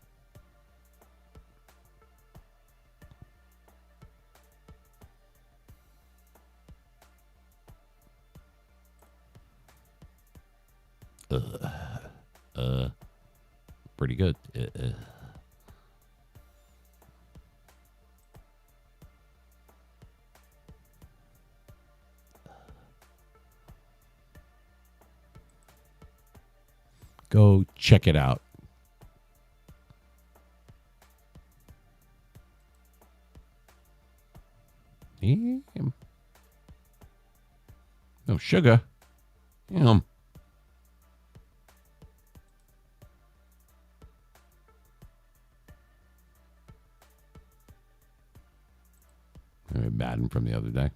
Pretty good. Go check it out. Yeah. No sugar. Yeah. Madden from the other day.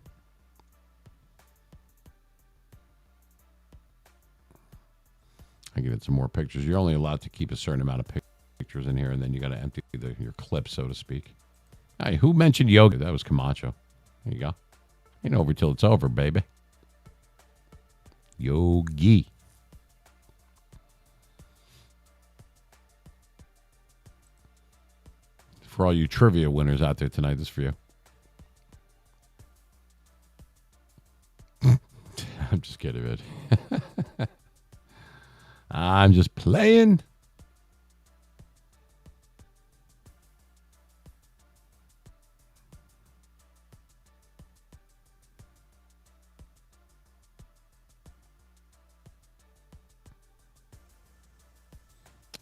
I give it some more pictures. You're only allowed to keep a certain amount of pictures in here, and then you got to empty your clip, so to speak. Hey, who mentioned yoga? That was Camacho. There you go. Ain't over till it's over, baby. Yogi. For all you trivia winners out there tonight, this is for you. I'm just kidding, man. I'm just playing.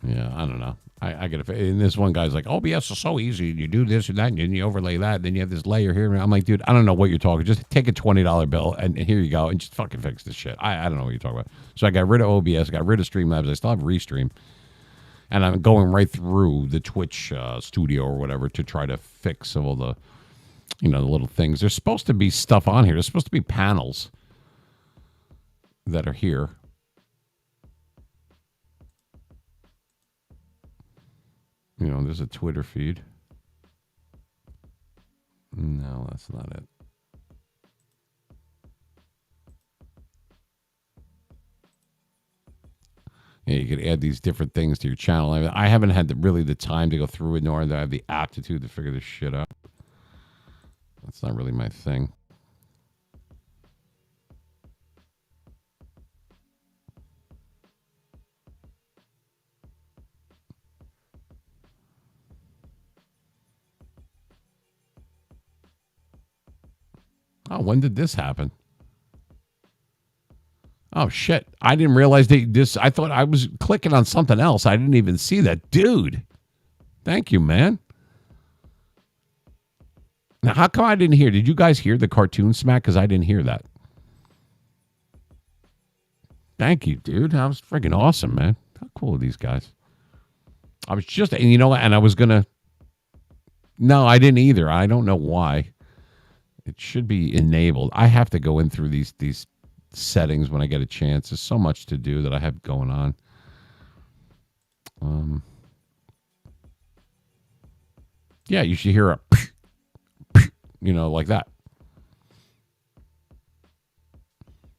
Yeah, I don't know. I get a, and this one guy's like, OBS is so easy. You do this and that, and then you overlay that, and then you have this layer here. I'm like, dude, I don't know what you're talking. Just take a $20 bill, and here you go, and just fucking fix this shit. I don't know what you're talking about. So I got rid of OBS, got rid of Streamlabs. I still have Restream, and I'm going right through the Twitch studio or whatever to try to fix all the, the little things. There's supposed to be stuff on here. There's supposed to be panels that are here. There's a Twitter feed. No, that's not it. There you could add these different things to your channel. I haven't had really the time to go through it, nor do I have the aptitude to figure this shit out. That's not really my thing. Oh, when did this happen? Oh, shit. I didn't realize this. I thought I was clicking on something else. I didn't even see that. Dude, thank you, man. Now, how come I didn't hear? Did you guys hear the cartoon smack? Because I didn't hear that. Thank you, dude. That was freaking awesome, man. How cool are these guys? I was just, and you know what? And I was going to. No, I didn't either. I don't know why. It should be enabled. I have to go in through these settings when I get a chance. There's so much to do that I have going on. Yeah, you should hear a, like that.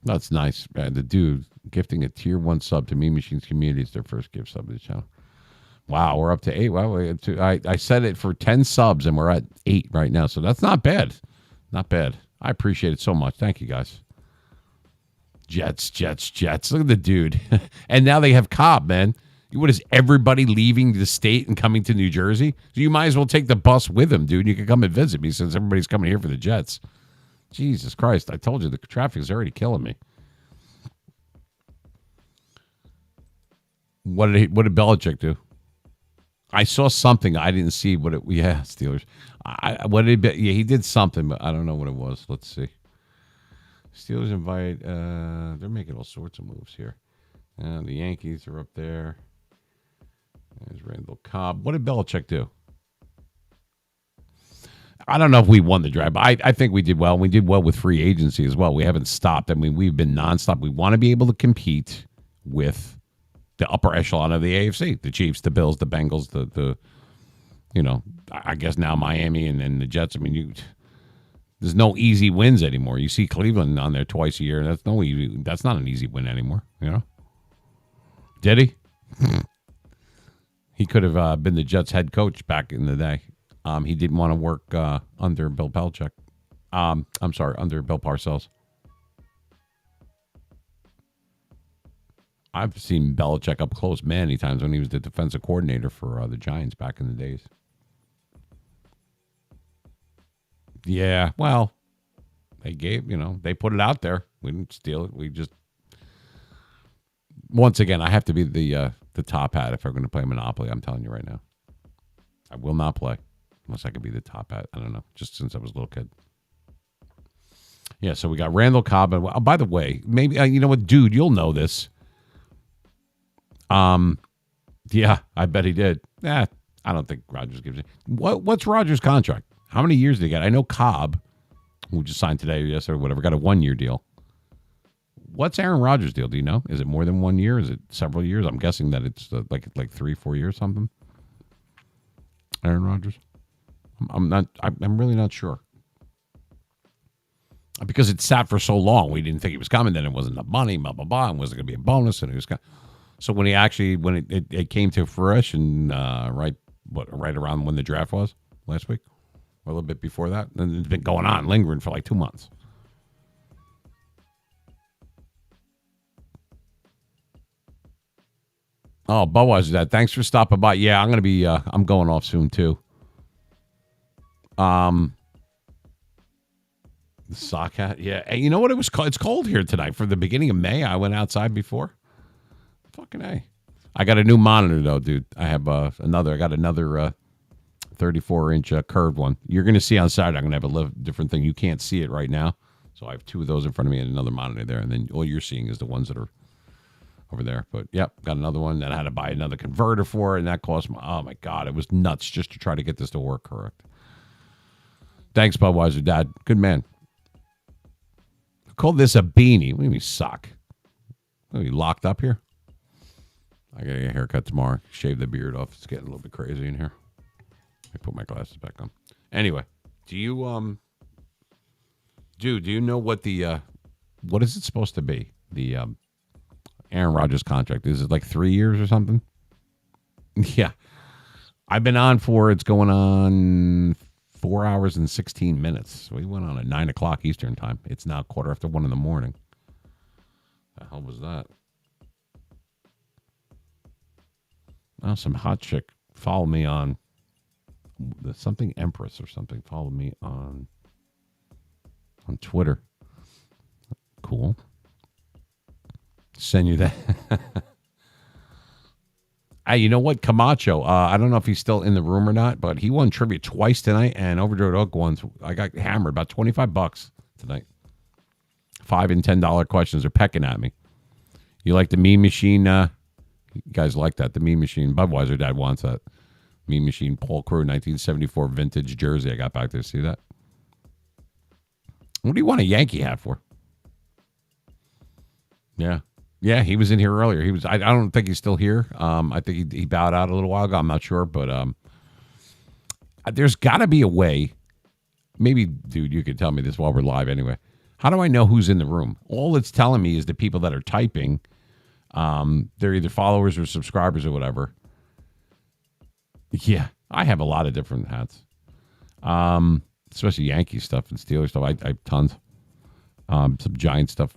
That's nice. The dude gifting a tier 1 sub to Mean Machines Community is their first gift sub to the channel. Wow, we're up to 8. Wow, I set it for 10 subs and we're at 8 right now. So that's not bad. Not bad. I appreciate it so much. Thank you, guys. Jets. Look at the dude. And now they have Cobb, man. What is everybody leaving the state and coming to New Jersey? So you might as well take the bus with them, dude. You can come and visit me since everybody's coming here for the Jets. Jesus Christ. I told you the traffic is already killing me. What did Belichick do? I saw something. I didn't see what it. Yeah, Steelers. He did something, but I don't know what it was. Let's see. Steelers invite. They're making all sorts of moves here. The Yankees are up there. There's Randall Cobb. What did Belichick do? I don't know if we won the draft, but I think we did well. We did well with free agency as well. We haven't stopped. I mean, we've been nonstop. We want to be able to compete with the upper echelon of the AFC, the Chiefs, the Bills, the Bengals, the I guess now Miami and the Jets. I mean, there's no easy wins anymore. You see Cleveland on there twice a year. That's not an easy win anymore. Did he? He could have been the Jets head coach back in the day. He didn't want to work under Bill Belichick. I'm sorry, under Bill Parcells. I've seen Belichick up close many times when he was the defensive coordinator for the Giants back in the days. Yeah, well, they put it out there. We didn't steal it. We just, once again, I have to be the top hat if I'm going to play Monopoly. I'm telling you right now. I will not play unless I could be the top hat. I don't know, just since I was a little kid. Yeah, so we got Randall Cobb. And, by the way, maybe, you know what, dude, you'll know this. Yeah, I bet he did. I don't think Rodgers gives it. What's Rodgers' contract? How many years did he get? I know Cobb, who just signed today or yesterday or whatever, got a 1-year deal. What's Aaron Rodgers' deal? Do you know? Is it more than 1 year? Is it several years? I'm guessing that it's like 3-4 years something. Aaron Rodgers. I'm really not sure. Because it sat for so long, we didn't think he was coming. Then it wasn't enough money, blah blah blah, and wasn't going to be a bonus, and it was. So when it came to fruition, right around when the draft was last week, or a little bit before that, then it's been going on, lingering for like 2 months. Oh, Budweiser, Dad, thanks for stopping by. Yeah, I'm gonna be. I'm going off soon too. The sock hat, yeah. And you know what it was called? It's cold here tonight. For the beginning of May, I went outside before. Fucking A. I got a new monitor, though, dude. I have another 34-inch curved one. You're going to see on Saturday, I'm going to have a little different thing. You can't see it right now. So I have 2 of those in front of me and another monitor there. And then all you're seeing is the ones that are over there. But, yep, got another one. Then I had to buy another converter for it. And that cost me, oh, my God. It was nuts just to try to get this to work correct. Thanks, Budweiser, Dad. Good man. I call this a beanie. What do you mean sock? Are you locked up here? I got to get a haircut tomorrow. Shave the beard off. It's getting a little bit crazy in here. I put my glasses back on. Anyway, do you know what the what is it supposed to be? The Aaron Rodgers' contract? Is it like 3 years or something? Yeah. I've been on for, it's going on 4 hours and 16 minutes. We went on at 9 o'clock Eastern time. It's now 1:15 in the morning. The hell was that? Oh, some hot chick follow me on something Empress or something. Follow me on Twitter. Cool. Send you that. Hey, you know what? Camacho, I don't know if he's still in the room or not, but he won trivia twice tonight, and Overdrive Oak once. I got hammered about $25 tonight. $5 and $10 questions are pecking at me. You like the meme machine? You guys like that? The meme machine. Budweiser dad wants that. Meme machine. Paul Crew, 1974 vintage jersey. I got back there. See that? What do you want a Yankee hat for? Yeah. Yeah, he was in here earlier. He was. I don't think he's still here. I think he bowed out a little while ago. I'm not sure, but there's got to be a way. Maybe, dude, you could tell me this while we're live anyway. How do I know who's in the room? All it's telling me is the people that are typing. They're either followers or subscribers or whatever. Yeah, I have a lot of different hats, especially Yankee stuff and Steelers stuff. I have tons. Some Giant stuff.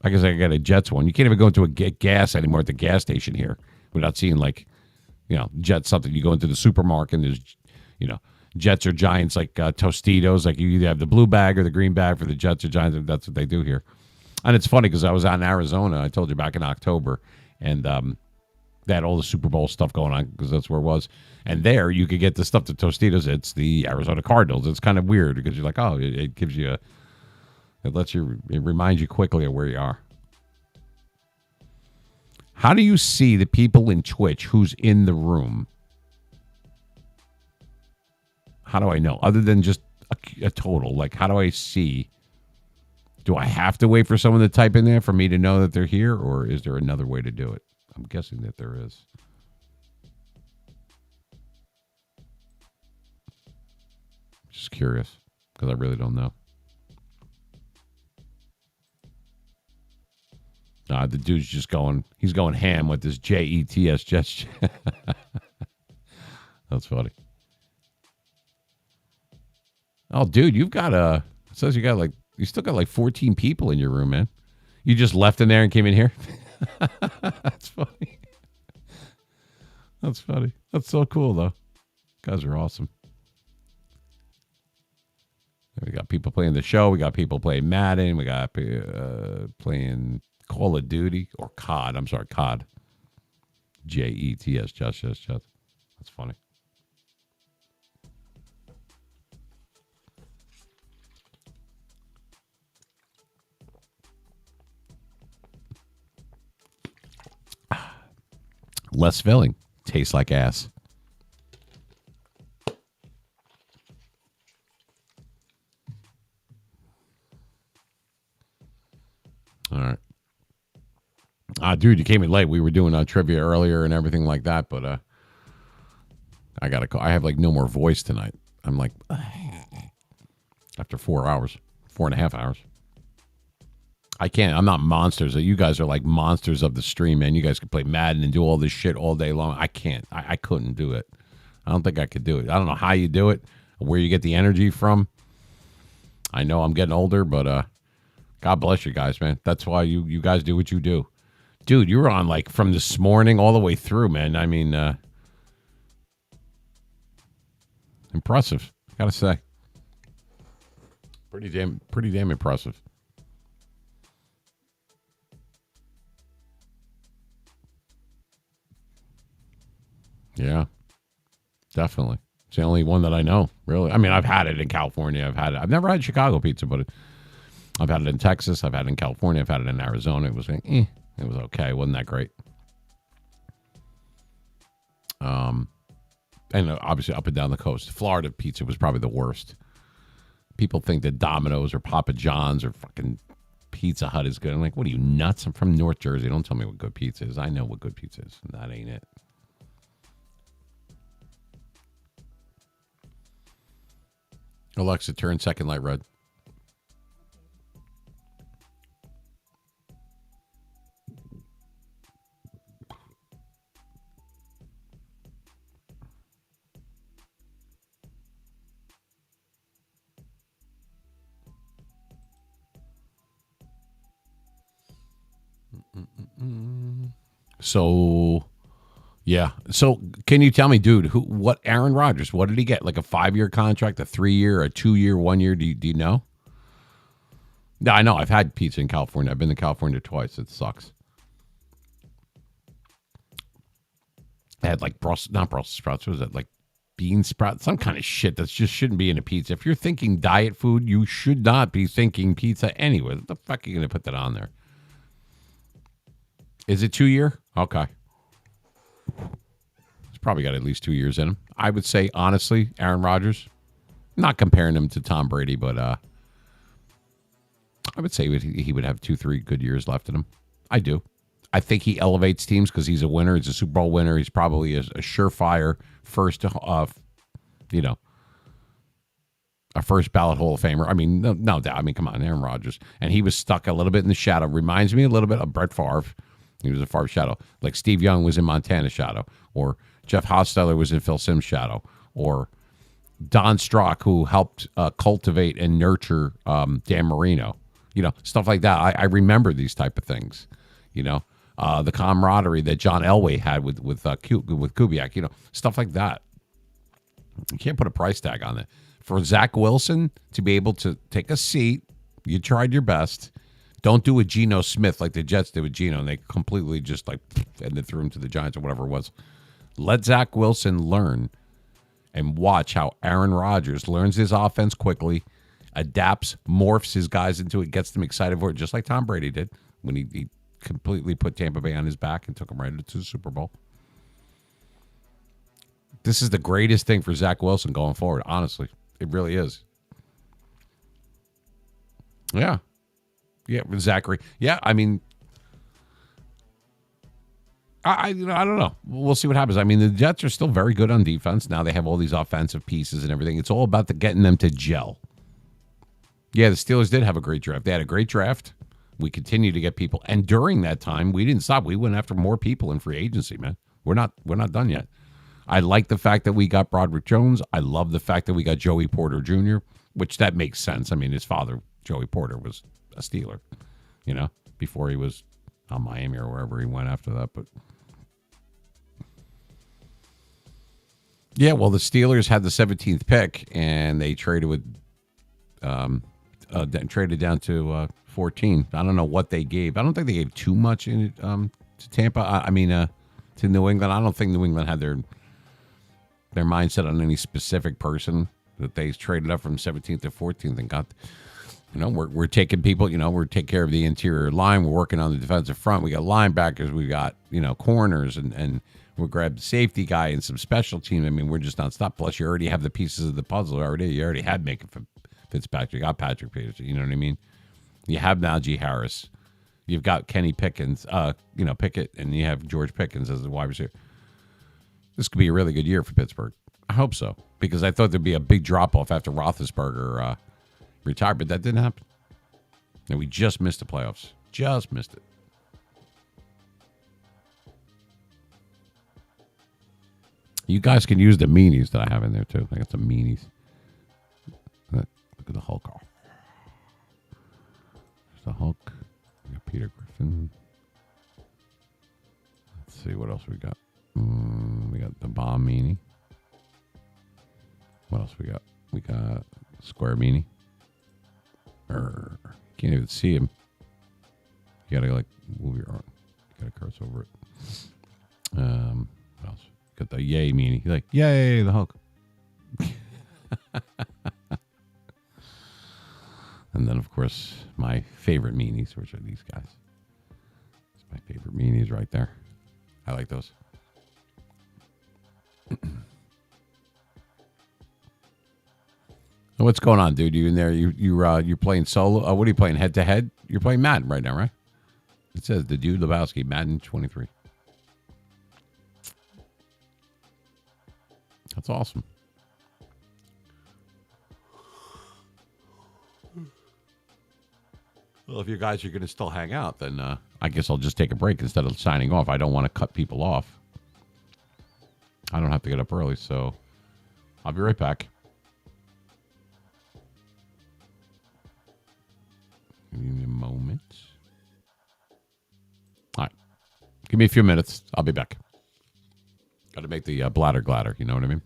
I guess I got a Jets one. You can't even go into get gas anymore at the gas station here without seeing Jets something. You go into the supermarket and there's, Jets or Giants like Tostitos. Like you either have the blue bag or the green bag for the Jets or Giants. That's what they do here. And it's funny because I was out in Arizona. I told you back in October, and they had all the Super Bowl stuff going on because that's where it was. And there you could get the stuff to Tostitos. It's the Arizona Cardinals. It's kind of weird because you're like, oh, it gives you it reminds you quickly of where you are. How do you see the people in Twitch who's in the room? How do I know? Other than just a total. Like, how do I see? Do I have to wait for someone to type in there for me to know that they're here? Or is there another way to do it? I'm guessing that there is. Just curious because I really don't know. The dude's just he's going ham with this JETS gesture. That's funny. Oh, dude, it says you still got like 14 people in your room, man. You just left in there and came in here? That's funny. That's funny. That's so cool, though. Guys are awesome. We got people playing the show. We got people playing Madden. We got playing Call of Duty or COD. I'm sorry, COD. JETS. Just. That's funny. Less filling. Tastes like ass. All right. Dude, you came in late. We were doing trivia earlier and everything like that, but I got to call. I have no more voice tonight. I'm after 4 hours, 4.5 hours. I can't. I'm not monsters. You guys are like monsters of the stream, man. You guys can play Madden and do all this shit all day long. I can't. I couldn't do it. I don't think I could do it. I don't know how you do it, where you get the energy from. I know I'm getting older, but God bless you guys, man. That's why you guys do what you do. Dude, you were on from this morning all the way through, man. I mean, impressive, gotta say. Pretty damn impressive. Yeah, definitely. It's the only one that I know, really. I mean, I've had it in California. I've never had Chicago pizza, but I've had it in Texas. I've had it in California. I've had it in Arizona. It was it was okay. It wasn't that great. And obviously up and down the coast. Florida pizza was probably the worst. People think that Domino's or Papa John's or fucking Pizza Hut is good. I'm like, what are you, nuts? I'm from North Jersey. Don't tell me what good pizza is. I know what good pizza is. And that ain't it. Alexa, turn second light red. So yeah. So can you tell me, dude, what Aaron Rodgers? What did he get? Like a 5-year contract, a 3-year, a 2-year, 1 year? Do you know? No, I know. I've had pizza in California. I've been to California twice. It sucks. I had like not Brussels sprouts. What was it, like bean sprouts? Some kind of shit that just shouldn't be in a pizza. If you're thinking diet food, you should not be thinking pizza anyway. What the fuck are you going to put that on there? Is it 2-year? Okay. It's probably got at least 2 years in him. I would say, honestly, Aaron Rodgers, not comparing him to Tom Brady, but I would say he would have 2, 3 good years left in him. I do. I think he elevates teams because he's a winner. He's a Super Bowl winner. He's probably a surefire first, you know, a first ballot Hall of Famer. I mean, no doubt. I mean, come on, Aaron Rodgers. And he was stuck a little bit in the shadow. Reminds me a little bit of Brett Favre. He was a Favre shadow. Like Steve Young was in Montana's shadow. Or Jeff Hostetler was in Phil Simms' shadow. Or Don Strock, who helped cultivate and nurture Dan Marino. Stuff like that. I remember these type of things. The camaraderie that John Elway had with Kubiak. Stuff like that. You can't put a price tag on it. For Zach Wilson to be able to take a seat, you tried your best. Don't do a Geno Smith like the Jets did with Geno, and they completely just and then threw him to the Giants or whatever it was. Let Zach Wilson learn and watch how Aaron Rodgers learns his offense quickly, adapts, morphs his guys into it, gets them excited for it, just like Tom Brady did when he completely put Tampa Bay on his back and took him right into the Super Bowl. This is the greatest thing for Zach Wilson going forward, honestly. It really is. Yeah. Yeah, Zachary. Yeah, I mean, I don't know. We'll see what happens. I mean, the Jets are still very good on defense. Now they have all these offensive pieces and everything. It's all about getting them to gel. Yeah, the Steelers did have a great draft. They had a great draft. We continue to get people, and during that time, we didn't stop. We went after more people in free agency, man. We're not done yet. I like the fact that we got Broderick Jones. I love the fact that we got Joey Porter Jr., which that makes sense. I mean, his father, Joey Porter, was a Steeler, before he was on Miami or wherever he went after that. But yeah, well, the Steelers had the 17th pick, and they traded traded down to 14. I don't know what they gave. I don't think they gave too much in to Tampa. To New England. I don't think New England had their mindset on any specific person that they traded up from 17th to 14th and got. We're taking people. We're taking care of the interior line. We're working on the defensive front. We got linebackers. We got corners, and we grabbed the safety guy and some special team. I mean, we're just not stop. Plus, you already have the pieces of the puzzle already. You already had Minka Fitzpatrick. You got Patrick Peterson. You know what I mean? You have Najee Harris. You've got Kenny Pickens, Pickett, and you have George Pickens as the wide receiver. This could be a really good year for Pittsburgh. I hope so, because I thought there'd be a big drop-off after Roethlisberger retired, but that didn't happen. And we just missed the playoffs. Just missed it. You guys can use the meanies that I have in there, too. I got some meanies. Look at the Hulk. There's the Hulk. We got Peter Griffin. Let's see what else we got. We got the Bomb meanie. What else we got? We got Square meanie. Can't even see him. You gotta move your arm. You gotta curse over it. What else? Got the Yay meanie. You're like, yay, the Hulk. And then, of course, my favorite meanies, which are these guys. It's my favorite meanies right there. I like those. What's going on, dude? You in there? You're playing solo? What are you playing? Head to head? You're playing Madden right now, right? It says the dude Lebowski, Madden 23. That's awesome. Well, if you guys are going to still hang out, then I guess I'll just take a break instead of signing off. I don't want to cut people off. I don't have to get up early, so I'll be right back. Give me a moment. All right. Give Give me a few minutes. I'll be back. Got to make the bladder gladder. You know what I mean?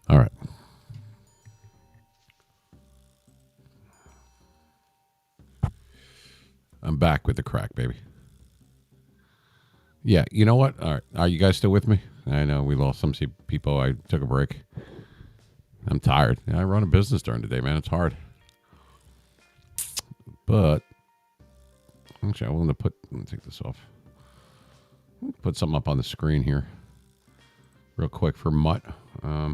All right. I'm back with the crack, baby. Yeah, you know what? All right. Are you guys still with me? I know we lost some people. I took a break. I'm tired. Yeah, I run a business during the day, man. It's hard. But actually, I'm going to let me take this off. Put something up on the screen here real quick for Mutt. Let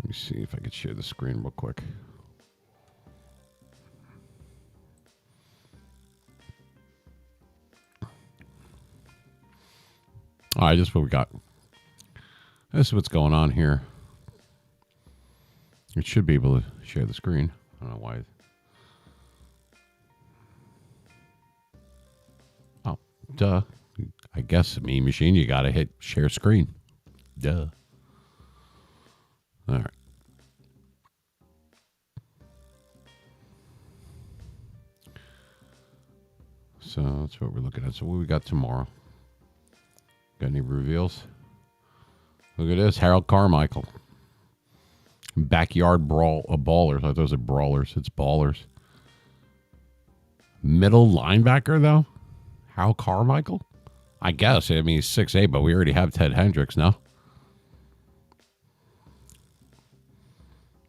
me see if I could share the screen real quick. All right, this is what we got. This is what's going on here. It should be able to share the screen. I don't know why. Oh, duh. I guess, Mean Machine, you got to hit share screen. Duh. All right. So that's what we're looking at. So what we got tomorrow? Got any reveals? Look at this. Harold Carmichael. Backyard ballers. I thought those are brawlers. It's ballers. Middle linebacker, though? Harold Carmichael? I guess. I mean, he's 6'8", but we already have Ted Hendricks now.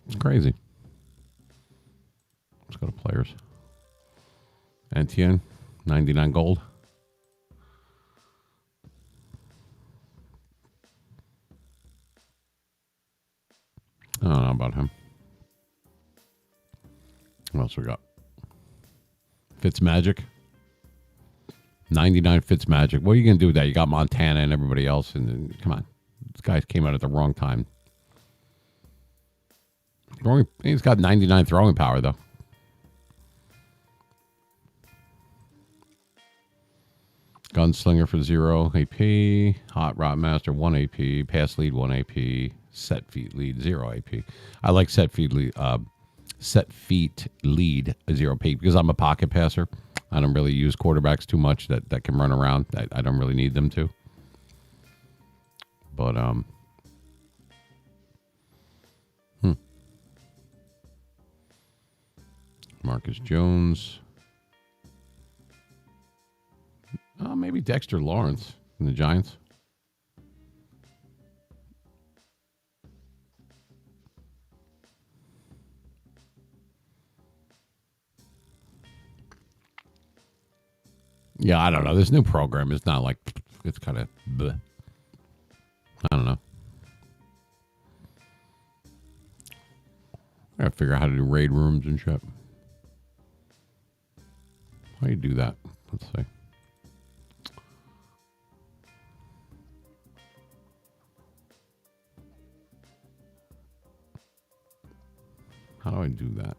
It's crazy. Let's go to players. Etienne, 99 gold. I don't know about him. What else we got? Fitzmagic. 99 Fitzmagic. What are you going to do with that? You got Montana and everybody else. And come on. This guy came out at the wrong time. He's got 99 throwing power, though. Gunslinger for 0 AP. Hot Rod Master 1 AP. Pass lead 1 AP. Set feet lead 0 AP. I like set feet lead 0 AP because I'm a pocket passer. I don't really use quarterbacks too much that can run around. I don't really need them to. But Marcus Jones. Maybe Dexter Lawrence from the Giants. Yeah, I don't know. This new program is not like, it's kind of bleh. I don't know. I gotta figure out how to do raid rooms and shit. How do you do that? Let's see. How do I do that?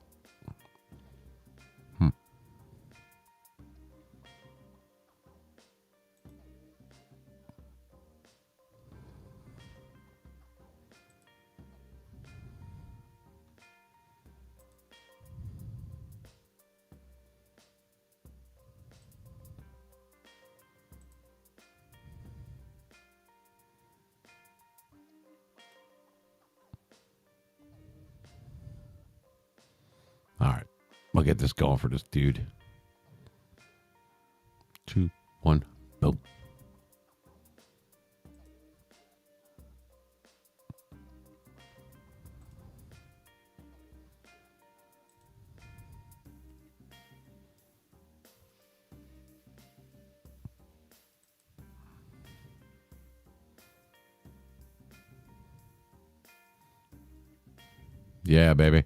All right. We'll get this going for this dude. 2, 1, boom. Yeah, baby.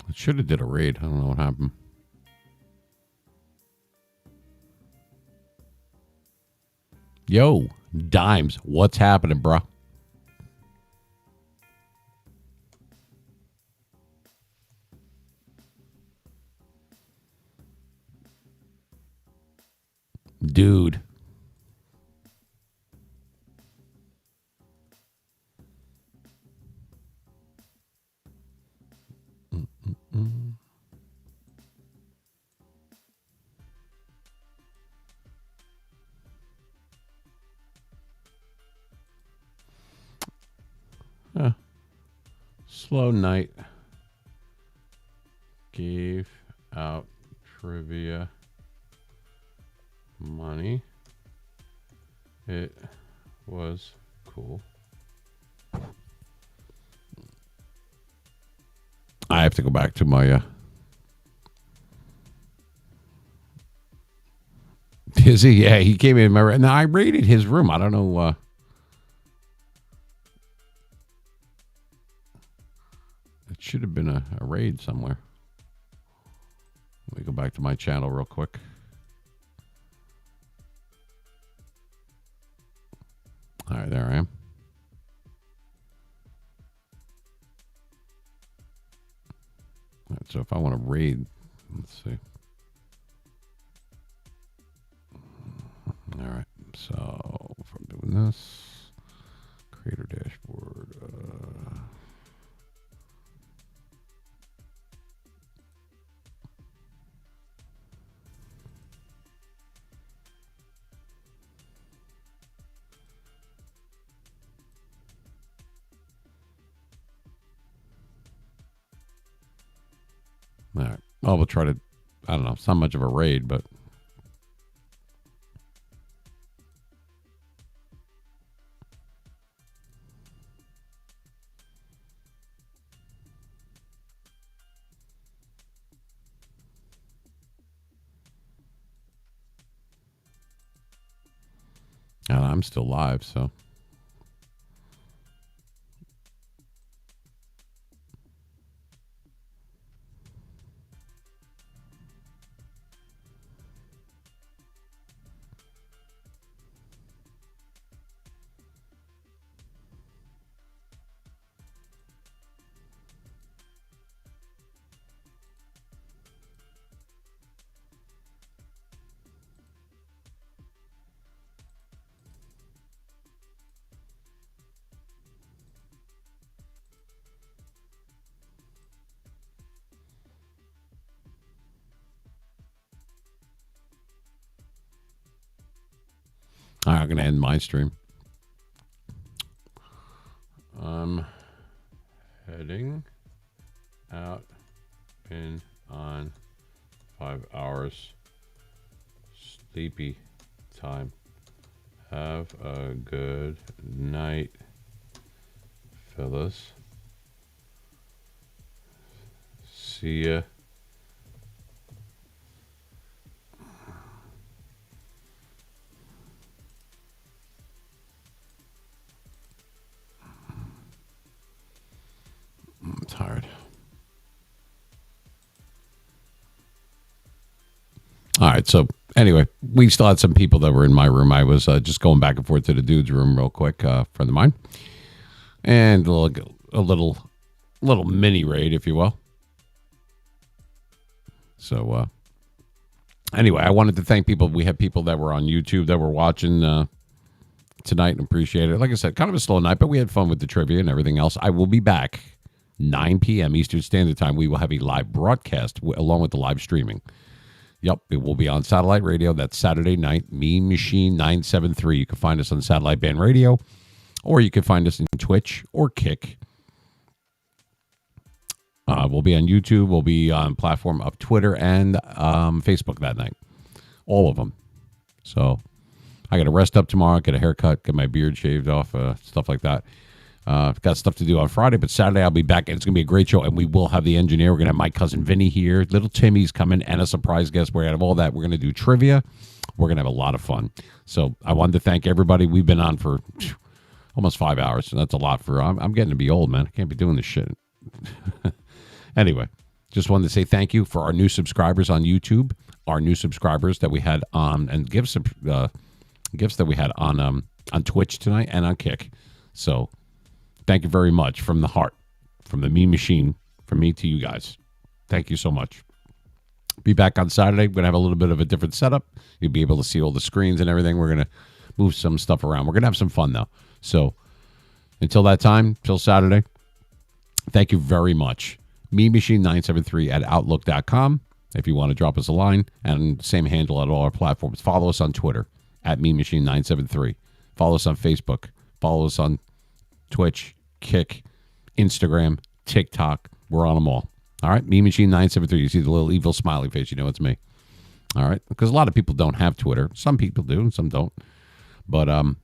I should have did a raid. I don't know what happened. Yo, Dimes, what's happening, bro? Dude. slow night. Gave out trivia money. It was cool. I have to go back to my is he? Yeah, he came in my. Now I raided his room. I don't know. It should have been a raid somewhere. Let me go back to my channel real quick. All right, there I am. All right, so if I want to raid, let's see. All right, so if I'm doing this, creator dashboard. All right. Well, we'll try to, I don't know, it's not much of a raid, but. And I'm still live, so. All right, I'm going to end my stream. I'm heading out in on 5 hours sleepy time. Have a good night, fellas. See ya. I'm tired. All right. So anyway, we still had some people that were in my room. I was just going back and forth to the dude's room real quick, friend of mine, and a little mini raid, if you will. So anyway, I wanted to thank people. We had people that were on YouTube that were watching tonight and appreciate it. Like I said, kind of a slow night, but we had fun with the trivia and everything else. I will be back 9 p.m. Eastern Standard Time. We will have a live broadcast along with the live streaming. Yep, it will be on satellite radio. That's Saturday night, Mean Machine 973. You can find us on Satellite Band Radio, or you can find us in Twitch or Kick. We'll be on YouTube. We'll be on platform of Twitter and Facebook that night. All of them. So I got to rest up tomorrow, get a haircut, get my beard shaved off, stuff like that. Got stuff to do on Friday, but Saturday I'll be back, and it's going to be a great show, and we will have the engineer. We're going to have my cousin Vinny here. Little Timmy's coming, and a surprise guest. We're going to have all that. We're going to do trivia. We're going to have a lot of fun. So I wanted to thank everybody. We've been on for almost 5 hours, so that's a lot for... I'm getting to be old, man. I can't be doing this shit. Anyway, just wanted to say thank you for our new subscribers on YouTube, our new subscribers that we had on, and gifts that we had on Twitch tonight and on Kick. So... thank you very much from the heart, from the Mean Machine, from me to you guys. Thank you so much. Be back on Saturday. We're going to have a little bit of a different setup. You'll be able to see all the screens and everything. We're going to move some stuff around. We're going to have some fun, though. So until that time, till Saturday, thank you very much. Mean Machine 973 at Outlook.com if you want to drop us a line. And same handle at all our platforms. Follow us on Twitter at Mean Machine 973. Follow us on Facebook. Follow us on Twitch, Kick, Instagram, TikTok. We're on them all. All right, Me Machine 973. You see the little evil smiley face. You know it's me. All right, because a lot of people don't have Twitter. Some people do, and some don't. But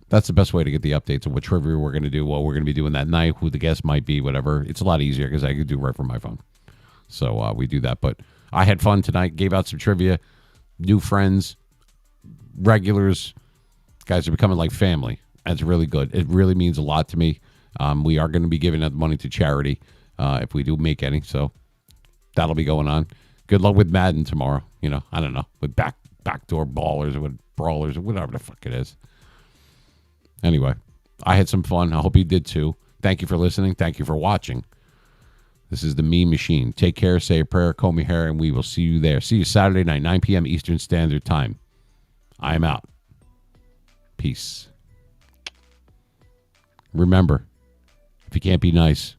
that's the best way to get the updates of what trivia we're going to do, what we're going to be doing that night, who the guest might be, whatever. It's a lot easier because I can do right from my phone. So we do that. But I had fun tonight. Gave out some trivia. New friends, regulars. Guys are becoming like family. That's really good. It really means a lot to me. We are going to be giving that money to charity if we do make any. So that'll be going on. Good luck with Madden tomorrow. You know, I don't know, with backdoor ballers or with brawlers or whatever the fuck it is. Anyway, I had some fun. I hope you did too. Thank you for listening. Thank you for watching. This is the Meme Machine. Take care, say a prayer, comb your hair, and we will see you there. See you Saturday night, 9 p.m. Eastern Standard Time. I am out. Peace. Remember, if you can't be nice,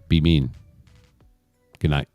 be mean. Good night.